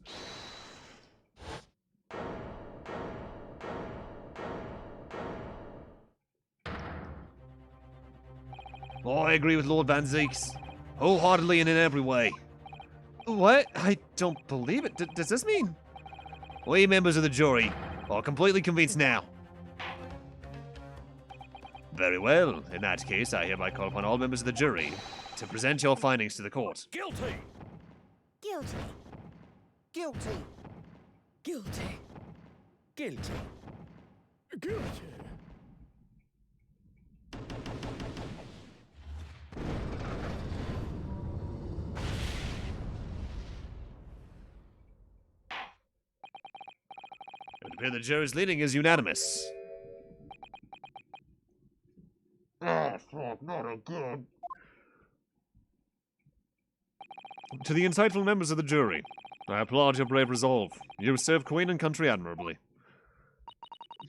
I agree with Lord Van Zeeks. Wholeheartedly and in every way. What? I don't believe it. Does this mean... We members of the jury are completely convinced now. Very well. In that case, I hereby call upon all members of the jury to present your findings to the court. Guilty! Guilty. Guilty! Guilty! Guilty! Guilty! It would appear the jury's leading is unanimous. Oh, fuck, not again. To the insightful members of the jury, I applaud your brave resolve. You serve Queen and country admirably.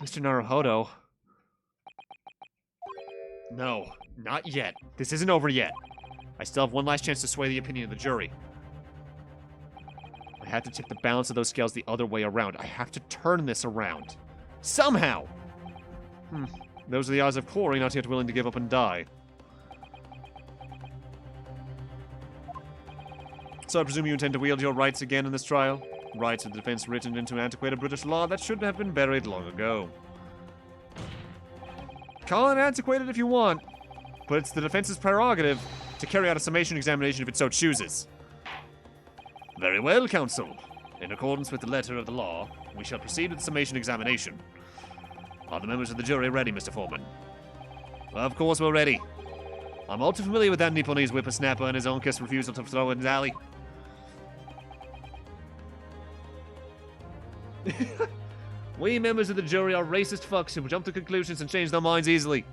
Mr. Naruhodo. No, not yet. This isn't over yet. I still have one last chance to sway the opinion of the jury. I have to tip the balance of those scales the other way around. I have to turn this around. Somehow! Those are the eyes of Corey, not yet willing to give up and die. So I presume you intend to wield your rights again in this trial? Rights of defense written into antiquated British law that should have been buried long ago. Call it antiquated if you want, but it's the defense's prerogative to carry out a summation examination if it so chooses. Very well, counsel. In accordance with the letter of the law, we shall proceed with the summation examination. Are the members of the jury ready, Mr. Foreman? Of course we're ready. I'm all too familiar with that Nipponese whippersnapper and his uncas refusal to throw in his alley. We members of the jury are racist fucks who jump to conclusions and change their minds easily.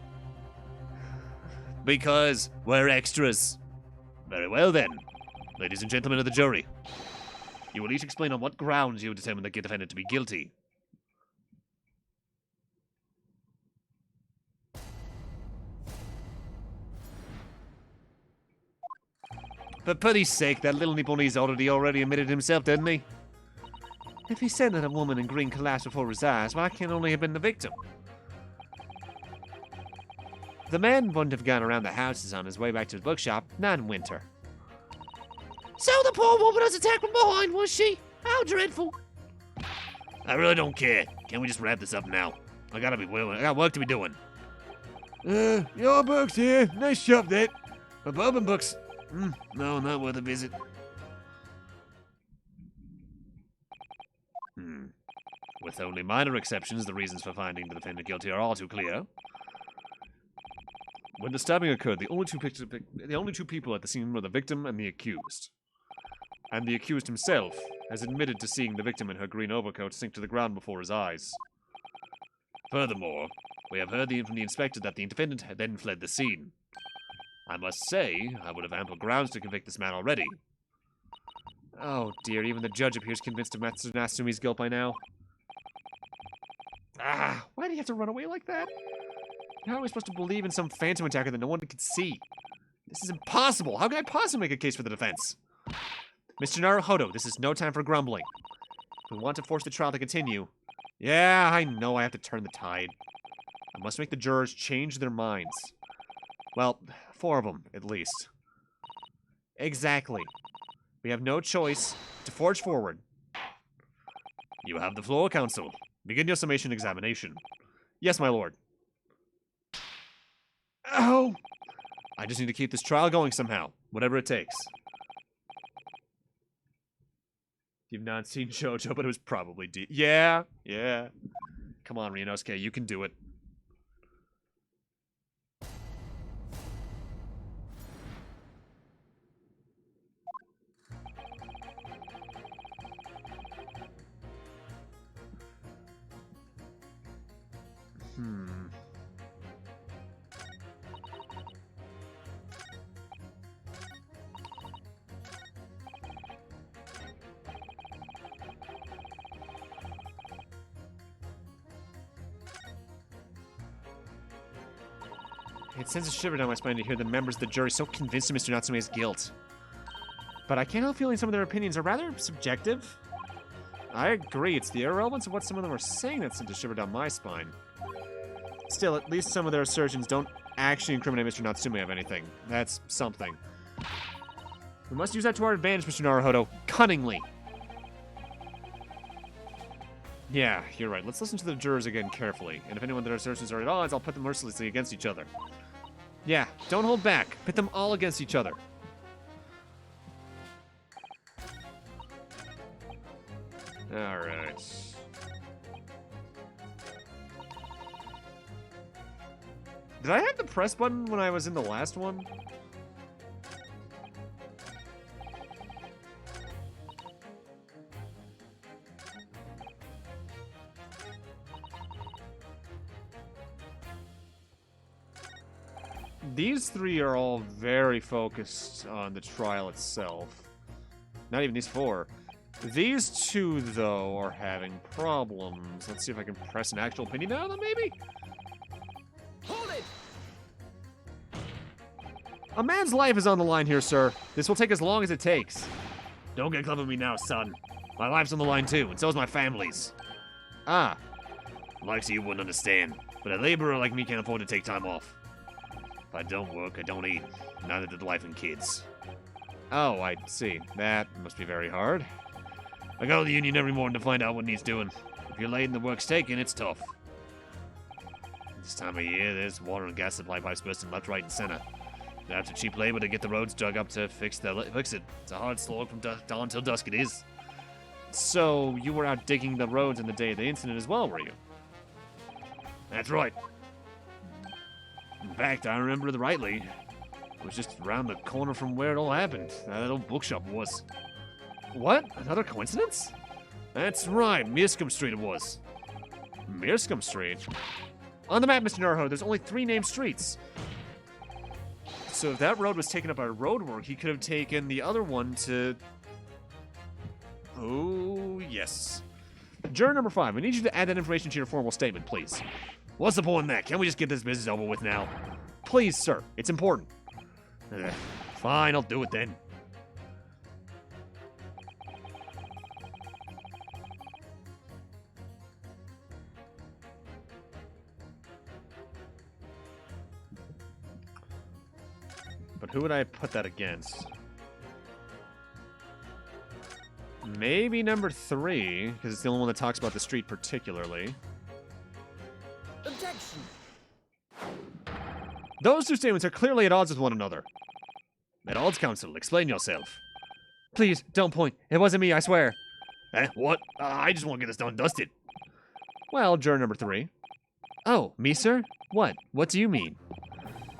Because we're extras. Very well then, ladies and gentlemen of the jury. You will each explain on what grounds you determine the defendant to be guilty. For pity's sake, that little Nipponese already admitted himself, didn't he? If he said that a woman in green collapsed before his eyes, why can't only have been the victim? The man wouldn't have gone around the houses on his way back to his bookshop, not in winter. So the poor woman was attacked from behind, was she? How dreadful. I really don't care. Can we just wrap this up now? I got work to be doing. Your books here. Nice shop, that. My bourbon books. No, not worth a visit. With only minor exceptions, the reasons for finding the defendant guilty are all too clear. When the stabbing occurred, the only two people at the scene were the victim and the accused. And the accused himself has admitted to seeing the victim in her green overcoat sink to the ground before his eyes. Furthermore, we have heard from the inspector that the defendant had then fled the scene. I must say, I would have ample grounds to convict this man already. Oh dear, even the judge appears convinced of Master Natsume's guilt by now. Why do you have to run away like that? How are we supposed to believe in some phantom attacker that no one could see? This is impossible! How can I possibly make a case for the defense? Mr. Naruhodo, this is no time for grumbling. If we want to force the trial to continue... Yeah, I know I have to turn the tide. I must make the jurors change their minds. Well, 4 of them, at least. Exactly. We have no choice to forge forward. You have the floor, counsel. Begin your summation examination. Yes, my lord. Ow! I just need to keep this trial going somehow, whatever it takes. You've not seen JoJo, but it was probably deep. Yeah. Come on, Ryunosuke, you can do it. It sends a shiver down my spine to hear the members of the jury so convinced of Mr. Natsume's guilt. But I can't help feeling some of their opinions are rather subjective. I agree, it's the irrelevance of what some of them are saying that sent a shiver down my spine. Still, at least some of their assertions don't actually incriminate Mr. Natsume of anything. That's something. We must use that to our advantage, Mr. Naruhodo. Cunningly. Yeah, you're right. Let's listen to the jurors again carefully. And if anyone of their assertions are at odds, I'll put them mercilessly against each other. Yeah, don't hold back. Pit them all against each other. Alright. Did I have the press button when I was in the last one? These 3 are all very focused on the trial itself. Not even these 4. These 2, though, are having problems. Let's see if I can press an actual opinion out of them, maybe? Hold it! A man's life is on the line here, sir. This will take as long as it takes. Don't get clever with me now, son. My life's on the line too, and so's my family's. Ah, Like so you wouldn't understand, but a laborer like me can't afford to take time off. If I don't work, I don't eat. Neither do the wife and kids. oh, I see. That must be very hard. I go to the union every morning to find out what needs doing. If you're late and the work's taken, it's tough. This time of year, there's water and gas supply pipes bursting left, right, and center. They're after cheap labor to get the roads dug up to fix it. It's a hard slog from dawn till dusk, it is. So, you were out digging the roads on the day of the incident as well, were you? That's right. In fact, I remember it rightly. It was just around the corner from where it all happened. That old bookshop was. What? Another coincidence? That's right, Mearscombe Street it was. Mearscombe Street? On the map, Mr. Naruhodo, there's only 3 named streets. So if that road was taken up by road work, he could have taken the other one to... Oh, yes. Juror number 5, I need you to add that information to your formal statement, please. What's the point in that? Can't we just get this business over with now? Please, sir. It's important. Fine, I'll do it then. But who would I put that against? Maybe number 3, because it's the only one that talks about the street particularly. Objection! Those 2 statements are clearly at odds with one another. At odds, counsel, explain yourself. Please, don't point. It wasn't me, I swear. What? I just want to get this done and dusted. Well, juror number 3. Oh, me, sir? What? What do you mean?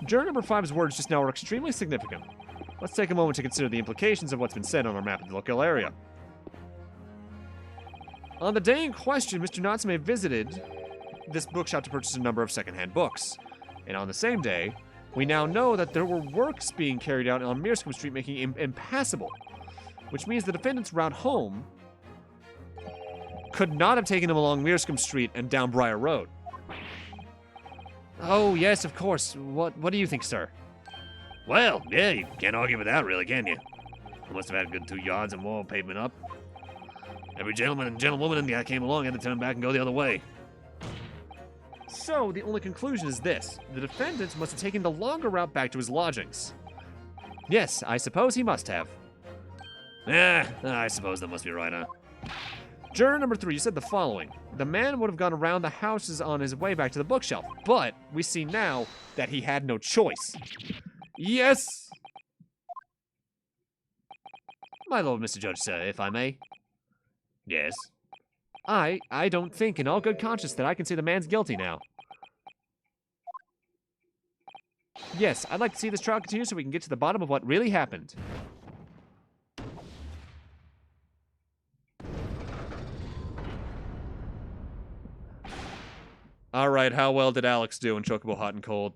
Juror number 5's words just now are extremely significant. Let's take a moment to consider the implications of what's been said on our map of the local area. On the day in question, Mr. Natsume visited this bookshop to purchase a number of secondhand books. And on the same day, we now know that there were works being carried out on Mearscombe Street making it impassable, which means the defendant's route home could not have taken him along Mearscombe Street and down Briar Road. Oh, yes, of course. What do you think, sir? Well, yeah, you can't argue with that, really, can you? I must have had a good 2 yards and more pavement up. Every gentleman and gentlewoman that came along had to turn back and go the other way. So, the only conclusion is this. The defendant must have taken the longer route back to his lodgings. Yes, I suppose he must have. I suppose that must be right, huh? Juror number 3, you said the following. The man would have gone around the houses on his way back to the bookshelf, but we see now that he had no choice. Yes! My lord, Mr. Judge, sir, if I may. Yes. I don't think in all good conscience that I can say the man's guilty now. Yes, I'd like to see this trial continue so we can get to the bottom of what really happened. All right, how well did Alex do in Chocobo Hot and Cold?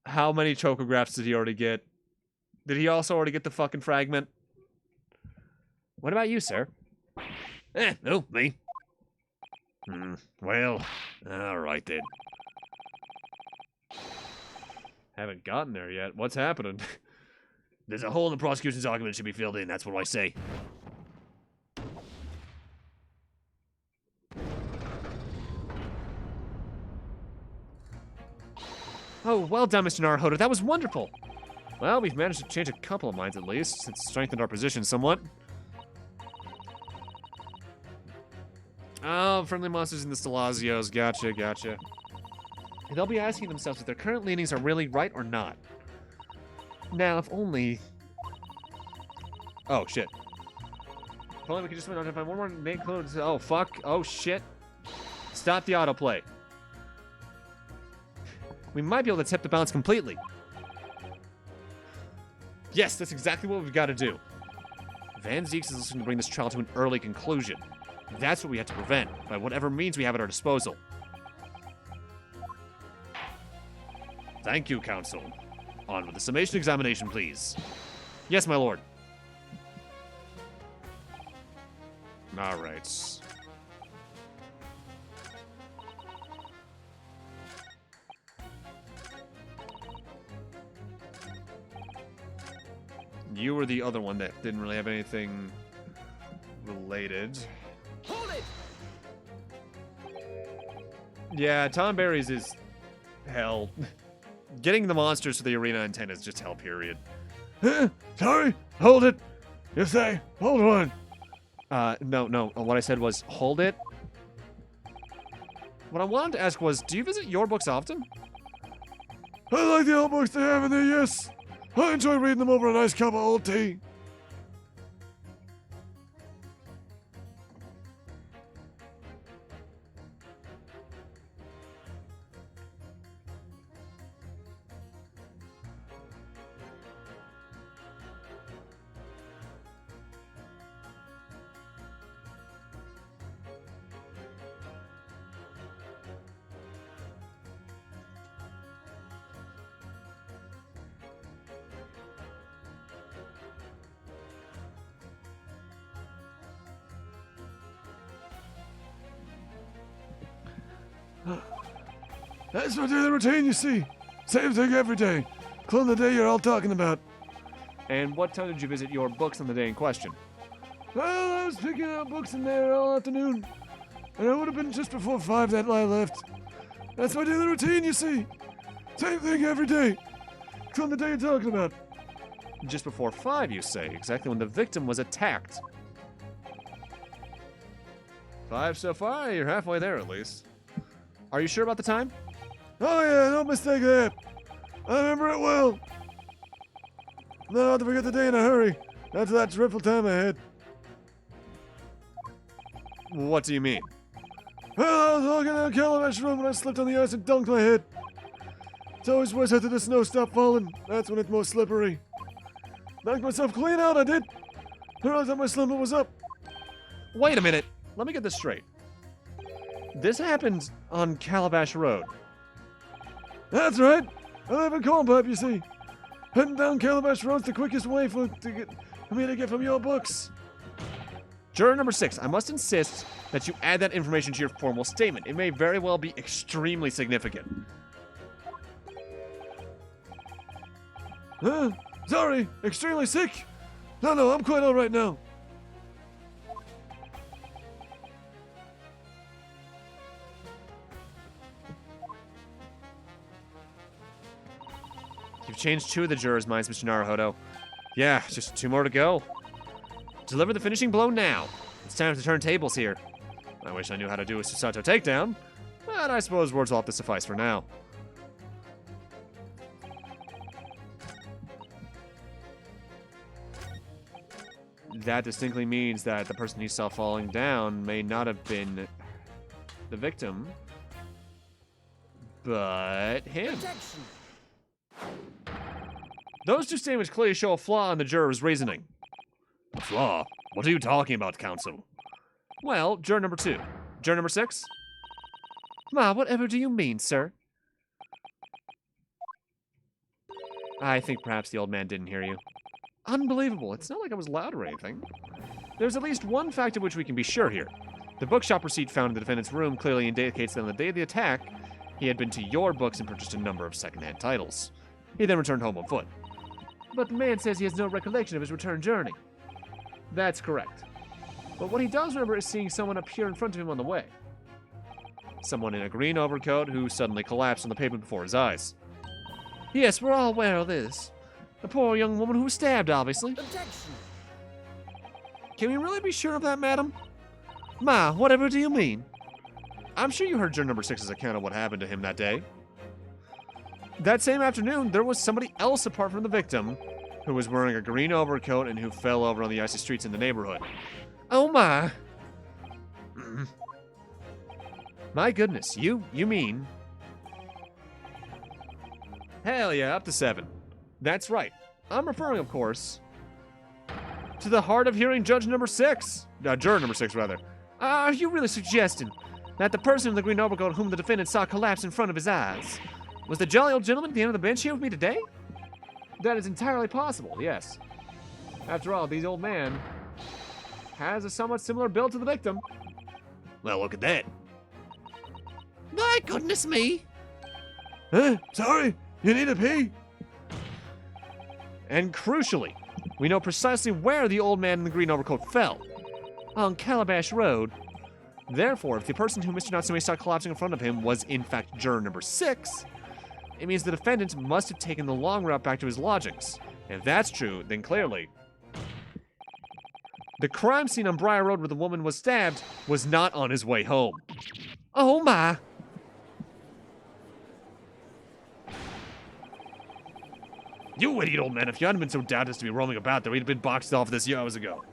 How many chocographs did he already get? Did he also already get the fucking fragment? What about you, sir? No, me. Well, alright then. Haven't gotten there yet. What's happening? There's a hole in the prosecution's argument that should be filled in, that's what I say. Oh, well done, Mr. Naruhodo. That was wonderful. Well, we've managed to change a couple of minds at least. It's strengthened our position somewhat. Oh, friendly monsters in the Stalazios. Gotcha, gotcha. They'll be asking themselves if their current leanings are really right or not. Now, if only... Oh, shit. If only we could just identify one more name clone. Oh, fuck. Oh, shit. Stop the autoplay. We might be able to tip the balance completely. Yes, that's exactly what we've got to do. Van Zieks is looking to bring this trial to an early conclusion. That's what we have to prevent, by whatever means we have at our disposal. Thank you, counsel. On with the summation examination, please. Yes, my lord. All right. You were the other one that didn't really have anything related. Hold it! Yeah, Tom Berry's is hell. Getting the monsters to the arena in 10 is just hell, period. Sorry, hold it. You say, hold on. No. What I said was, hold it. What I wanted to ask was, do you visit your books often? I like the old books they have in there, yes. I enjoy reading them over a nice cup of old tea. That's my daily routine, you see. Same thing every day. Clone the day you're all talking about. And what time did you visit your books on the day in question? Well, I was picking out books in there all afternoon. And it would have been just before 5 that I left. That's my daily routine, you see. Same thing every day. Clone the day you're talking about. Just before 5, you say, exactly when the victim was attacked. 5 so far? You're halfway there, at least. Are you sure about the time? Oh yeah, don't mistake that. I remember it well. No, I'll forget the day in a hurry. After that dreadful time I had. What do you mean? Well, I was walking down Calabash Road when I slipped on the ice and dunked my head. It's always worse after the snow stopped falling. That's when it's most slippery. Knocked myself clean out, I did. I realized that my slumber was up. Wait a minute. Let me get this straight. This happened on Calabash Road. That's right. I live in Cornpipe, you see. Heading down Calabash Road's the quickest way for me to get from your books. Juror number 6, I must insist that you add that information to your formal statement. It may very well be extremely significant. Sorry, extremely sick. No, I'm quite all right now. You've changed 2 of the jurors' minds, Mr. Naruhodo. Yeah, just 2 more to go. Deliver the finishing blow now. It's time to turn tables here. I wish I knew how to do a Susato takedown, but I suppose words will have to suffice for now. That distinctly means that the person you saw falling down may not have been the victim, but him. Protection. Those 2 statements clearly show a flaw in the juror's reasoning. A flaw? What are you talking about, counsel? Well, juror number 2. Juror number 6? Ma, whatever do you mean, sir? I think perhaps the old man didn't hear you. Unbelievable. It's not like I was loud or anything. There's at least one fact of which we can be sure here. The bookshop receipt found in the defendant's room clearly indicates that on the day of the attack, he had been to your books and purchased a number of secondhand titles. He then returned home on foot. But the man says he has no recollection of his return journey. That's correct. But what he does remember is seeing someone appear in front of him on the way. Someone in a green overcoat who suddenly collapsed on the pavement before his eyes. Yes, we're all aware of this. The poor young woman who was stabbed, obviously. Objection. Can we really be sure of that, madam? Ma, whatever do you mean? I'm sure you heard juror number 6's account of what happened to him that day. That same afternoon, there was somebody else apart from the victim who was wearing a green overcoat and who fell over on the icy streets in the neighborhood. Oh my. My goodness, you mean... Hell yeah, up to 7. That's right. I'm referring, of course, to the hard of hearing judge number 6. Juror number 6, rather. Are you really suggesting that the person in the green overcoat whom the defendant saw collapse in front of his eyes was the jolly old gentleman at the end of the bench here with me today? That is entirely possible, yes. After all, the old man has a somewhat similar build to the victim. Well, look at that. My goodness me. Sorry, you need a pee? And crucially, We know precisely where the old man in the green overcoat fell. On Calabash Road. Therefore, if the person who Mr. Natsume saw collapsing in front of him was in fact juror number 6, it means the defendant must have taken the long route back to his lodgings. If that's true, then clearly the crime scene on Briar Road where the woman was stabbed was not on his way home. Oh my! You idiot old man, if you hadn't been so daft as to be roaming about there, we'd have been boxed off this hours ago.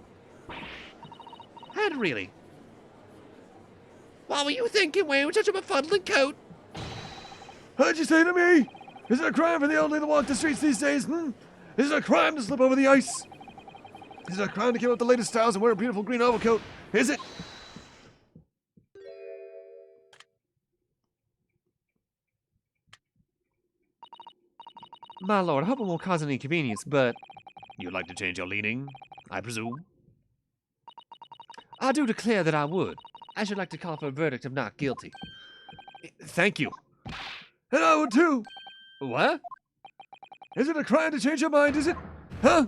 Had really? What were you thinking wearing such a befuddling coat? Heard you say to me? Is it a crime for the elderly to walk the streets these days, Is it a crime to slip over the ice? Is it a crime to keep up the latest styles and wear a beautiful green overcoat? Is it? My lord, I hope it won't cause any inconvenience, but You'd like to change your leaning, I presume? I do declare that I would. I should like to call for a verdict of not guilty. Thank you. And I would too. What? Is it a crime to change your mind, is it? Huh?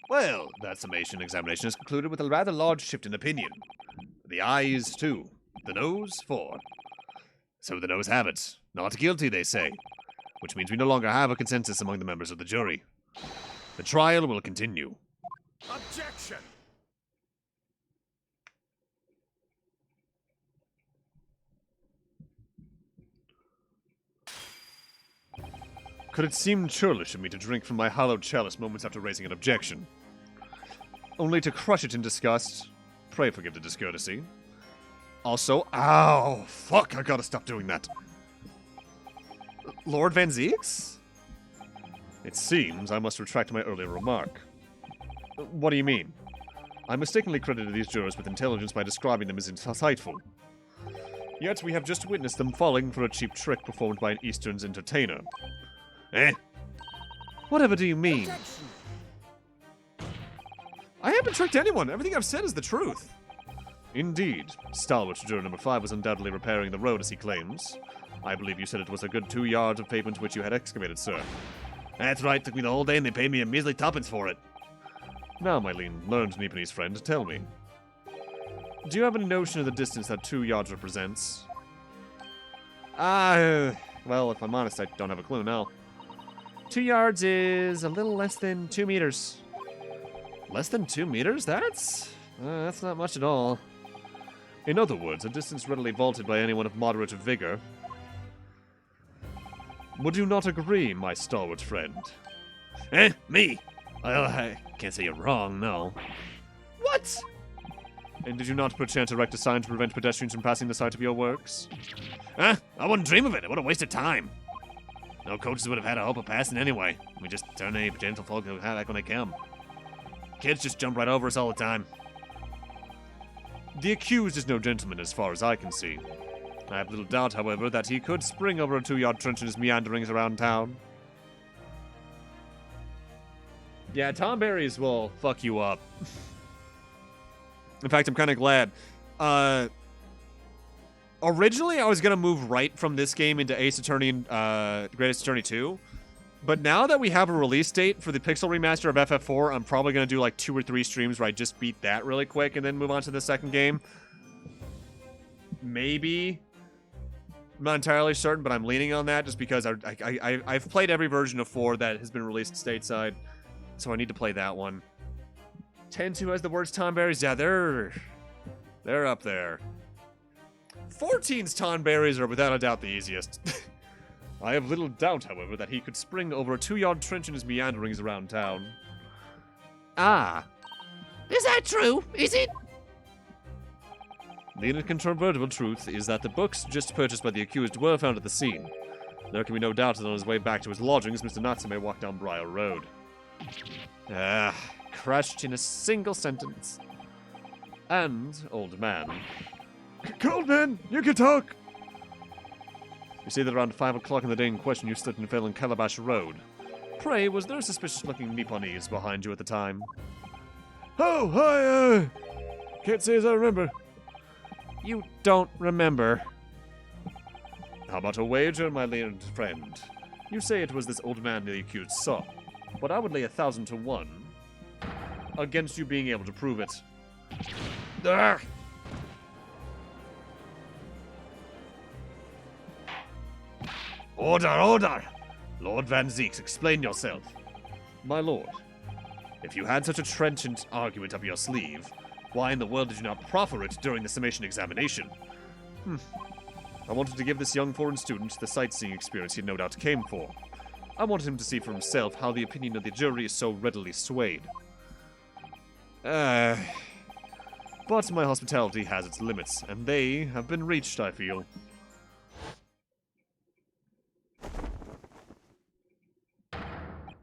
Well, that summation examination is concluded with a rather large shift in opinion. The eyes 2, the nose 4. So the nose have it. Not guilty, they say. Which means we no longer have a consensus among the members of the jury. The trial will continue. Objection! Could it seem churlish of me to drink from my hallowed chalice moments after raising an objection? Only to crush it in disgust. Pray forgive the discourtesy. Also, ow! Fuck, I gotta stop doing that. Lord Van Zieks? It seems I must retract my earlier remark. What do you mean? I mistakenly credited these jurors with intelligence by describing them as insightful. Yet we have just witnessed them falling for a cheap trick performed by an Eastern's entertainer. Eh? Whatever do you mean? Objection! I haven't tricked anyone. Everything I've said is the truth. Indeed. Stalwart juror number 5 was undoubtedly repairing the road as he claims. I believe you said it was a good 2 yards of pavement which you had excavated, sir. That's right, took me the whole day and they paid me a measly tuppence for it. Now, my learned Nipponese friend, tell me. Do you have any notion of the distance that 2 yards represents? Well, if I'm honest, I don't have a clue now. 2 yards is a little less than 2 meters. Less than 2 meters? That's not much at all. In other words, a distance readily vaulted by anyone of moderate vigor. Would you not agree, my stalwart friend? Eh? Me? Well, I can't say you're wrong, no. What? And did you not perchance erect a sign to prevent pedestrians from passing the site of your works? Huh? I wouldn't dream of it. What a waste of time. No coaches would have had a hope of passing anyway. We just turn any gentlefolk back when they come. Kids just jump right over us all the time. The accused is no gentleman as far as I can see. I have little doubt, however, that he could spring over a 2-yard trench in his meanderings around town. Yeah, Tom Berries will fuck you up. In fact, I'm kind of glad. Originally, I was going to move right from this game into Ace Attorney and Greatest Attorney 2. But now that we have a release date for the Pixel Remaster of FF4, I'm probably going to do like 2 or 3 streams where I just beat that really quick and then move on to the second game. Maybe. I'm not entirely certain, but I'm leaning on that just because I've played every version of 4 that has been released stateside. So I need to play that one. 10-2 has the words Tom Berries. Yeah, they're up there. 14's Tom Berries are without a doubt the easiest. I have little doubt, however, that he could spring over a 2-yard trench in his meanderings around town. Ah. Is that true? Is it? The incontrovertible truth is that the books just purchased by the accused were found at the scene. There can be no doubt that on his way back to his lodgings, Mr. Natsume walked down Briar Road. Crushed in a single sentence. And, old man. Coldman, you can talk! You say that around 5 o'clock in the day in question you stood and fell on Calabash Road. Pray, was there a suspicious-looking Nipponese behind you at the time? Oh, hi, can't say as I remember. You don't remember. How about a wager, my learned friend? You say it was this old man the accused saw, but I would lay 1,000 to 1 against you being able to prove it. Ugh. Order, order! Lord Van Zeeks, explain yourself. My lord, if you had such a trenchant argument up your sleeve, why in the world did you not proffer it during the summation examination? I wanted to give this young foreign student the sightseeing experience he no doubt came for. I wanted him to see for himself how the opinion of the jury is so readily swayed. But my hospitality has its limits, and they have been reached, I feel.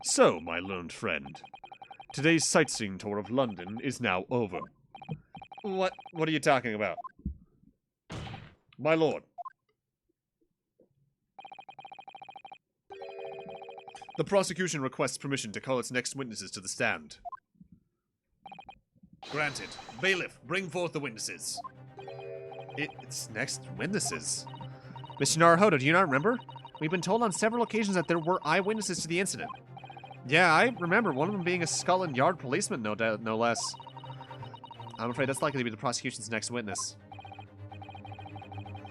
So, my learned friend, today's sightseeing tour of London is now over. What are you talking about? My lord. The prosecution requests permission to call its next witnesses to the stand. Granted. Bailiff, bring forth the witnesses. It's next witnesses? Mr. Naruhodo, do you not remember? We've been told on several occasions that there were eyewitnesses to the incident. Yeah, I remember one of them being a Scotland Yard policeman, no doubt, no less. I'm afraid that's likely to be the prosecution's next witness.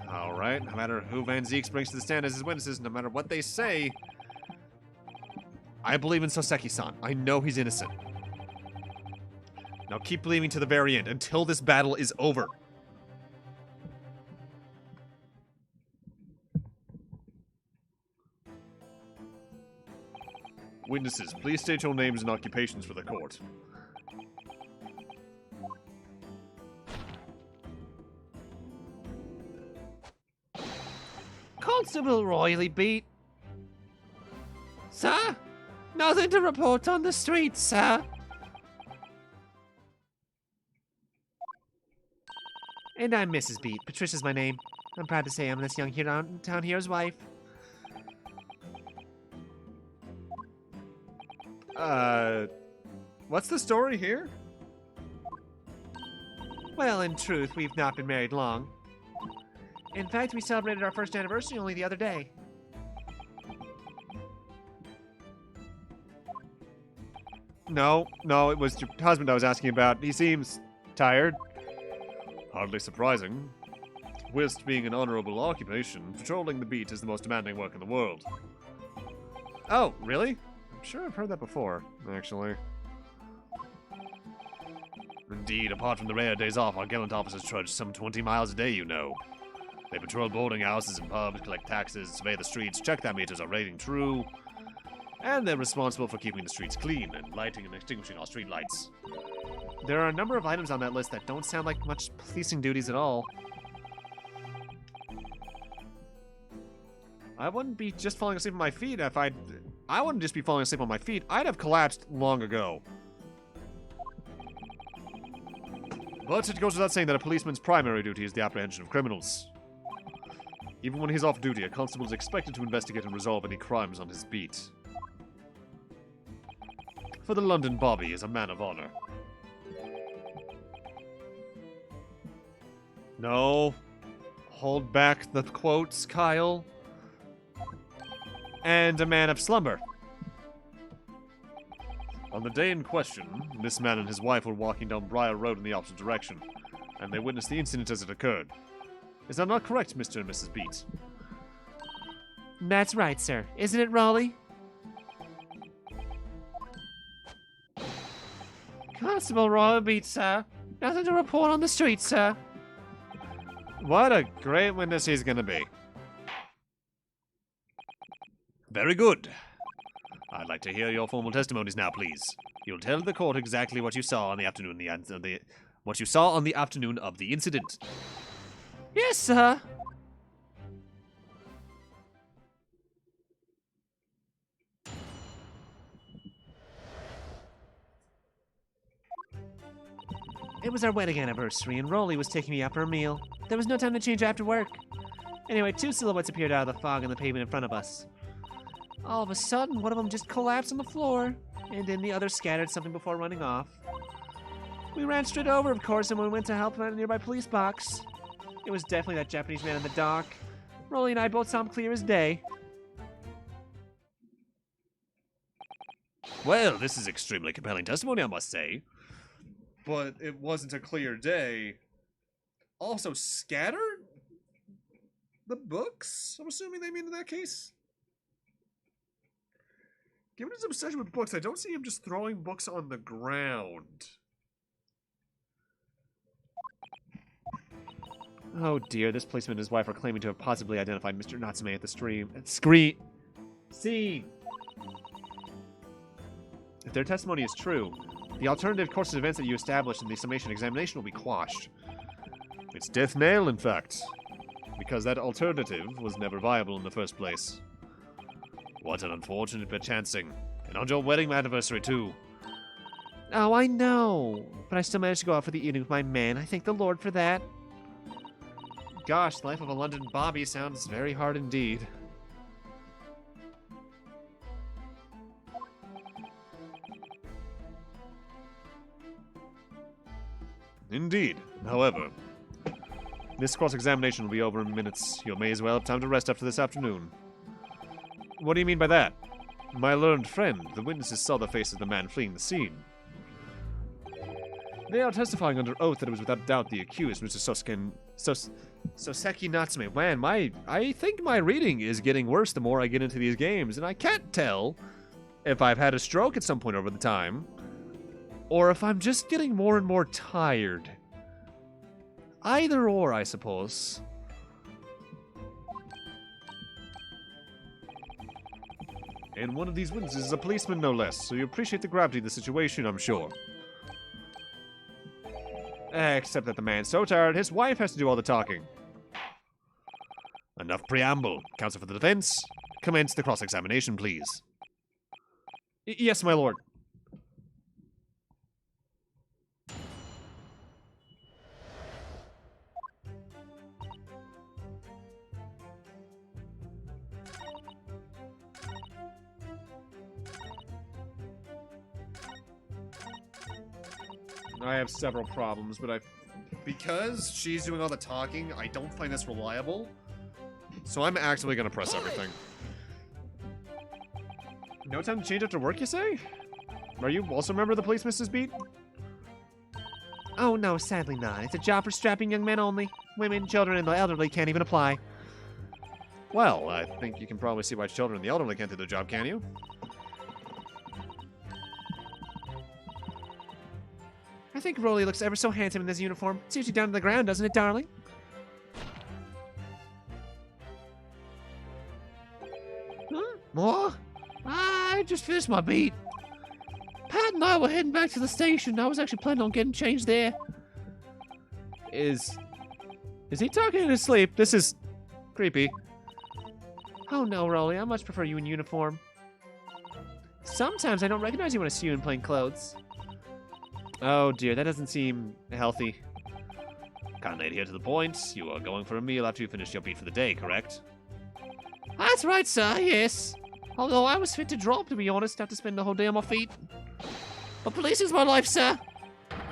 Alright, no matter who Van Zeeks brings to the stand as his witnesses, no matter what they say, I believe in Soseki-san. I know he's innocent. Now keep believing to the very end, until this battle is over. Witnesses, please state your names and occupations for the court. Constable Royally beat. Sir? Nothing to report on the streets, sir. And I'm Mrs. Beat. Patricia's my name. I'm proud to say I'm this young town hero's wife. What's the story here? Well, in truth, we've not been married long. In fact, we celebrated our first anniversary only the other day. No, it was your husband I was asking about. He seems tired. Hardly surprising. Whilst being an honorable occupation, patrolling the beat is the most demanding work in the world. Oh, really? I'm sure I've heard that before, actually. Indeed, apart from the rare days off, our gallant officers trudge some 20 miles a day, you know. They patrol boarding houses and pubs, collect taxes, survey the streets, check that meters are rating true, and they're responsible for keeping the streets clean and lighting and extinguishing our street lights. There are a number of items on that list that don't sound like much policing duties at all. I wouldn't be just falling asleep on my feet if I wouldn't just be falling asleep on my feet. I'd have collapsed long ago. But it goes without saying that a policeman's primary duty is the apprehension of criminals. Even when he's off duty, a constable is expected to investigate and resolve any crimes on his beat. For the London Bobby is a man of honor. No. Hold back the quotes, Kyle. And a man of slumber. On the day in question, this man and his wife were walking down Briar Road in the opposite direction, and they witnessed the incident as it occurred. Is that not correct, Mr. and Mrs. Beat? That's right, sir. Isn't it, Raleigh? Constable Royal beat, sir. Nothing to report on the street, sir. What a great witness he's gonna be. Very good. I'd like to hear your formal testimonies now, please. You'll tell the court exactly what you saw on the afternoon of the incident. Yes, sir. It was our wedding anniversary, and Rolly was taking me out for a meal. There was no time to change after work. Anyway, two silhouettes appeared out of the fog on the pavement in front of us. All of a sudden, one of them just collapsed on the floor, and then the other scattered something before running off. We ran straight over, of course, and we went to help him at a nearby police box. It was definitely that Japanese man in the dock. Rolly and I both saw him clear as day. Well, this is extremely compelling testimony, I must say. But it wasn't a clear day. Also, scattered the books? I'm assuming they mean in that case? Given his obsession with books, I don't see him just throwing books on the ground. Oh dear, this policeman and his wife are claiming to have possibly identified Mr. Natsume at the scene. If their testimony is true, the alternative course of events that you established in the summation examination will be quashed. It's death nail, in fact. Because that alternative was never viable in the first place. What an unfortunate chancing. And on your wedding anniversary, too. Oh, I know. But I still managed to go out for the evening with my man. I thank the Lord for that. Gosh, the life of a London Bobby sounds very hard indeed. Indeed. However, this cross-examination will be over in minutes. You may as well have time to rest after this afternoon. What do you mean by that? My learned friend, the witnesses saw the face of the man fleeing the scene. They are testifying under oath that it was without doubt the accused, Mr. Soseki Natsume. Man, I think my reading is getting worse the more I get into these games, and I can't tell if I've had a stroke at some point over the time, or if I'm just getting more and more tired. Either or, I suppose. And one of these witnesses is a policeman, no less, so you appreciate the gravity of the situation, I'm sure. Except that the man's so tired, his wife has to do all the talking. Enough preamble. Counsel for the defense, commence the cross-examination, please. Yes, my lord. I have several problems, but because she's doing all the talking, I don't find this reliable. So I'm actively gonna press everything. No time to change after work, you say? Are you also a member of the police, Mrs. Beat? Oh, no, sadly not. It's a job for strapping young men only. Women, children, and the elderly can't even apply. Well, I think you can probably see why children and the elderly can't do their job, can you? I think Rolly looks ever so handsome in this uniform. Suits you down to the ground, doesn't it, darling? Huh? More? I just finished my beat. Pat and I were heading back to the station. I was actually planning on getting changed there. Is he talking in his sleep? This is creepy. Oh no, Rolly, I much prefer you in uniform. Sometimes I don't recognize you when I see you in plain clothes. Oh dear, that doesn't seem healthy. Can't here to the point. You are going for a meal after you finish your beat for the day, correct? That's right, sir, yes. Although I was fit to drop, to be honest, after spending the whole day on my feet. But police is my life, sir.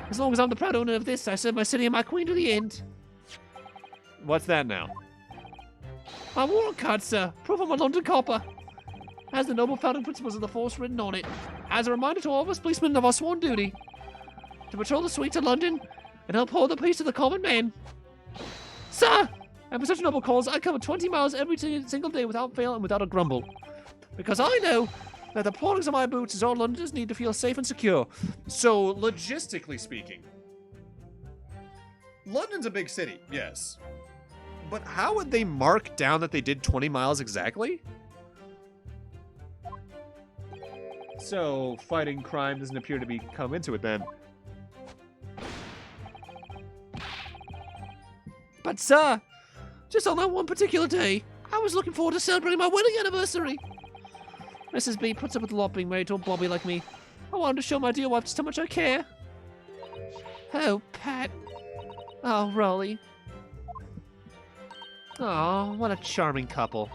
As long as I'm the proud owner of this, I serve my city and my queen to the end. What's that now? My warrant card, sir. Proof I'm a London copper. Has the noble founding principles of the force written on it. As a reminder to all of us policemen of our sworn duty. To patrol the streets of London and uphold the peace of the common man. Sir! And for such noble cause, I cover 20 miles every single day without fail and without a grumble. Because I know that the plottings of my boots is all Londoners need to feel safe and secure. So, logistically speaking, London's a big city, yes. But how would they mark down that they did 20 miles exactly? So, fighting crime doesn't appear to be come into it then. But sir, just on that one particular day, I was looking forward to celebrating my wedding anniversary. Mrs. B puts up with a lot being married to a Bobby like me. I wanted to show my dear wife just how much I care. Oh, Pat. Oh, Rolly. Oh, what a charming couple.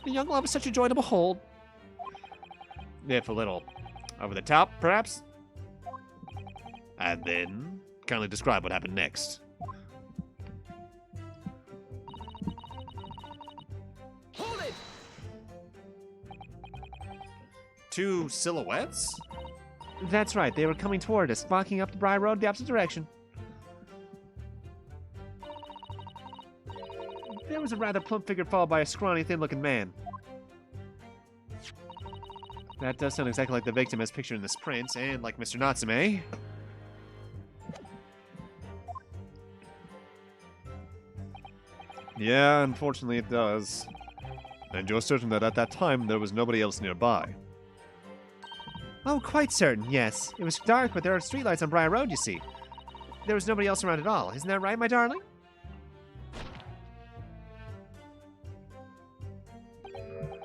The young love is such a joy to behold. if a little over the top, perhaps. And then, kindly describe what happened next. Hold it! Two silhouettes? That's right, they were coming toward us, walking up the Briar Road the opposite direction. There was a rather plump figure followed by a scrawny, thin-looking man. That does sound exactly like the victim as pictured in this print, and like Mr. Natsume. Yeah, unfortunately it does. And you're certain that at that time there was nobody else nearby. Oh, quite certain, yes. It was dark, but there are streetlights on Briar Road, you see. There was nobody else around at all. Isn't that right, my darling?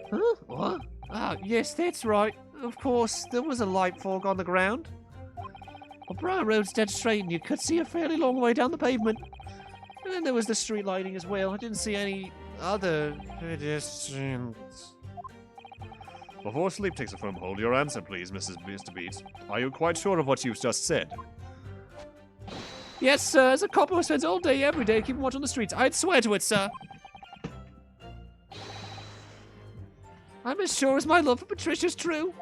Huh? What? Ah, yes, that's right. Of course, there was a light fog on the ground. Well, Briar Road's dead straight, and you could see a fairly long way down the pavement. And then there was the street lighting as well. I didn't see any other pedestrians. Before sleep takes a firm hold, your answer, please, Mr. Beat. Are you quite sure of what you've just said? Yes, sir. As a cop who spends all day, every day, keeping watch on the streets, I'd swear to it, sir. I'm as sure as my love for Patricia's true.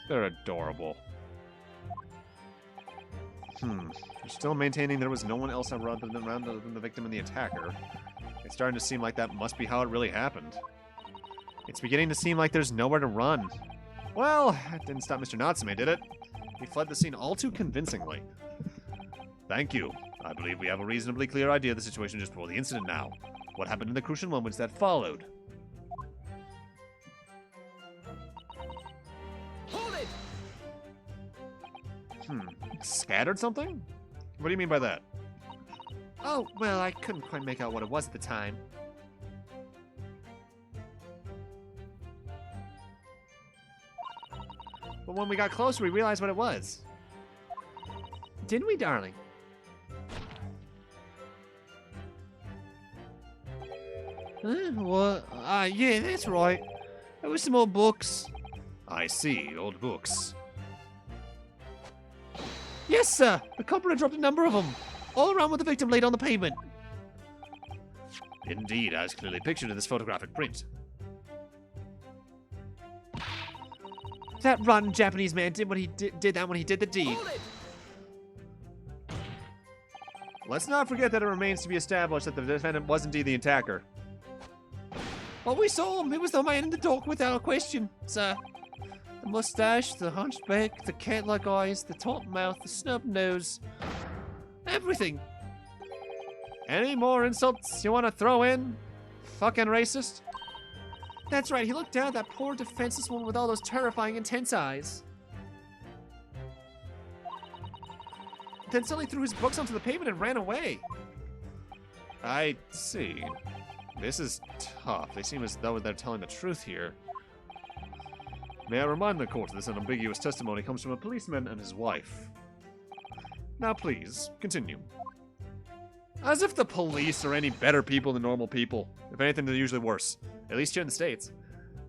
They're adorable. You're still maintaining there was no one else around than the victim and the attacker. It's starting to seem like that must be how it really happened. It's beginning to seem like there's nowhere to run. Well, that didn't stop Mr. Natsume, did it? He fled the scene all too convincingly. Thank you. I believe we have a reasonably clear idea of the situation just before the incident now. What happened in the crucial moments that followed? Hold it! Scattered something? What do you mean by that? Oh, well, I couldn't quite make out what it was at the time. But when we got closer, we realized what it was. Didn't we, darling? Huh? What? Ah, yeah, that's right. There was some old books. I see, old books. Yes, sir. The culprit had dropped a number of them, all around where the victim laid on the pavement. Indeed, as clearly pictured in this photographic print. That rotten Japanese man did what he did that when he did the deed. Let's not forget that it remains to be established that the defendant was indeed the attacker. Well, we saw him. He was the man in the dock without a question, sir. The mustache, the hunchback, the cat-like eyes, the taut mouth, the snub nose. Everything. Any more insults you want to throw in? Fucking racist? That's right, he looked down at that poor defenseless woman with all those terrifying, intense eyes. Then suddenly threw his books onto the pavement and ran away. I see. This is tough. They seem as though they're telling the truth here. May I remind the court that this unambiguous testimony comes from a policeman and his wife. Now please, continue. As if the police are any better people than normal people. If anything, they're usually worse. At least here in the States.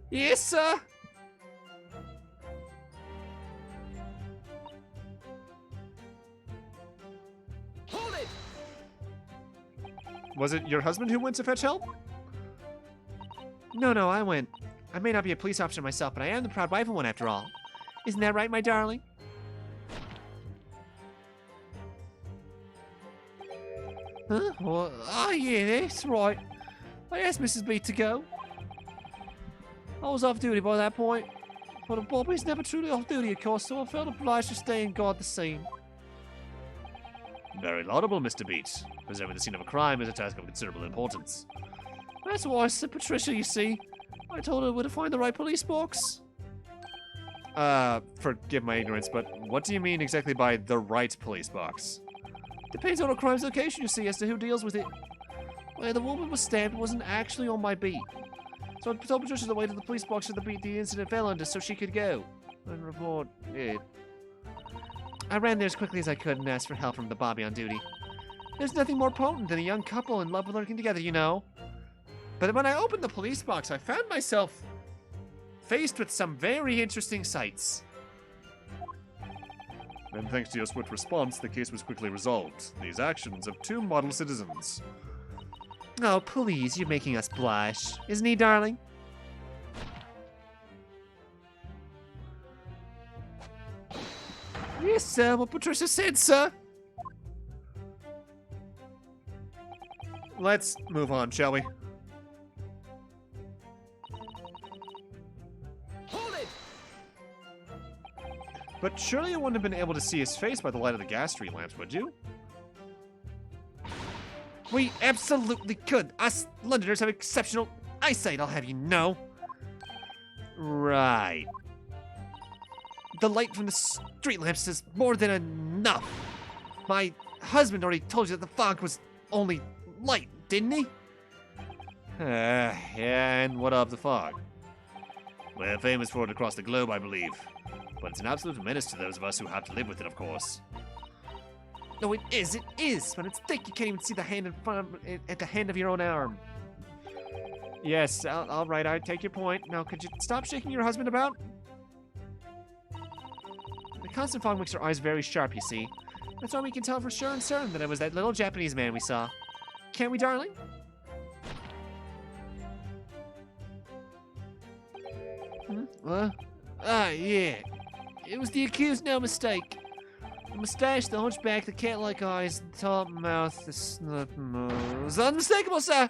Yes, sir. Hold it! Was it your husband who went to fetch help? No, I went. I may not be a police officer myself, but I am the proud wife of one after all. Isn't that right, my darling? Huh? Well, ah, yeah, that's right. I asked Mrs. B to go. I was off duty by that point, but a Bobby's never truly off duty, of course, so I felt obliged to stay and guard the scene. Very laudable, Mr. Beat. Preserving the scene of a crime is a task of considerable importance. That's why I said Patricia, you see. I told her where to find the right police box. Forgive my ignorance, but what do you mean exactly by the right police box? Depends on a crime's location, you see, as to who deals with it. Where the woman was stabbed wasn't actually on my beat. So I told Patricia the way to the police box of the beat the incident fell under so she could go and report it. I ran there as quickly as I could and asked for help from the Bobby on duty. There's nothing more potent than a young couple in love working together, you know. But when I opened the police box, I found myself faced with some very interesting sights. And thanks to your swift response, the case was quickly resolved. These actions of two model citizens. Oh, please, you're making us blush. Isn't he, darling? Yes, sir. What Patricia said, sir. Let's move on, shall we? Hold it! But surely you wouldn't have been able to see his face by the light of the gas street lamps, would you? We absolutely could. Us Londoners have exceptional eyesight, I'll have you know. Right. The light from the street lamps is more than enough. My husband already told you that the fog was only light, didn't he? Yeah, and what of the fog? We're famous for it across the globe, I believe. But it's an absolute menace to those of us who have to live with it, of course. No, it is. When it's thick, you can't even see the hand in front of, at the hand of your own arm. Yes, all right, I take your point. Now, could you stop shaking your husband about? The constant fog makes our eyes very sharp, you see. That's why we can tell for sure and certain that it was that little Japanese man we saw. Can't we, darling? Yeah. It was the accused, no mistake. The mustache, the hunchback, the cat-like eyes, the top mouth, the snub nose. Unmistakable, sir!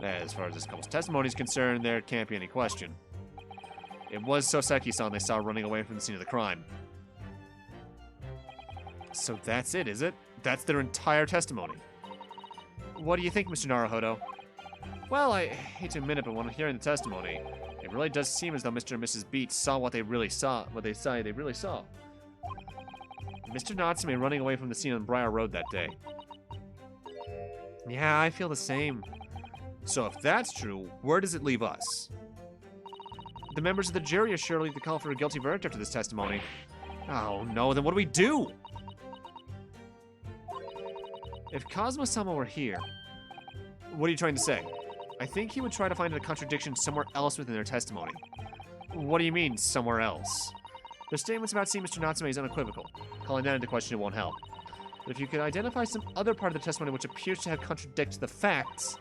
As far as this couple's testimony is concerned, there can't be any question. It was Soseki-san they saw running away from the scene of the crime. So that's it, is it? That's their entire testimony. What do you think, Mr. Naruhodo? Well, I hate to admit it, but when hearing the testimony, it really does seem as though Mr. and Mrs. Beats saw what they really saw. What they say they really saw. Mr. Natsume running away from the scene on Briar Road that day. Yeah, I feel the same. So if that's true, where does it leave us? The members of the jury are surely to call for a guilty verdict after this testimony. Oh no, then what do we do? If Cosmo-sama were here, what are you trying to say? I think he would try to find a contradiction somewhere else within their testimony. What do you mean, somewhere else? Their statements about seeing Mr. Natsume is unequivocal. Calling that into question won't help. But if you could identify some other part of the testimony which appears to have contradicted the facts,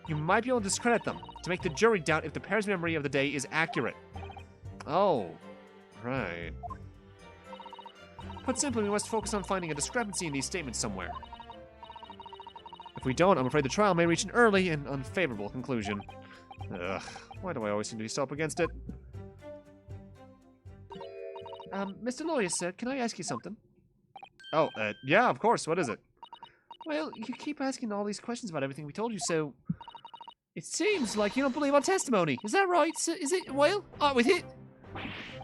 you might be able to discredit them, to make the jury doubt if the pair's memory of the day is accurate. Oh, right. Put simply, we must focus on finding a discrepancy in these statements somewhere. If we don't, I'm afraid the trial may reach an early and unfavorable conclusion. Ugh, why do I always seem to be so up against it? Mr. Lawyer, sir, can I ask you something? Oh, yeah, of course. What is it? Well, you keep asking all these questions about everything we told you, so... It seems like you don't believe our testimony. Is that right? Is it, well, with it?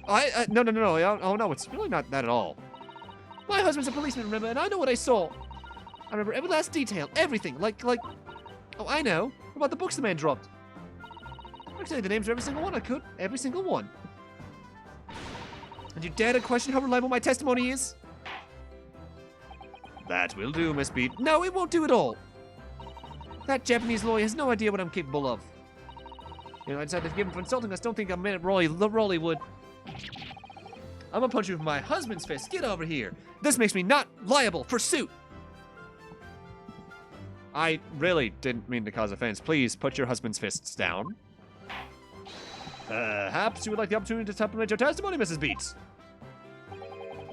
No. Oh, no, it's really not that at all. My husband's a policeman, remember, and I know what I saw. I remember every last detail, everything, like... Oh, I know. What about the books the man dropped? I can tell you the names of every single one I could. Every single one. And you dare to question how reliable my testimony is? That will do, Miss Beat. No, it won't do at all. That Japanese lawyer has no idea what I'm capable of. You know, I decided to give him for insulting us. Don't think I meant it Rolly would. I'm gonna punch you with my husband's fist. Get over here. This makes me not liable for suit. I really didn't mean to cause offense. Please put your husband's fists down. Perhaps you would like the opportunity to supplement your testimony, Mrs. Beats.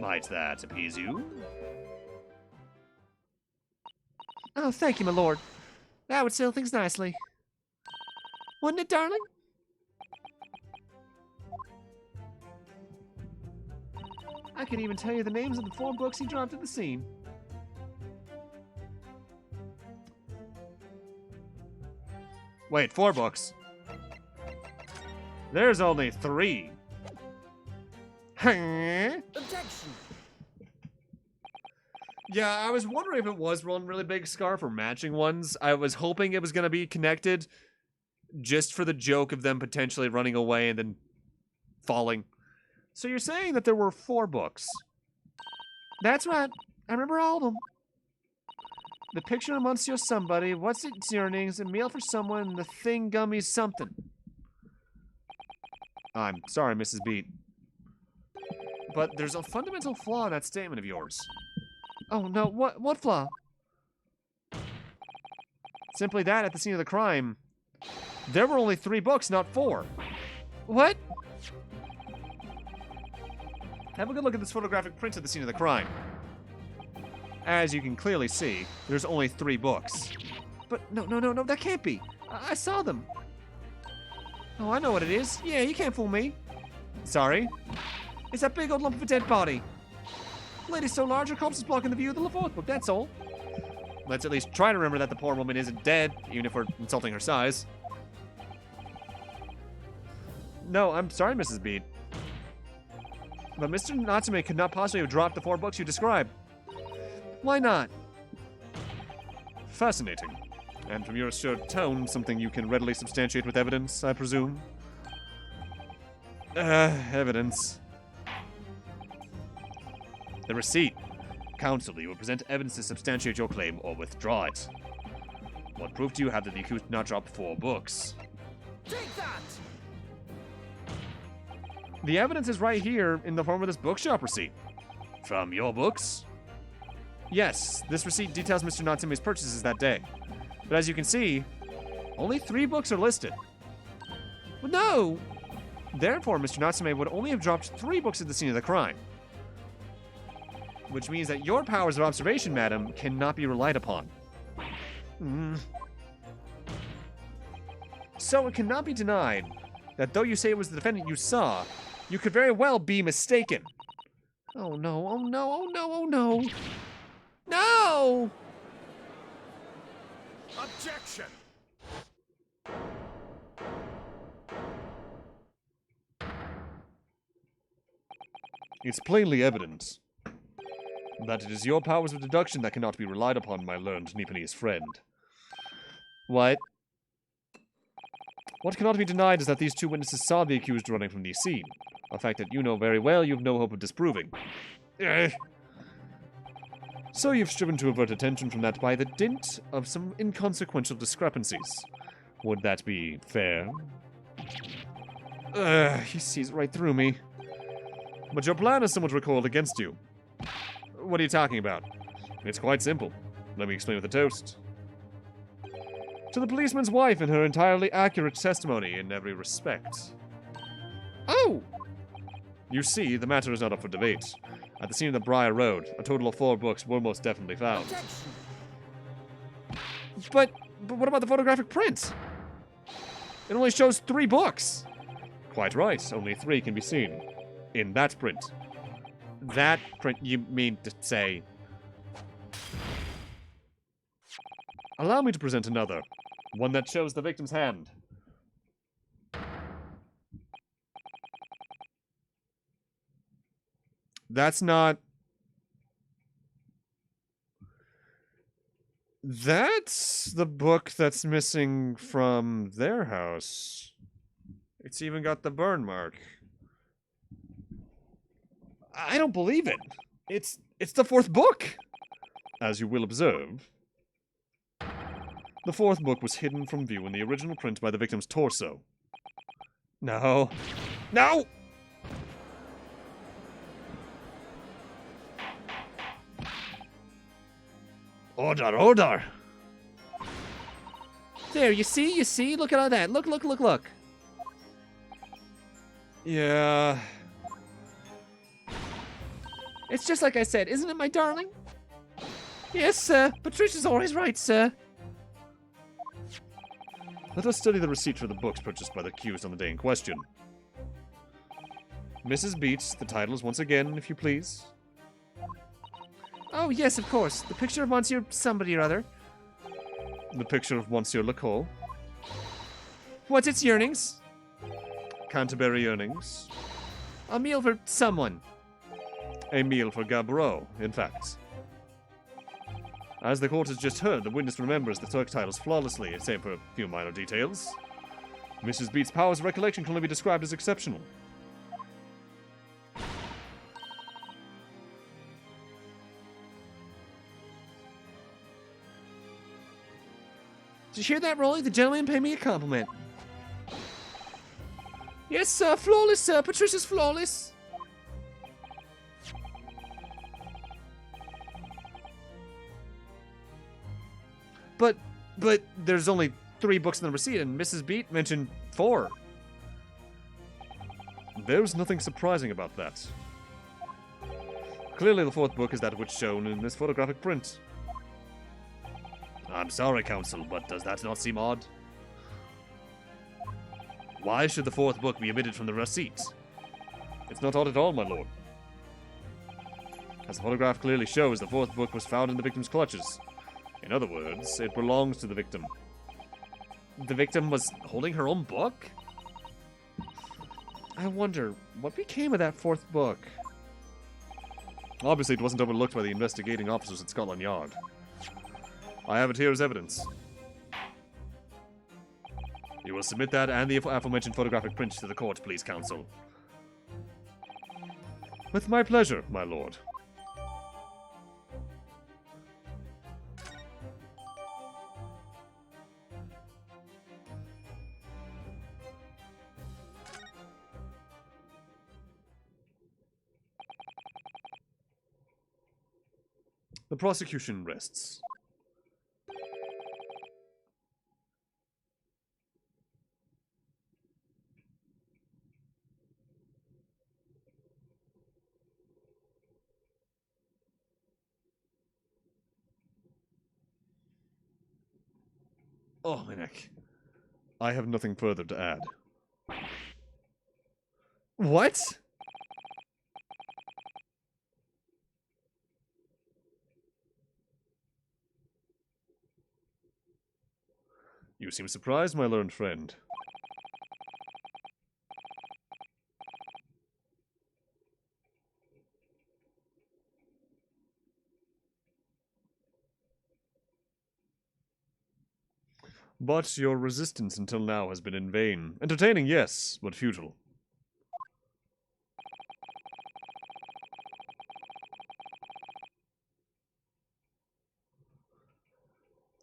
Might that appease you? Oh, thank you, my lord. That would settle things nicely. Wouldn't it, darling? I could even tell you the names of the 4 books he dropped at the scene. Wait, 4 books? There's only 3. Huh? Objection! Yeah, I was wondering if it was one really big scarf or matching ones. I was hoping it was going to be connected just for the joke of them potentially running away and then falling. So you're saying that there were 4 books? That's right. I remember all of them. The picture of Monsieur somebody, what's its earnings, a meal for someone, the thing gummies something. I'm sorry, Mrs. Beat. But there's a fundamental flaw in that statement of yours. Oh no, what flaw? Simply that at the scene of the crime, there were only 3 books, not 4. What? Have a good look at this photographic print of the scene of the crime. As you can clearly see, there's only 3 books. But no, that can't be. I saw them. Oh, I know what it is. Yeah, you can't fool me. Sorry. It's that big old lump of a dead body. Lady's so large, her corpse is blocking the view of the fourth book, that's all. Let's at least try to remember that the poor woman isn't dead, even if we're insulting her size. No, I'm sorry, Mrs. Beat. But Mr. Natsume could not possibly have dropped the 4 books you described. Why not? Fascinating. And from your assured tone, something you can readily substantiate with evidence, I presume? Evidence. The receipt. Counsel, you will present evidence to substantiate your claim or withdraw it. What proof do you have that the accused did not drop 4 books? Take that! The evidence is right here in the form of this bookshop receipt. From your books? Yes, this receipt details Mr. Natsume's purchases that day. But as you can see, only 3 books are listed. Well, no! Therefore, Mr. Natsume would only have dropped 3 books at the scene of the crime. Which means that your powers of observation, madam, cannot be relied upon. So it cannot be denied that though you say it was the defendant you saw, you could very well be mistaken. Oh no, oh no, oh no, oh no. No! Objection! It's plainly evident that it is your powers of deduction that cannot be relied upon, my learned Nipponese friend. What? What cannot be denied is that these 2 witnesses saw the accused running from the scene, a fact that you know very well you have no hope of disproving. So you've striven to avert attention from that by the dint of some inconsequential discrepancies. Would that be fair? He sees right through me. But your plan is somewhat recoiled against you. What are you talking about? It's quite simple. Let me explain with a toast. To the policeman's wife and her entirely accurate testimony in every respect. Oh! You see, the matter is not up for debate. At the scene of the Briar Road, a total of 4 books were most definitely found. Objection! But what about the photographic print? It only shows 3 books. Quite right, only 3 can be seen. In that print. That print, you mean to say... Allow me to present another. One that shows the victim's hand. That's not... That's the book that's missing from their house. It's even got the burn mark. I don't believe it. It's the 4th book. As you will observe, the 4th book was hidden from view in the original print by the victim's torso. No. No! Order, order! There, you see? Look at all that. Look. Yeah. It's just like I said, isn't it, my darling? Yes, sir. Patricia's always right, sir. Let us study the receipt for the books purchased by the accused on the day in question. Mrs. Beats, the title is once again, if you please. Oh, yes, of course. The picture of Monsieur somebody or other. The picture of Monsieur Lecoq. What's its yearnings? Canterbury yearnings. A meal for someone. A meal for Gabreau, in fact. As the court has just heard, the witness remembers the Turk titles flawlessly, save for a few minor details. Mrs. Beats' powers of recollection can only be described as exceptional. Did you hear that, Rolly? The gentleman paid me a compliment. Yes, sir. Flawless, sir. Patricia's flawless. But there's only 3 books in the receipt, and Mrs. Beat mentioned 4. There's nothing surprising about that. Clearly the 4th book is that which shown in this photographic print. I'm sorry, Counsel, but does that not seem odd? Why should the 4th book be omitted from the receipt? It's not odd at all, my lord. As the photograph clearly shows, the 4th book was found in the victim's clutches. In other words, it belongs to the victim. The victim was holding her own book? I wonder, what became of that 4th book? Obviously, it wasn't overlooked by the investigating officers at Scotland Yard. I have it here as evidence. You will submit that and the aforementioned photographic print to the court, please, Counsel. With my pleasure, my lord. The prosecution rests. Oh, my neck. I have nothing further to add. What? You seem surprised, my learned friend. But your resistance until now has been in vain. Entertaining, yes, but futile.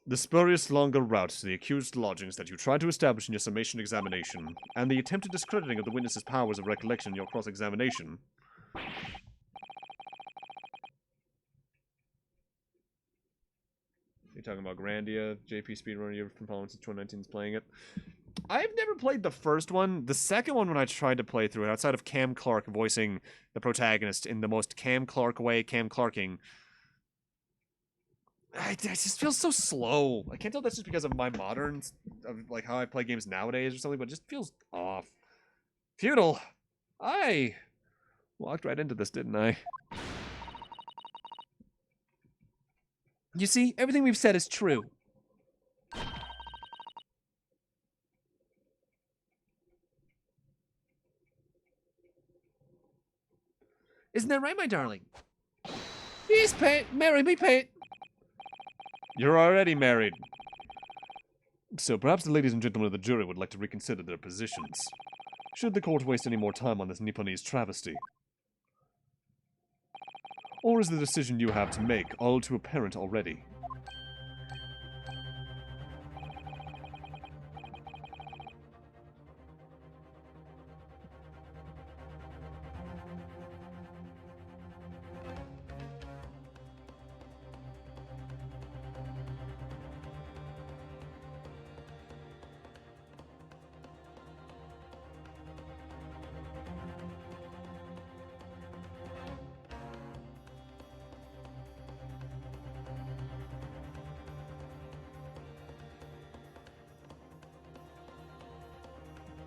The spurious longer route to the accused lodgings that you tried to establish in your summation examination, and the attempted discrediting of the witness's powers of recollection in your cross-examination. You're talking about Grandia, JP Speedrunner, you're from following since 2019 is playing it. I've never played the first one. The second one, when I tried to play through it, outside of Cam Clark voicing the protagonist in the most Cam Clark way, Cam Clarking, it just feels so slow. I can't tell if that's just because of my moderns, of like how I play games nowadays or something, but it just feels off. Futile. I walked right into this, didn't I? You see, everything we've said is true. Isn't that right, my darling? Yes, Pet. Marry me, Pet. You're already married. So perhaps the ladies and gentlemen of the jury would like to reconsider their positions. Should the court waste any more time on this Nipponese travesty? Or is the decision you have to make all too apparent already?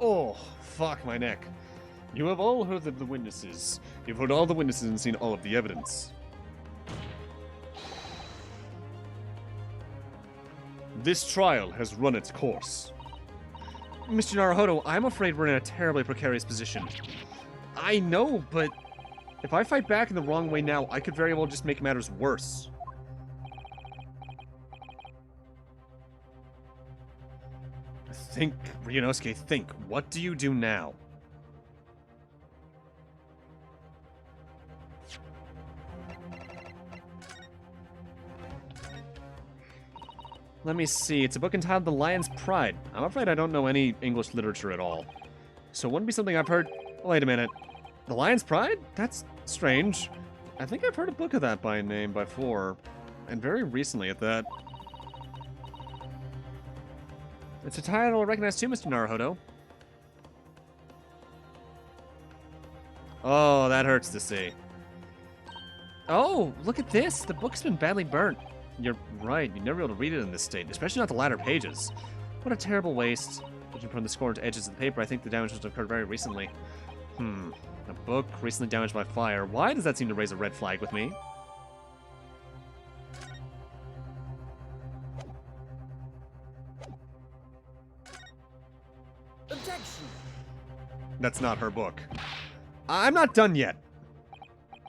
Oh, fuck my neck. You have all heard of the witnesses. You've heard all the witnesses and seen all of the evidence. This trial has run its course. Mr. Naruhodo, I'm afraid we're in a terribly precarious position. I know, but if I fight back in the wrong way now, I could very well just make matters worse. Think, Ryunosuke, think. What do you do now? Let me see. It's a book entitled The Lion's Pride. I'm afraid I don't know any English literature at all. So it wouldn't be something I've heard... Wait a minute. The Lion's Pride? That's strange. I think I've heard a book of that by name before. And very recently at that. It's a title I recognize too, Mr. Naruhodo. Oh, that hurts to see. Oh, look at this. The book's been badly burnt. You're right. You'd never be able to read it in this state, especially not the latter pages. What a terrible waste. Judging from the scorched edges of the paper, I think the damage must have occurred very recently. A book recently damaged by fire. Why does that seem to raise a red flag with me? Objection! That's not her book. I'm not done yet.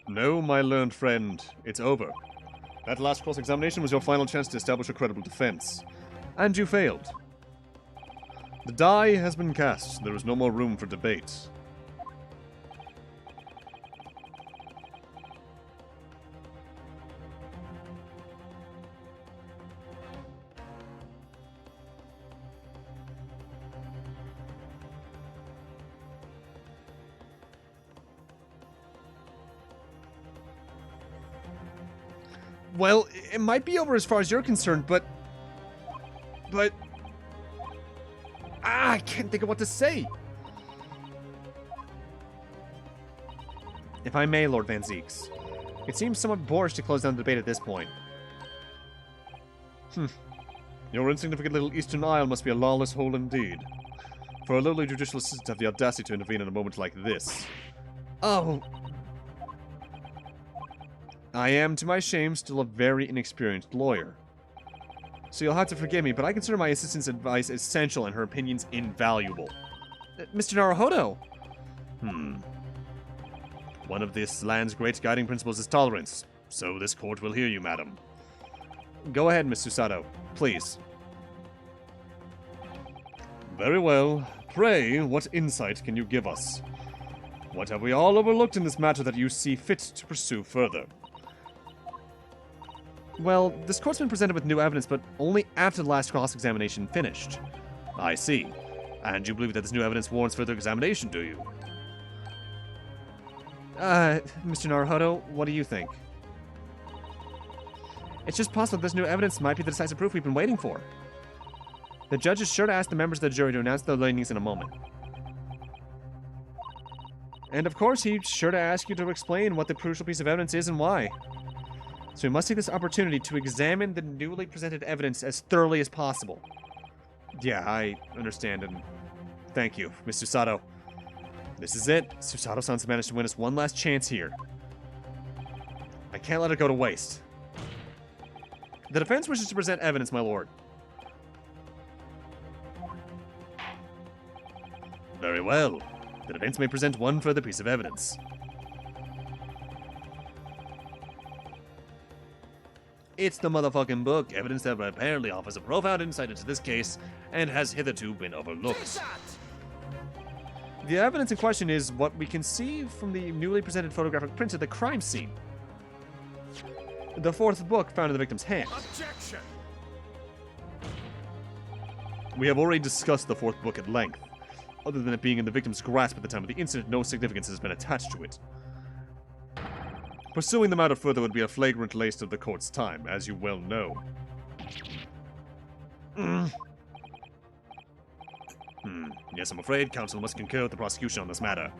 No, my learned friend. It's over. That last cross-examination was your final chance to establish a credible defense. And you failed. The die has been cast. There is no more room for debate. Well, it might be over as far as you're concerned, but... I can't think of what to say. If I may, Lord Van Zeeks. It seems somewhat boorish to close down the debate at this point. Your insignificant little Eastern Isle must be a lawless hole indeed. For a lowly judicial assistant to have the audacity to intervene in a moment like this. Oh... I am, to my shame, still a very inexperienced lawyer. So you'll have to forgive me, but I consider my assistant's advice essential and her opinions invaluable. Mr. Naruhodo! One of this land's great guiding principles is tolerance, so this court will hear you, madam. Go ahead, Miss Susato, please. Very well. Pray, what insight can you give us? What have we all overlooked in this matter that you see fit to pursue further? Well, this court's been presented with new evidence, but only after the last cross-examination finished. I see. And you believe that this new evidence warrants further examination, do you? Mr. Naruhodo, what do you think? It's just possible that this new evidence might be the decisive proof we've been waiting for. The judge is sure to ask the members of the jury to announce their leanings in a moment. And of course, he's sure to ask you to explain what the crucial piece of evidence is and why. So we must take this opportunity to examine the newly presented evidence as thoroughly as possible. Yeah, I understand, and thank you, Miss Susato. This is it. Susato-san's managed to win us one last chance here. I can't let it go to waste. The defense wishes to present evidence, my lord. Very well. The defense may present one further piece of evidence. It's the motherfucking book, evidence that apparently offers a profound insight into this case and has hitherto been Take overlooked. that! The evidence in question is what we can see from the newly presented photographic print of the crime scene. The fourth book found in the victim's hand. Objection! We have already discussed the fourth book at length. Other than it being in the victim's grasp at the time of the incident, no significance has been attached to it. Pursuing the matter further would be a flagrant waste of the court's time, as you well know. Yes, I'm afraid counsel must concur with the prosecution on this matter.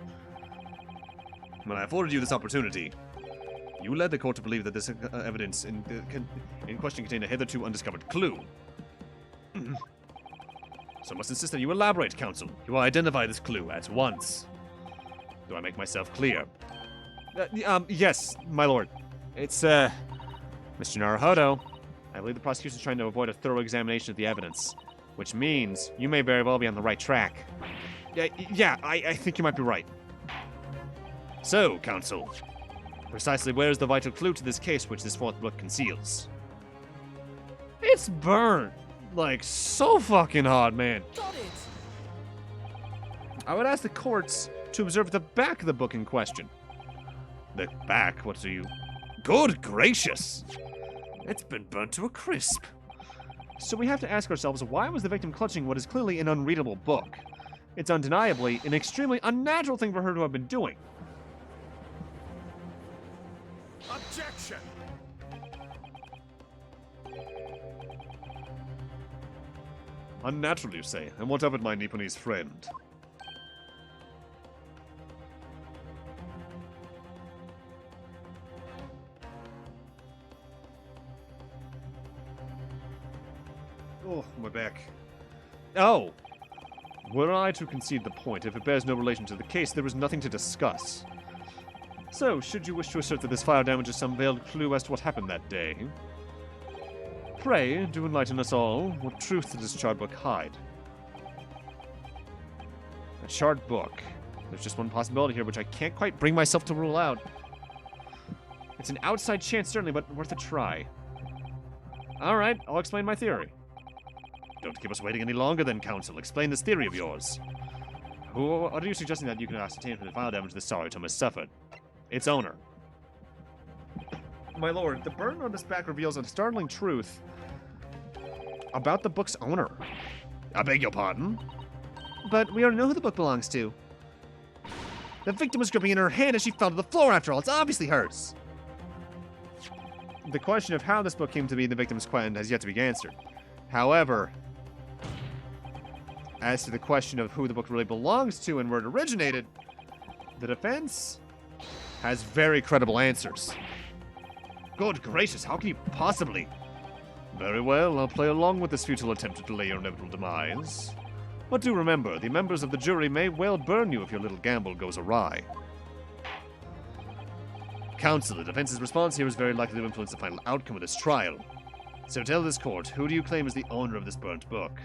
When I afforded you this opportunity, you led the court to believe that this evidence in question contained a hitherto undiscovered clue. So I must insist that you elaborate, counsel. You will identify this clue at once. Do I make myself clear? Yes, my lord. It's, Mr. Naruhodo. I believe the prosecution is trying to avoid a thorough examination of the evidence, which means you may very well be on the right track. I think you might be right. So, counsel, precisely where is the vital clue to this case which this fourth book conceals? It's burnt. Like, so fucking hard, man. Got it! I would ask the courts to observe the back of the book in question. The back? What do you... Good gracious! It's been burnt to a crisp. So we have to ask ourselves, why was the victim clutching what is clearly an unreadable book? It's undeniably an extremely unnatural thing for her to have been doing. Objection! Unnatural, you say? And what of it, my Nipponese friend? Oh, my back. Oh, Were I to concede the point, if it bears no relation to the case, there is nothing to discuss. So, should you wish to assert that this fire damages some veiled clue as to what happened that day? Pray, do enlighten us all. What truth does this charred book hide? a charred book. There's just one possibility here, which I can't quite bring myself to rule out. It's an outside chance, certainly, but worth a try. Alright, I'll explain my theory. Don't keep us waiting any longer then, Counsel. Explain this theory of yours. What are you suggesting that you can ascertain from the fire damage the sorry Tom has suffered? Its owner. My lord, the burn on this back reveals a startling truth about the book's owner. I beg your pardon? But we already know who the book belongs to. The victim was gripping it in her hand as she fell to the floor after all. It's obviously hers. The question of how this book came to be in the victim's quend has yet to be answered. However, as to the question of who the book really belongs to and where it originated, the defense has very credible answers. Good gracious, how can you possibly? Very well, I'll play along with this futile attempt to delay your inevitable demise. But do remember, the members of the jury may well burn you if your little gamble goes awry. Counsel, the defense's response here is very likely to influence the final outcome of this trial. So tell this court, who do you claim is the owner of this burnt book?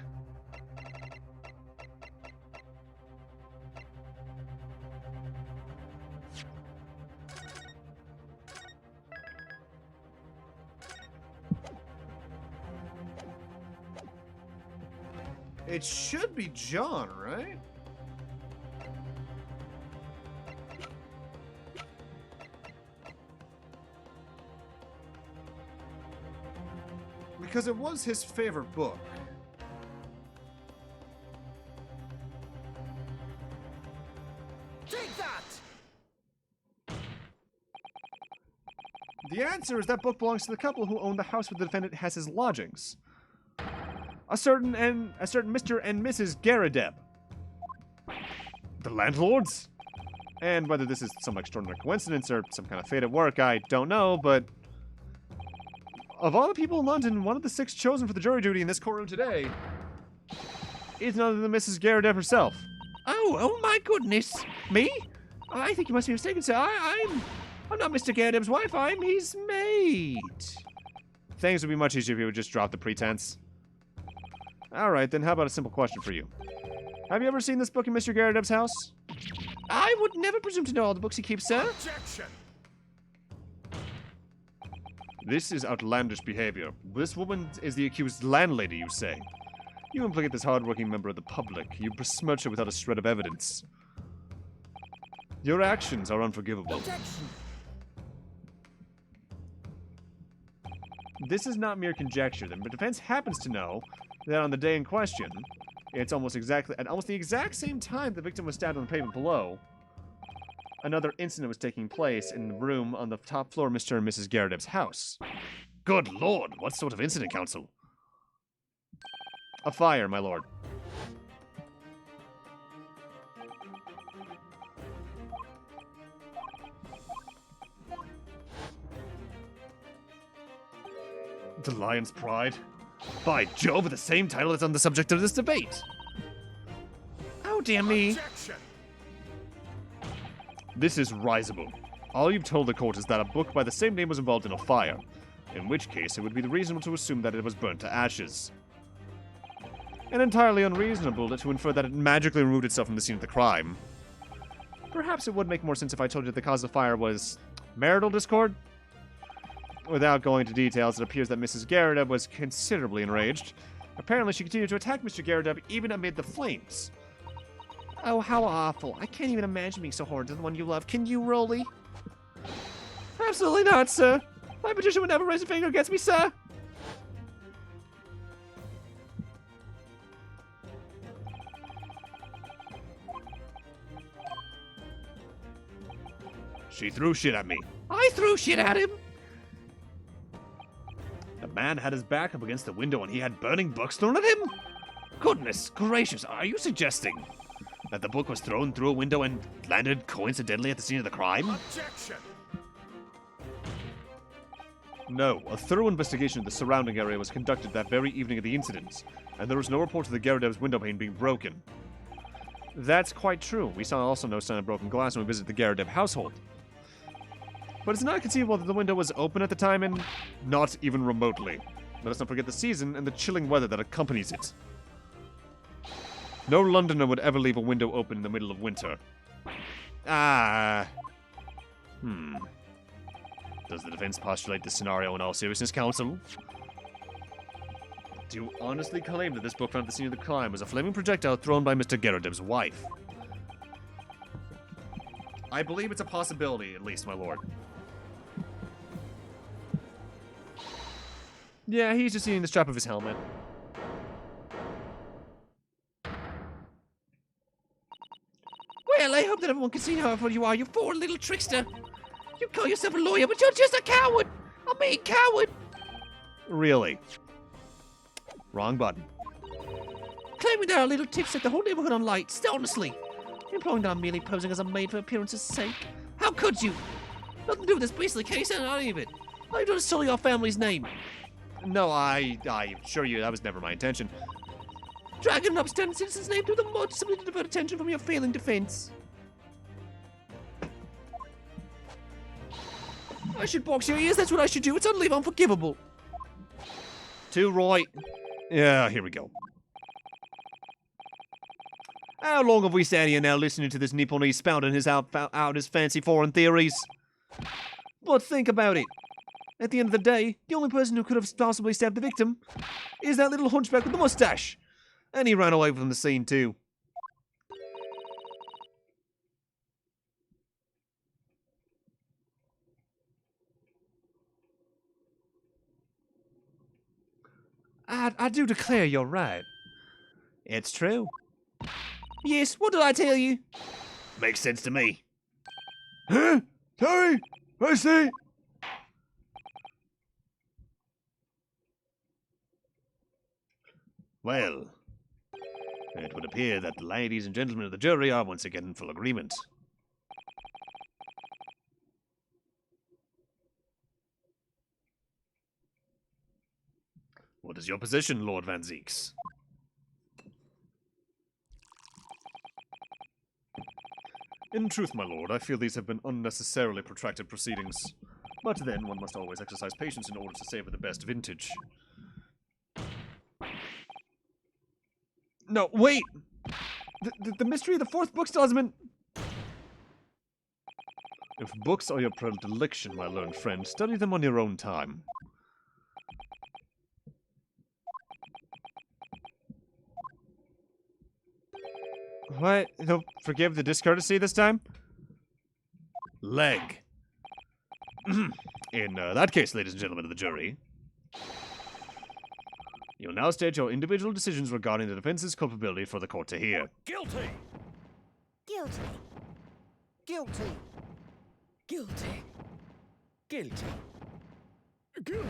It should be John, right? Because it was his favorite book. Take that! The answer is that book belongs to the couple who own the house where the defendant has his lodgings. A certain Mr. and Mrs. Garadeb. The landlords? And whether this is some extraordinary coincidence or some kind of fate at work, I don't know, but of all the people in London, one of the 6 chosen for the jury duty in this courtroom today is none other than Mrs. Garadeb herself. Oh my goodness. Me? I think you must be mistaken, sir. I'm not Mr. Garadeb's wife. I'm his maid. Things would be much easier if you would just drop the pretense. Alright, then how about a simple question for you? Have you ever seen this book in Mr. Garadeb's house? I would never presume to know all the books he keeps, sir. Objection! This is outlandish behavior. This woman is the accused landlady, you say. You implicate this hard-working member of the public. You besmirch her without a shred of evidence. Your actions are unforgivable. Objection! This is not mere conjecture. The defense happens to know that on the day in question, it's at almost the exact same time the victim was stabbed on the pavement below, another incident was taking place in the room on the top floor of Mr. and Mrs. Garadeb's house. Good lord, what sort of incident, Counsel? A fire, my lord. The Lion's Pride? By Jove, the same title that's on the subject of this debate. Oh, dear me. Objection! This is risible. All you've told the court is that a book by the same name was involved in a fire, in which case it would be reasonable to assume that it was burnt to ashes. And entirely unreasonable to infer that it magically removed itself from the scene of the crime. Perhaps it would make more sense if I told you the cause of the fire was marital discord? Without going into details, it appears that Mrs. Garadeb was considerably enraged. Apparently, she continued to attack Mr. Garadeb even amid the flames. Oh, how awful. I can't even imagine being so horrid to the one you love. Can you, Rolly? Absolutely not, sir. My petition would never raise a finger against me, sir. She threw shit at me. I threw shit at him. The man had his back up against the window and he had burning books thrown at him? Goodness gracious, are you suggesting that the book was thrown through a window and landed coincidentally at the scene of the crime? Objection! No, a thorough investigation of the surrounding area was conducted that very evening of the incident, and there was no report of the Gyarados window pane being broken. That's quite true. We saw also no sign of broken glass when we visited the Gyaradev household. But it's not conceivable that the window was open at the time, and not even remotely. Let us not forget the season and the chilling weather that accompanies it. No Londoner would ever leave a window open in the middle of winter. Does the defense postulate this scenario in all seriousness, counsel? Do you honestly claim that this book found at the scene of the crime was a flaming projectile thrown by Mr. Gyarados' wife? I believe it's a possibility, at least, my lord. Yeah, he's just eating the strap of his helmet. Well, I hope that everyone can see how awful you are, you fool little trickster. You call yourself a lawyer, but you're just a coward. A mean coward. Really? Wrong button. Claiming there are little tips set the whole neighborhood on light, honestly. Implying that I'm merely posing as a maid for appearance's sake. How could you? Nothing to do with this beastly case, and not any of it. All you've done is sully your family's name. No, I assure you that was never my intention. Dragging an upstanding citizen's name through the mud simply to divert attention from your failing defense. I should box your ears, that's what I should do. It's utterly unforgivable. Too right. Yeah, here we go. How long have we sat here now listening to this Nipponese spouting out his fancy foreign theories? But think about it. At the end of the day, the only person who could have possibly stabbed the victim is that little hunchback with the mustache. And he ran away from the scene too. I do declare you're right. It's true. Yes, what did I tell you? Makes sense to me. Huh? Sorry? I see. Well, it would appear that the ladies and gentlemen of the jury are once again in full agreement. What is your position, Lord Van Zeeks? In truth, my lord, I feel these have been unnecessarily protracted proceedings. But then, one must always exercise patience in order to savor the best vintage. No, wait! The mystery of the fourth book still hasn't been... If books are your predilection, my learned friend, study them on your own time. What? He'll forgive the discourtesy this time? Leg. In that case, ladies and gentlemen of the jury, you'll now state your individual decisions regarding the defense's culpability for the court to hear. Guilty! Guilty. Guilty. Guilty. Guilty. Guilty!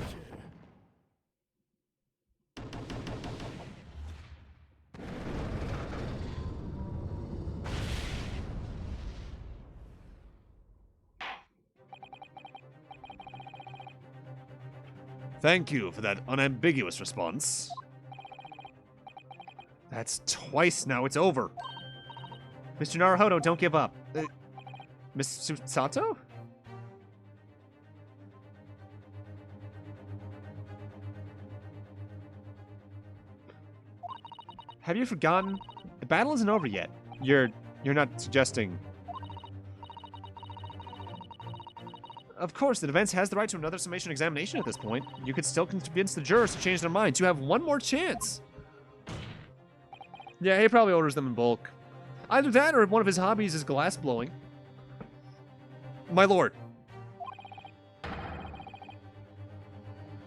Thank you for that unambiguous response. That's twice now, it's over. Mr. Naruhodo, don't give up. Miss Sato? Have you forgotten? The battle isn't over yet. You're not suggesting... Of course, the defense has the right to another summation examination at this point. You could still convince the jurors to change their minds. You have one more chance. Yeah, he probably orders them in bulk. Either that or one of his hobbies is glass blowing. My lord.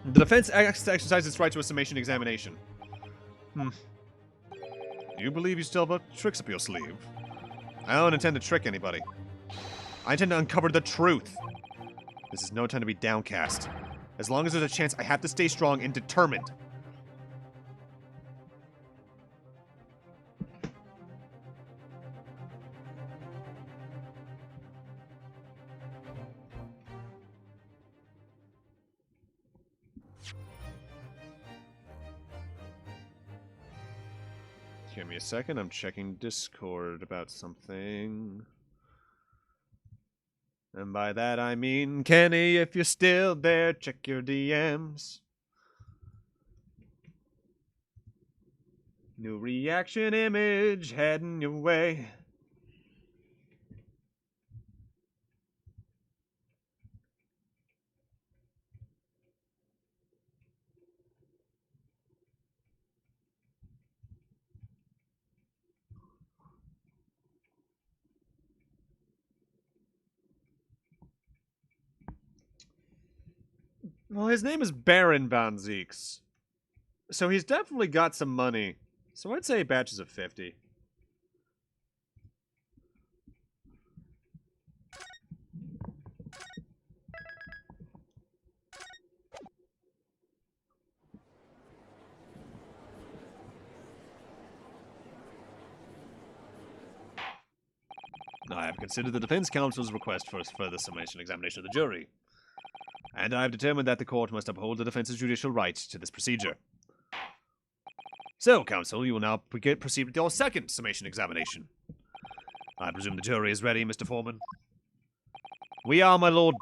The defense exercises its right to a summation examination. You believe you still have tricks up your sleeve? I don't intend to trick anybody. I intend to uncover the truth. This is no time to be downcast. As long as there's a chance, I have to stay strong and determined. Give me a second, I'm checking Discord about something. And by that I mean, Kenny, if you're still there, check your DMs. New reaction image heading your way. Well, his name is Baron Von Zeeks. So he's definitely got some money. So I'd say batches of 50. I have considered the defense counsel's request for further summation examination of the jury. And I have determined that the court must uphold the defense's judicial right to this procedure. So, counsel, you will now proceed with your second summation examination. I presume the jury is ready, Mr. Foreman? We are, my lord.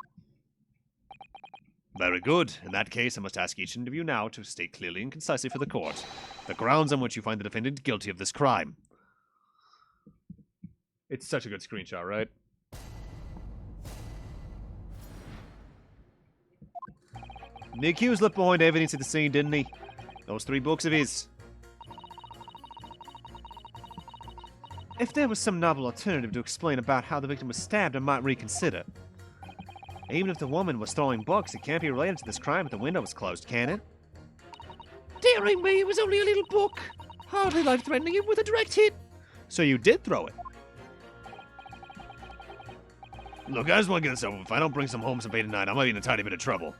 Very good. In that case, I must ask each of you now to state clearly and concisely for the court the grounds on which you find the defendant guilty of this crime. It's such a good screenshot, right? The accused left behind evidence at the scene, didn't he? Those 3 books of his. If there was some novel alternative to explain about how the victim was stabbed, I might reconsider. Even if the woman was throwing books, it can't be related to this crime if the window was closed, can it? Daring me, it was only a little book. Hardly life-threatening it with a direct hit. So you did throw it? Look, I just want to get this over. If I don't bring some home some bait tonight, I might be in a tiny bit of trouble.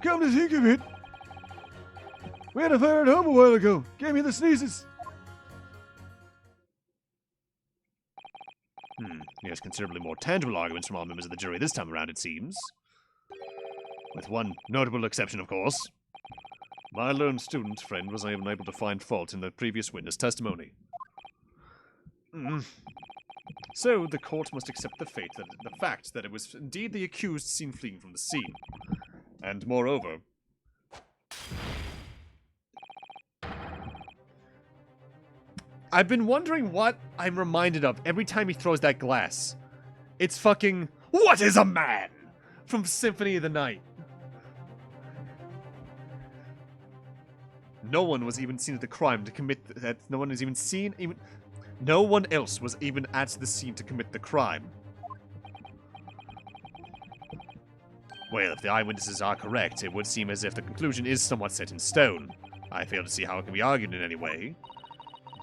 Come to think of it, we had a fire at home a while ago. Gave me the sneezes. Yes, considerably more tangible arguments from all members of the jury this time around, it seems. With one notable exception, of course. My learned student friend was unable to find fault in the previous witness testimony. So the court must accept the fact that it was indeed the accused seen fleeing from the scene. And moreover, I've been wondering what I'm reminded of every time he throws that glass. It's fucking "What is a man?" from Symphony of the Night. No one was even seen at the crime to commit that. No one was even seen. No one else was even at the scene to commit the crime. well, if the eyewitnesses are correct, it would seem as if the conclusion is somewhat set in stone. I fail to see how it can be argued in any way.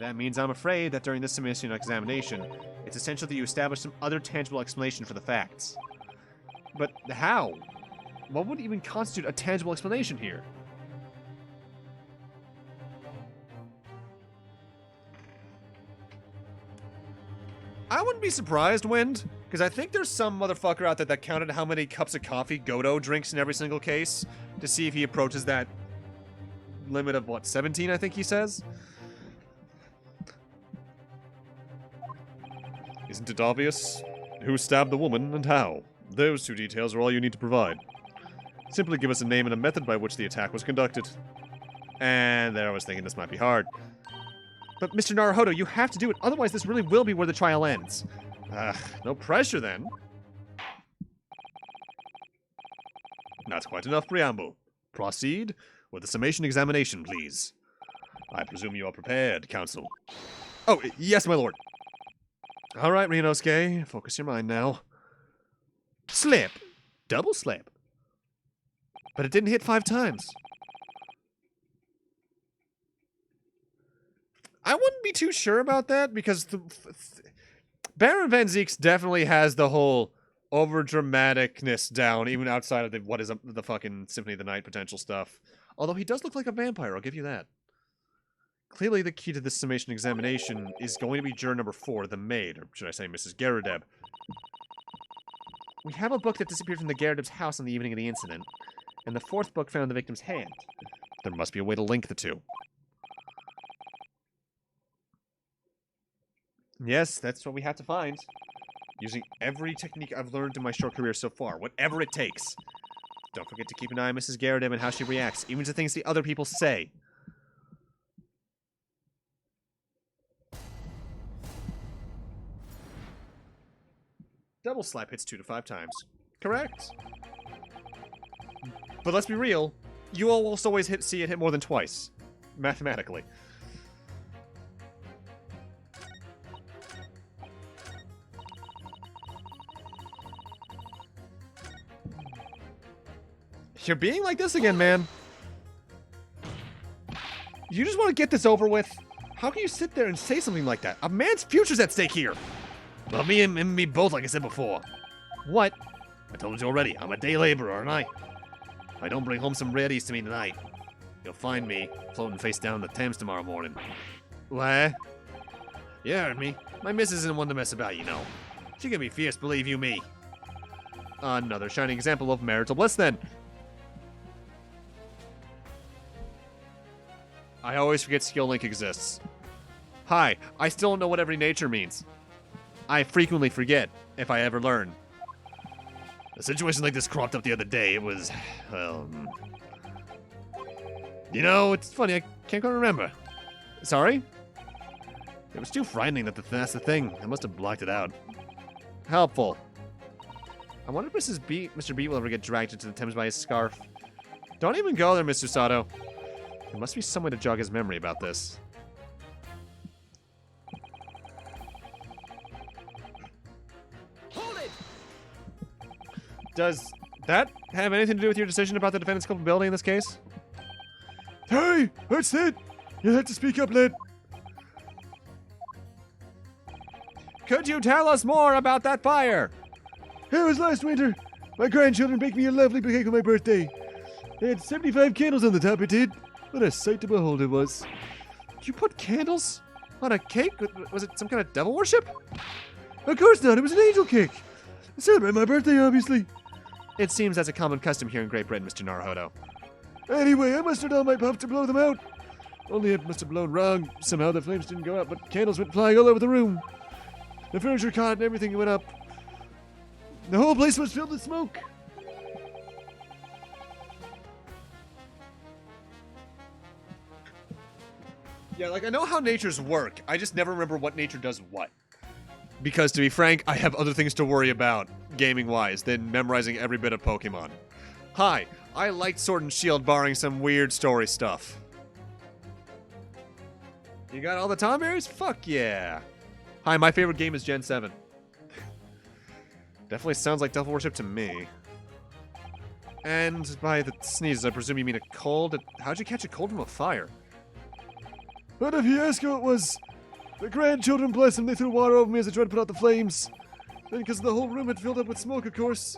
That means I'm afraid that during this submission examination, it's essential that you establish some other tangible explanation for the facts. But how? What would even constitute a tangible explanation here? I wouldn't be surprised, Wind, because I think there's some motherfucker out there that counted how many cups of coffee Godo drinks in every single case to see if he approaches that limit of, what, 17, I think he says? Isn't it obvious? Who stabbed the woman and how? Those two details are all you need to provide. Simply give us a name and a method by which the attack was conducted. And there I was thinking this might be hard. But Mr. Naruhodo, you have to do it, otherwise this really will be where the trial ends. No pressure then. That's quite enough preamble. Proceed with the summation examination, please. I presume you are prepared, counsel. Oh, yes, my lord. All right, Ryunosuke, focus your mind now. Slip. Double slip. But it didn't hit 5 times. I wouldn't be too sure about that, because Baron Van Zeeks definitely has the whole over dramaticness down, even outside of what is the fucking Symphony of the Night potential stuff. Although he does look like a vampire, I'll give you that. Clearly, the key to this summation examination is going to be juror number 4, the maid, or should I say Mrs. Garrideb. We have a book that disappeared from the Garrideb's house on the evening of the incident, and the 4th book found in the victim's hand. There must be a way to link the two. Yes, that's what we have to find. Using every technique I've learned in my short career so far, whatever it takes. Don't forget to keep an eye on Mrs. Garrideb and how she reacts, even to things the other people say. Double slap hits 2 to 5 times. Correct. But let's be real, you almost always see it hit more than twice. Mathematically. You're being like this again, man. You just want to get this over with? How can you sit there and say something like that? A man's future's at stake here. Well, me and me both, like I said before. What? I told you already, I'm a day laborer, aren't I? If I don't bring home some rarities to me tonight, you'll find me floating face down the Thames tomorrow morning. What? You heard me. My missus isn't one to mess about, you know. She can be fierce, believe you me. Another shining example of marital bliss, then. I always forget skill link exists. Hi, I still don't know what every nature means. I frequently forget, if I ever learn. A situation like this cropped up the other day. It was, well... You know, it's funny, I can't quite remember. Sorry? It was too frightening that's the thing. I must have blocked it out. Helpful. I wonder if Mr. B will ever get dragged into the Thames by his scarf. Don't even go there, Mr. Sato. There must be some way to jog his memory about this. Hold it! Does that have anything to do with your decision about the defendant's culpability in this case? Hey, what's that? You'll have to speak up, lad. Could you tell us more about that fire? It was last winter. My grandchildren baked me a lovely cake on my birthday. They had 75 candles on the top, it did. What a sight to behold it was. You put candles on a cake? Was it some kind of devil worship? Of course not, it was an angel cake. To celebrate my birthday, obviously. It seems that's a common custom here in Great Britain, Mr. Naruhodo. Anyway, I mustered all my puff to blow them out. Only it must have blown wrong. Somehow the flames didn't go out, but candles went flying all over the room. The furniture caught and everything went up. The whole place was filled with smoke. Yeah, like, I know how natures work. I just never remember what nature does what. Because, to be frank, I have other things to worry about, gaming-wise, than memorizing every bit of Pokemon. Hi, I liked Sword and Shield barring some weird story stuff. You got all the Tomberries? Fuck yeah. Hi, my favorite game is Gen 7. Definitely sounds like devil worship to me. And by the sneezes, I presume you mean a cold? How'd you catch a cold from a fire? What a fiasco it was. The grandchildren, bless them, they threw water over me as I tried to put out the flames. Then, because the whole room had filled up with smoke, of course,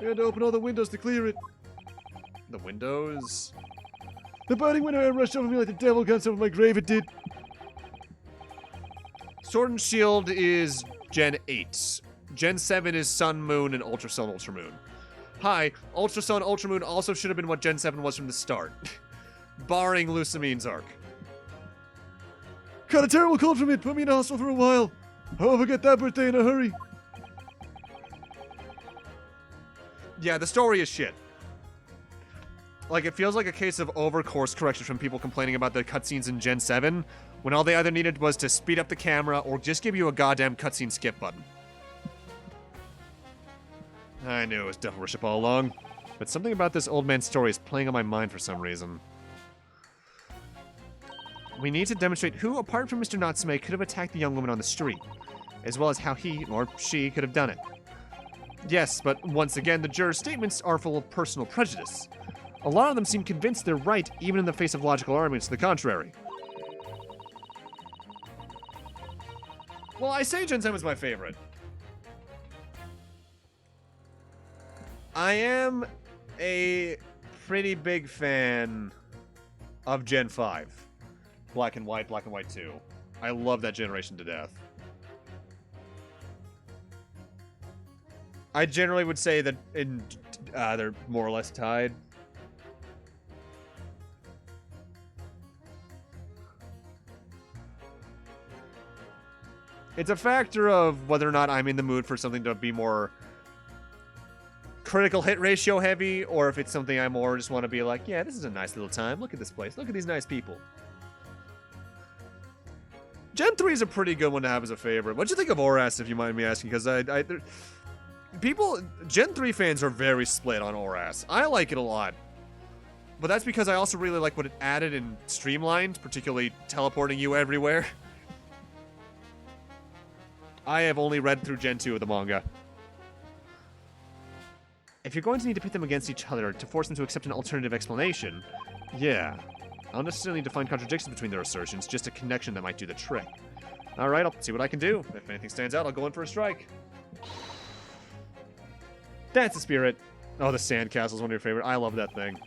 they had to open all the windows to clear it. The windows? The burning window air rushed over me like the devil guns over my grave, it did. Sword and Shield is Gen 8. Gen 7 is Sun, Moon, and Ultra Sun, Ultra Moon. Hi, Ultra Sun, Ultra Moon also should have been what Gen 7 was from the start. Barring Lucamine's arc. Caught a terrible cold from it, put me in a hospital for a while. I'll forget that birthday in a hurry. Yeah, the story is shit. Like, it feels like a case of over-course correction from people complaining about the cutscenes in Gen 7, when all they either needed was to speed up the camera or just give you a goddamn cutscene skip button. I knew it was devil worship all along, but something about this old man's story is playing on my mind for some reason. We need to demonstrate who, apart from Mr. Natsume, could have attacked the young woman on the street, as well as how he, or she, could have done it. Yes, but once again, the jurors' statements are full of personal prejudice. A lot of them seem convinced they're right, even in the face of logical arguments to the contrary. Well, I say Gen 10 was my favorite. I am a pretty big fan of Gen 5. Black and White 2. I love that generation to death. I generally would say that they're more or less tied. It's a factor of whether or not I'm in the mood for something to be more critical hit ratio heavy, or if it's something I more just want to be like, yeah, this is a nice little time. Look at this place. Look at these nice people. Gen 3 is a pretty good one to have as a favorite. What'd you think of ORAS, if you mind me asking? Because Gen 3 fans are very split on ORAS. I like it a lot. But that's because I also really like what it added and streamlined, particularly teleporting you everywhere. I have only read through Gen 2 of the manga. If you're going to need to pit them against each other to force them to accept an alternative explanation, yeah. I'll necessarily need to find contradictions between their assertions, just a connection that might do the trick. Alright, I'll see what I can do. If anything stands out, I'll go in for a strike. That's the spirit. Oh, the sandcastle's one of your favorite. I love that thing.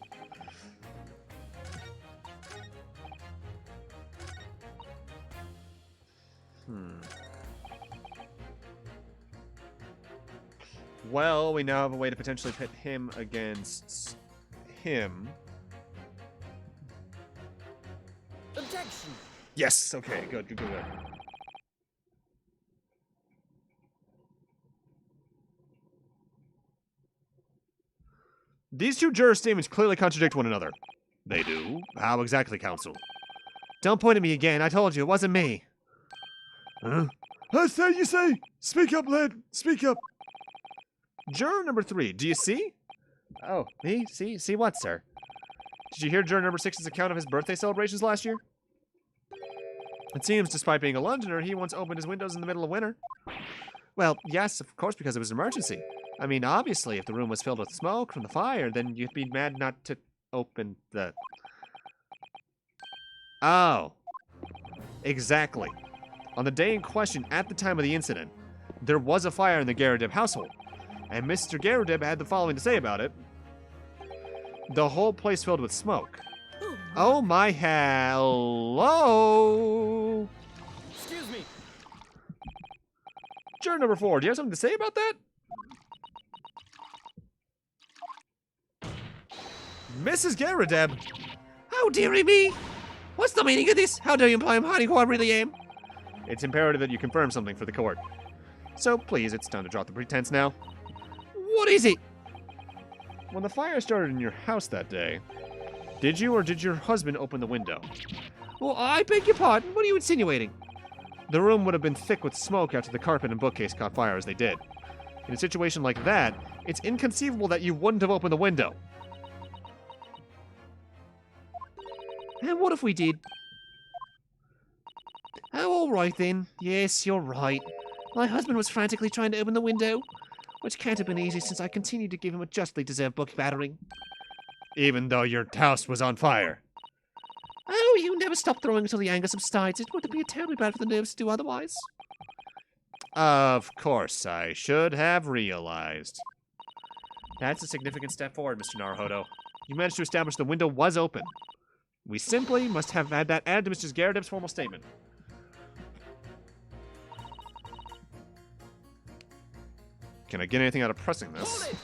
Well, we now have a way to potentially pit him against him. Objection. Yes! Okay, good. These two juror statements clearly contradict one another. They do? How exactly, counsel? Don't point at me again. I told you, it wasn't me. Huh? I say, you say! Speak up, lad! Speak up! Juror number 3, do you see? Oh, me? See what, sir? Did you hear juror number 6's account of his birthday celebrations last year? It seems, despite being a Londoner, he once opened his windows in the middle of winter. Well, yes, of course, because it was an emergency. I mean, obviously, if the room was filled with smoke from the fire, then you'd be mad not to open the... Oh. Exactly. On the day in question, at the time of the incident, there was a fire in the Garudeb household, and Mr. Garudeb had the following to say about it. The whole place filled with smoke. Oh my hello! Excuse me. Juror number 4, do you have something to say about that? Mrs. Garudeb! How dearie me! What's the meaning of this? How dare you imply I'm hiding who I really am? It's imperative that you confirm something for the court. So please, it's time to drop the pretense now. What is it? When the fire started in your house that day, did you or did your husband open the window? Well, I beg your pardon. What are you insinuating? The room would have been thick with smoke after the carpet and bookcase caught fire as they did. In a situation like that, it's inconceivable that you wouldn't have opened the window. And what if we did? Oh, all right then. Yes, you're right. My husband was frantically trying to open the window, which can't have been easy since I continued to give him a justly deserved book battering. Even though your house was on fire. Oh, you never stop throwing until the anger subsides. It would be terribly bad for the nerves to do otherwise. Of course, I should have realized. That's a significant step forward, Mr. Naruhodo. You managed to establish the window was open. We simply must have had that added to Mr. Garudeb's formal statement. Can I get anything out of pressing this? Hold it.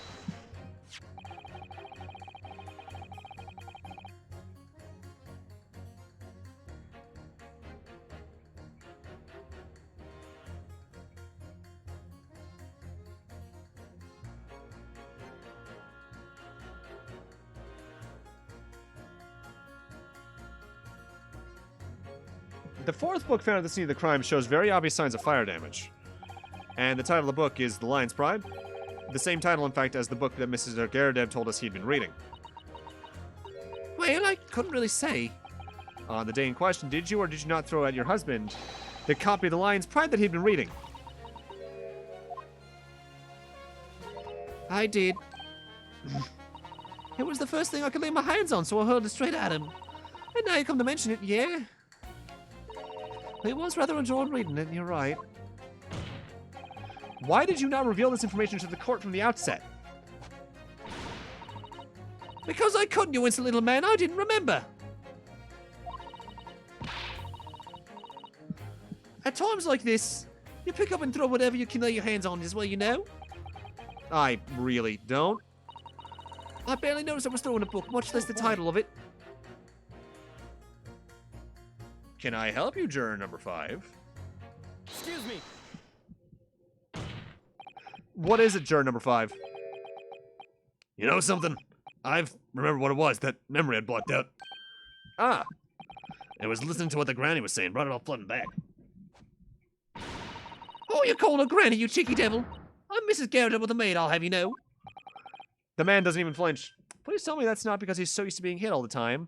The fourth book found at the scene of the crime shows very obvious signs of fire damage. And the title of the book is The Lion's Pride. The same title, in fact, as the book that Mrs. Garudeb told us he'd been reading. Well, I couldn't really say. On the day in question, did you or did you not throw at your husband the copy of The Lion's Pride that he'd been reading? I did. It was the first thing I could lay my hands on, so I hurled it straight at him. And now you come to mention it, yeah. It was rather enjoying reading it, you're right. Why did you not reveal this information to the court from the outset? Because I couldn't, you innocent little man. I didn't remember. At times like this, you pick up and throw whatever you can lay your hands on as well, you know? I really don't. I barely noticed I was throwing a book, much less the title of it. Can I help you, juror number 5? Excuse me. What is it, juror number 5? You know something? I've remembered what it was. That memory I'd blocked out. Ah, I was listening to what the granny was saying. Brought it all flooding back. Oh, you call her granny, you cheeky devil. I'm Mrs. Garrett with the maid, I'll have you know. the man doesn't even flinch. Please tell me that's not because he's so used to being hit all the time.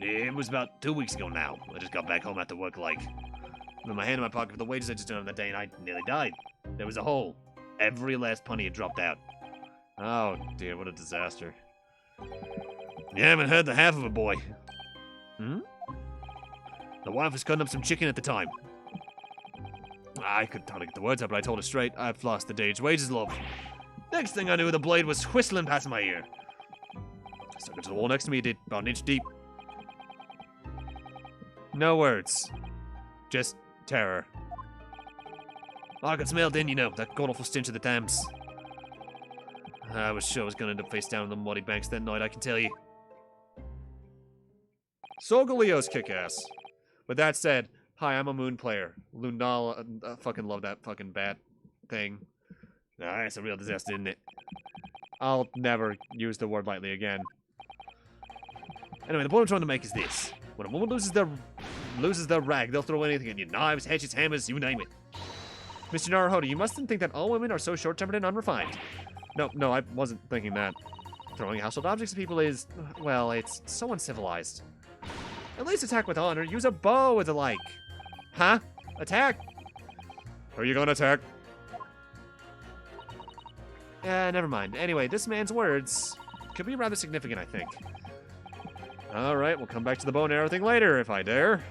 It was about 2 weeks ago now. I just got back home after work, like. With my hand in my pocket for the wages I just done on that day, and I nearly died. There was a hole. Every last penny had dropped out. Oh dear, what a disaster. You haven't heard the half of it, boy. Hmm? The wife was cutting up some chicken at the time. I could hardly get the words out, but I told her straight, I've lost the day's wages, love. Next thing I knew, the blade was whistling past my ear. Stuck it to the wall next to me, it did, about an inch deep. No words. Just terror. I could smell then, you know, that god-awful stench of the dams. I was sure I was gonna end up face down in the muddy banks that night, I can tell you. Solgalio's kick-ass. With that said, hi, I'm a moon player. Lunala, I fucking love that fucking bat thing. Nah, it's a real disaster, isn't it? I'll never use the word lightly again. Anyway, the point I'm trying to make is this. When a woman loses their rag, they'll throw anything at you. Knives, hatchets, hammers, you name it. Mr. Naruhodo, you mustn't think that all women are so short-tempered and unrefined. No, I wasn't thinking that. Throwing household objects at people is, well, it's so uncivilized. At least attack with honor. Use a bow or the like. Huh? Attack? Who are you gonna attack? Never mind. Anyway, this man's words could be rather significant, I think. Alright, we'll come back to the bow and arrow thing later, if I dare.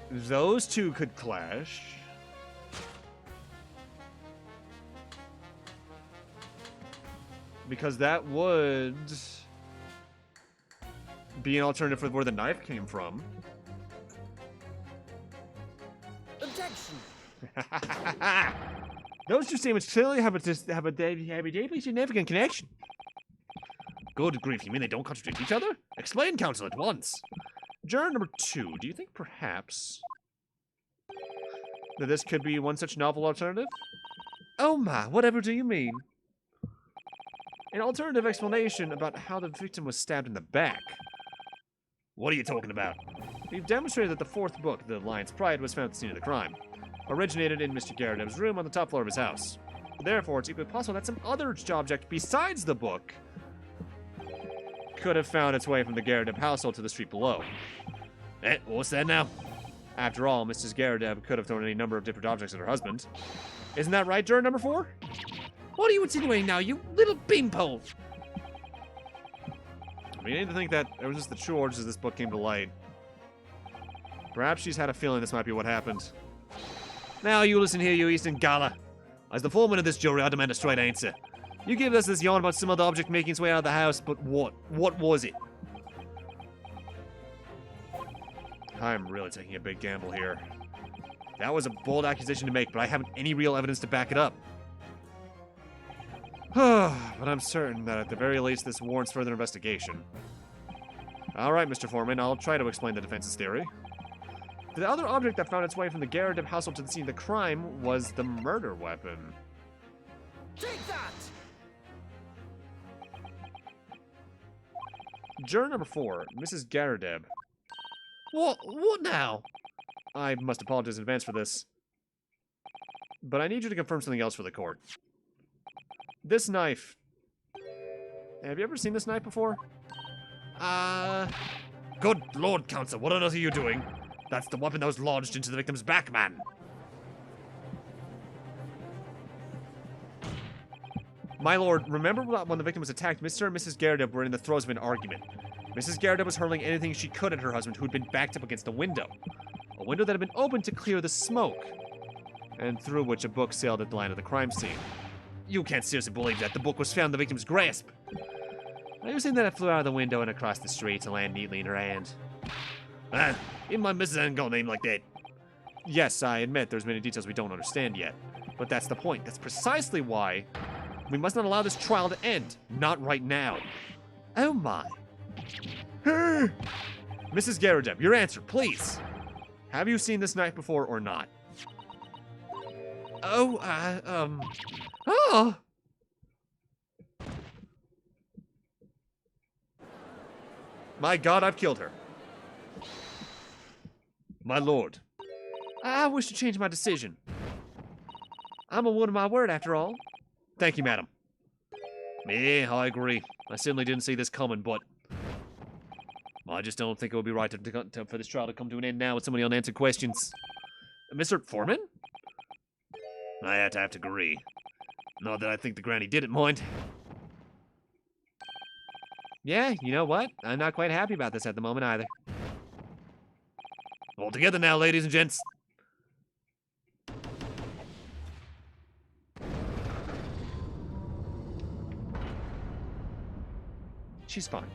Those two could clash. Because that would be an alternative for where the knife came from. Objection! Those two statements clearly have a deeply significant connection. Good grief, you mean they don't contradict each other? Explain, counsel, at once. Juror number 2, do you think perhaps that this could be one such novel alternative? Oh my, whatever do you mean? An alternative explanation about how the victim was stabbed in the back. What are you talking about? We've demonstrated that the 4th book, The Lion's Pride, was found at the scene of the crime. Originated in Mr. Garredev's room on the top floor of his house. Therefore, it's equally possible that some other object besides the book could have found its way from the Garredev household to the street below. What's that now? After all, Mrs. Garredev could have thrown any number of different objects at her husband. Isn't that right, juror number 4? What are you insinuating now, you little beanpole? We need to think that it was just the true origins of this book came to light. Perhaps she's had a feeling this might be what happened. Now you listen here, you Eastern Gala. As the foreman of this jury, I demand a straight answer. You gave us this yarn about some other object making its way out of the house, but what? What was it? I'm really taking a big gamble here. That was a bold accusation to make, but I haven't any real evidence to back it up. But I'm certain that at the very least this warrants further investigation. Alright, Mr. Foreman, I'll try to explain the defense's theory. The other object that found its way from the Garredev household to the scene of the crime was the murder weapon. Take that! Juror number 4, Mrs. Garredev. What now? I must apologize in advance for this. But I need you to confirm something else for the court. This knife. Have you ever seen this knife before? Good Lord, counsel, what on earth are you doing? That's the weapon that was lodged into the victim's back, man. My lord, remember when the victim was attacked, Mr. and Mrs. Garrideb were in the throes of an argument. Mrs. Garrideb was hurling anything she could at her husband, who had been backed up against a window that had been opened to clear the smoke, and through which a book sailed at the line of the crime scene. You can't seriously believe that the book was found in the victim's grasp. Are you saying that it flew out of the window and across the street to land neatly in her hand? Even my missus ain't got a name like that. Yes, I admit there's many details we don't understand yet. But that's the point. That's precisely why we must not allow this trial to end. Not right now. Oh my. Mrs. Garrideb, your answer, please. Have you seen this knife before or not? Oh, oh. My God, I've killed her. My lord. I wish to change my decision. I'm a woman of my word, after all. Thank you, madam. Yeah, I agree. I certainly didn't see this coming, but I just don't think it would be right for this trial to come to an end now with so many unanswered questions. Mr. Foreman? I have to agree. Not that I think the granny did it, mind. Yeah, you know what? I'm not quite happy about this at the moment either. All together now, ladies and gents. She's fine.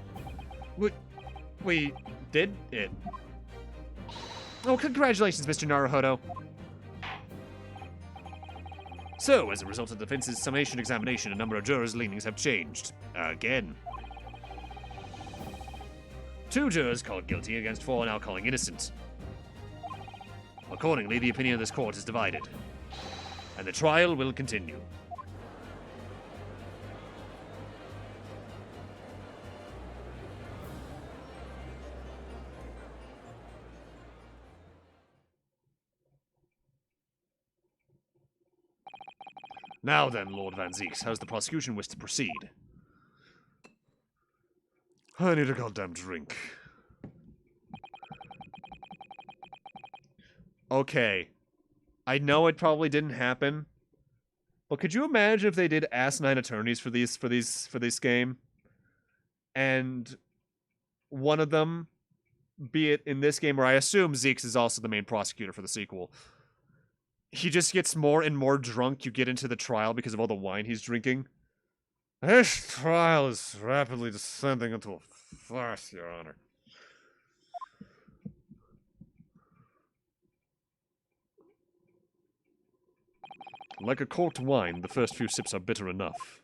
We did it. Oh, congratulations, Mr. Naruhodo. So, as a result of the defense's summation examination, a number of jurors' leanings have changed. Again. 2 jurors called guilty against 4 now calling innocent. Accordingly, the opinion of this court is divided, and the trial will continue. Now then, Lord Van Zeeks, how's the prosecution wish to proceed? I need a goddamn drink. Okay. I know it probably didn't happen. But could you imagine if they did asinine attorneys for this game? And one of them, be it in this game, where I assume Zeeks is also the main prosecutor for the sequel, he just gets more and more drunk you get into the trial because of all the wine he's drinking. This trial is rapidly descending into a farce, Your Honor. Like a corked wine, the first few sips are bitter enough.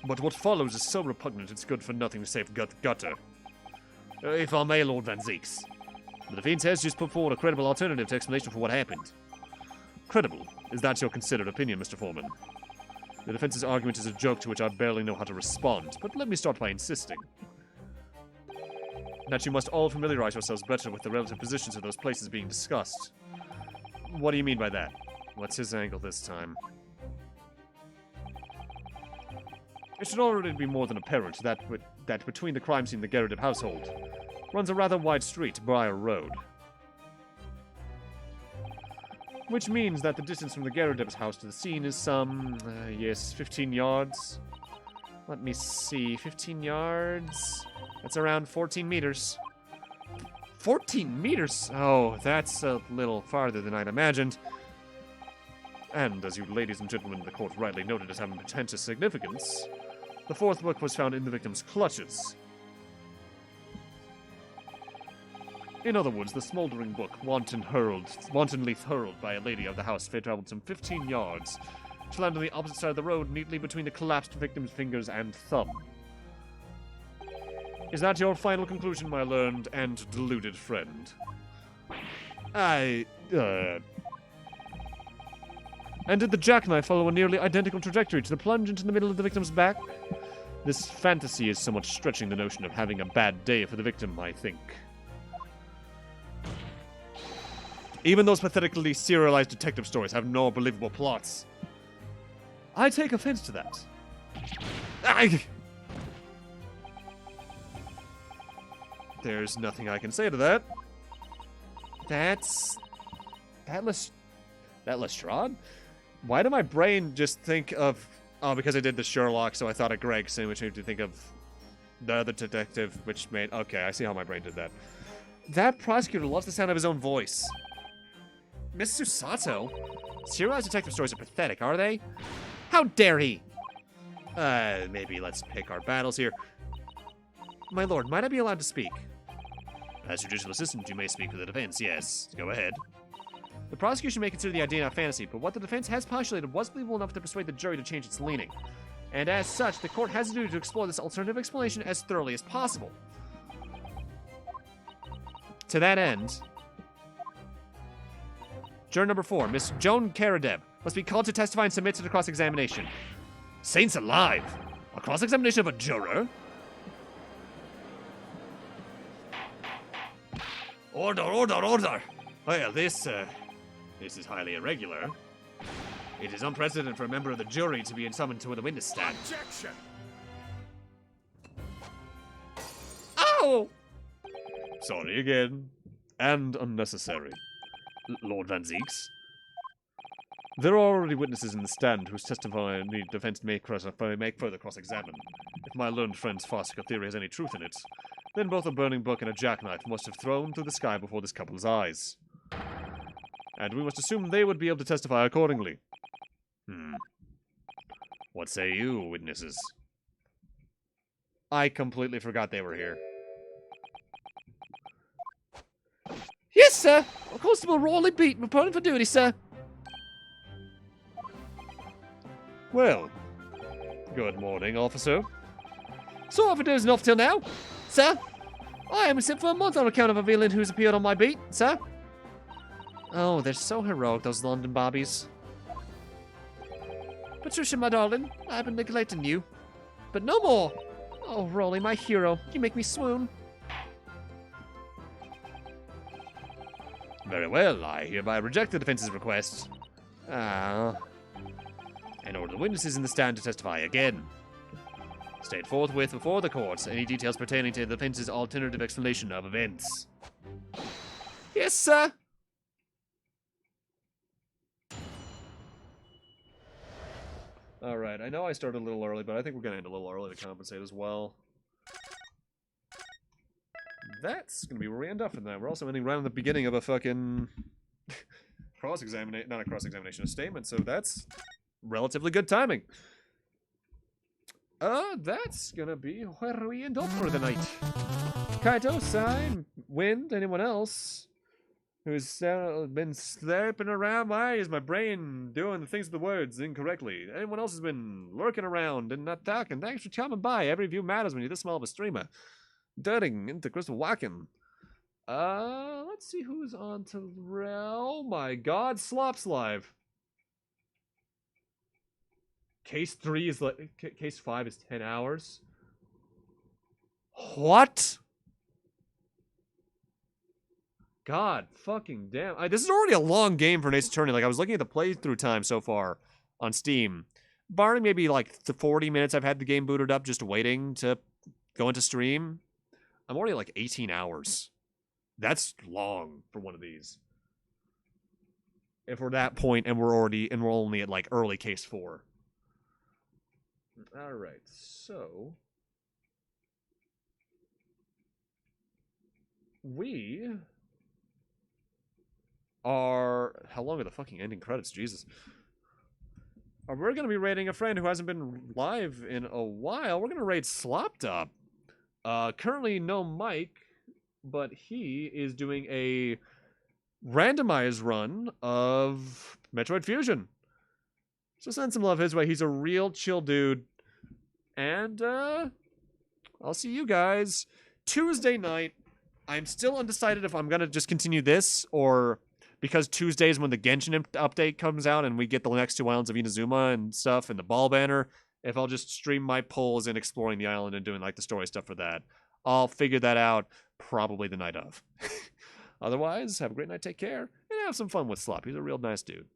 But what follows is so repugnant it's good for nothing save gutter. If I may, Lord Van Zeeks. The defense has just put forward a credible alternative to explanation for what happened. Credible? Is that your considered opinion, Mr. Foreman? The defense's argument is a joke to which I barely know how to respond, but let me start by insisting that you must all familiarize yourselves better with the relative positions of those places being discussed. What do you mean by that? What's his angle this time? It should already be more than apparent that between the crime scene and the Garrideb household runs a rather wide street, Briar Road. Which means that the distance from the Garrideb's house to the scene is some, 15 yards. Let me see, 15 yards? That's around 14 meters. 14 meters? Oh, that's a little farther than I'd imagined. And as you ladies and gentlemen of the court rightly noted as having potential significance, the 4th book was found in the victim's clutches. In other words, the smoldering book, wantonly hurled by a lady of the house, traveled some 15 yards to land on the opposite side of the road, neatly between the collapsed victim's fingers and thumb. Is that your final conclusion, my learned and deluded friend? And did the jackknife follow a nearly identical trajectory to the plunge into the middle of the victim's back? This fantasy is somewhat stretching the notion of having a bad day for the victim, I think. Even those pathetically serialized detective stories have no believable plots. I take offense to that. There's nothing I can say to that. That Lestrade? Why did my brain just think of... Oh, because I did the Sherlock, so I thought of Greg, so which made me think of the other detective, which made... Okay, I see how my brain did that. That prosecutor loves the sound of his own voice. Miss Susato? Serialized detective stories are pathetic, are they? How dare he? Maybe let's pick our battles here. My lord, might I be allowed to speak? As judicial assistant, you may speak for the defense, yes. Go ahead. The prosecution may consider the idea not fantasy, but what the defense has postulated was believable enough to persuade the jury to change its leaning. And as such, the court has a duty to explore this alternative explanation as thoroughly as possible. To that end, juror number 4, Miss Joan Karadeb, must be called to testify and submit to the cross-examination. Saints alive! A cross-examination of a juror? Order, order, order! Well, this is highly irregular. It is unprecedented for a member of the jury to be summoned to the witness stand. Objection! Ow! Sorry again. And unnecessary. Lord Van Zeeks? There are already witnesses in the stand whose testifying the defense may further cross-examine. If my learned friend's farcical theory has any truth in it, then both a burning book and a jackknife must have thrown through the sky before this couple's eyes. And we must assume they would be able to testify accordingly. What say you, witnesses? I completely forgot they were here. Yes, sir. Constable Rawley Beaton, reporting for duty, sir. Well, good morning, officer. So often there's enough till now. Sir, I am sent for a month on account of a villain who's appeared on my beat, sir. Oh, they're so heroic, those London bobbies. Patricia, my darling, I've been neglecting you. But no more. Oh, Rolly, my hero. You make me swoon. Very well, I hereby reject the defense's request. Ah. And order the witnesses in the stand to testify again. State forthwith before the court any details pertaining to the defense's alternative explanation of events. Yes, sir. Alright, I know I started a little early, but I think we're going to end a little early to compensate as well. That's going to be where we end up in that. We're also ending right in the beginning of a fucking cross-examination, not a cross-examination, a statement, so that's relatively good timing. That's going to be where we end up for the night. Kaito, Sign, Wind, anyone else who's been slurping around? Why is my brain doing the things with the words incorrectly? Anyone else has been lurking around and not talking? Thanks for coming by. Every view matters when you're this small of a streamer. Dirting into Crystal Walking. Let's see who's on to... Oh my god, Slop's live. Case 3 is like... Case 5 is 10 hours. What? God fucking damn. This is already a long game for an Ace Attorney. Like, I was looking at the playthrough time so far on Steam. Barring maybe like the 40 minutes I've had the game booted up just waiting to go into stream, I'm already like 18 hours. That's long for one of these. If we're that point and we're only at like early case 4. Alright, so we are... How long are the fucking ending credits? Jesus. We're going to be raiding a friend who hasn't been live in a while. We're going to raid Sloptop. Currently no Mike, but he is doing a randomized run of Metroid Fusion. So send some love his way. He's a real chill dude. And I'll see you guys Tuesday night. I'm still undecided if I'm going to just continue this, or because Tuesday is when the Genshin update comes out and we get the next 2 islands of Inazuma and stuff and the ball banner, if I'll just stream my polls and exploring the island and doing like the story stuff for that. I'll figure that out probably the night of. Otherwise, have a great night, take care, and have some fun with Slop. He's a real nice dude.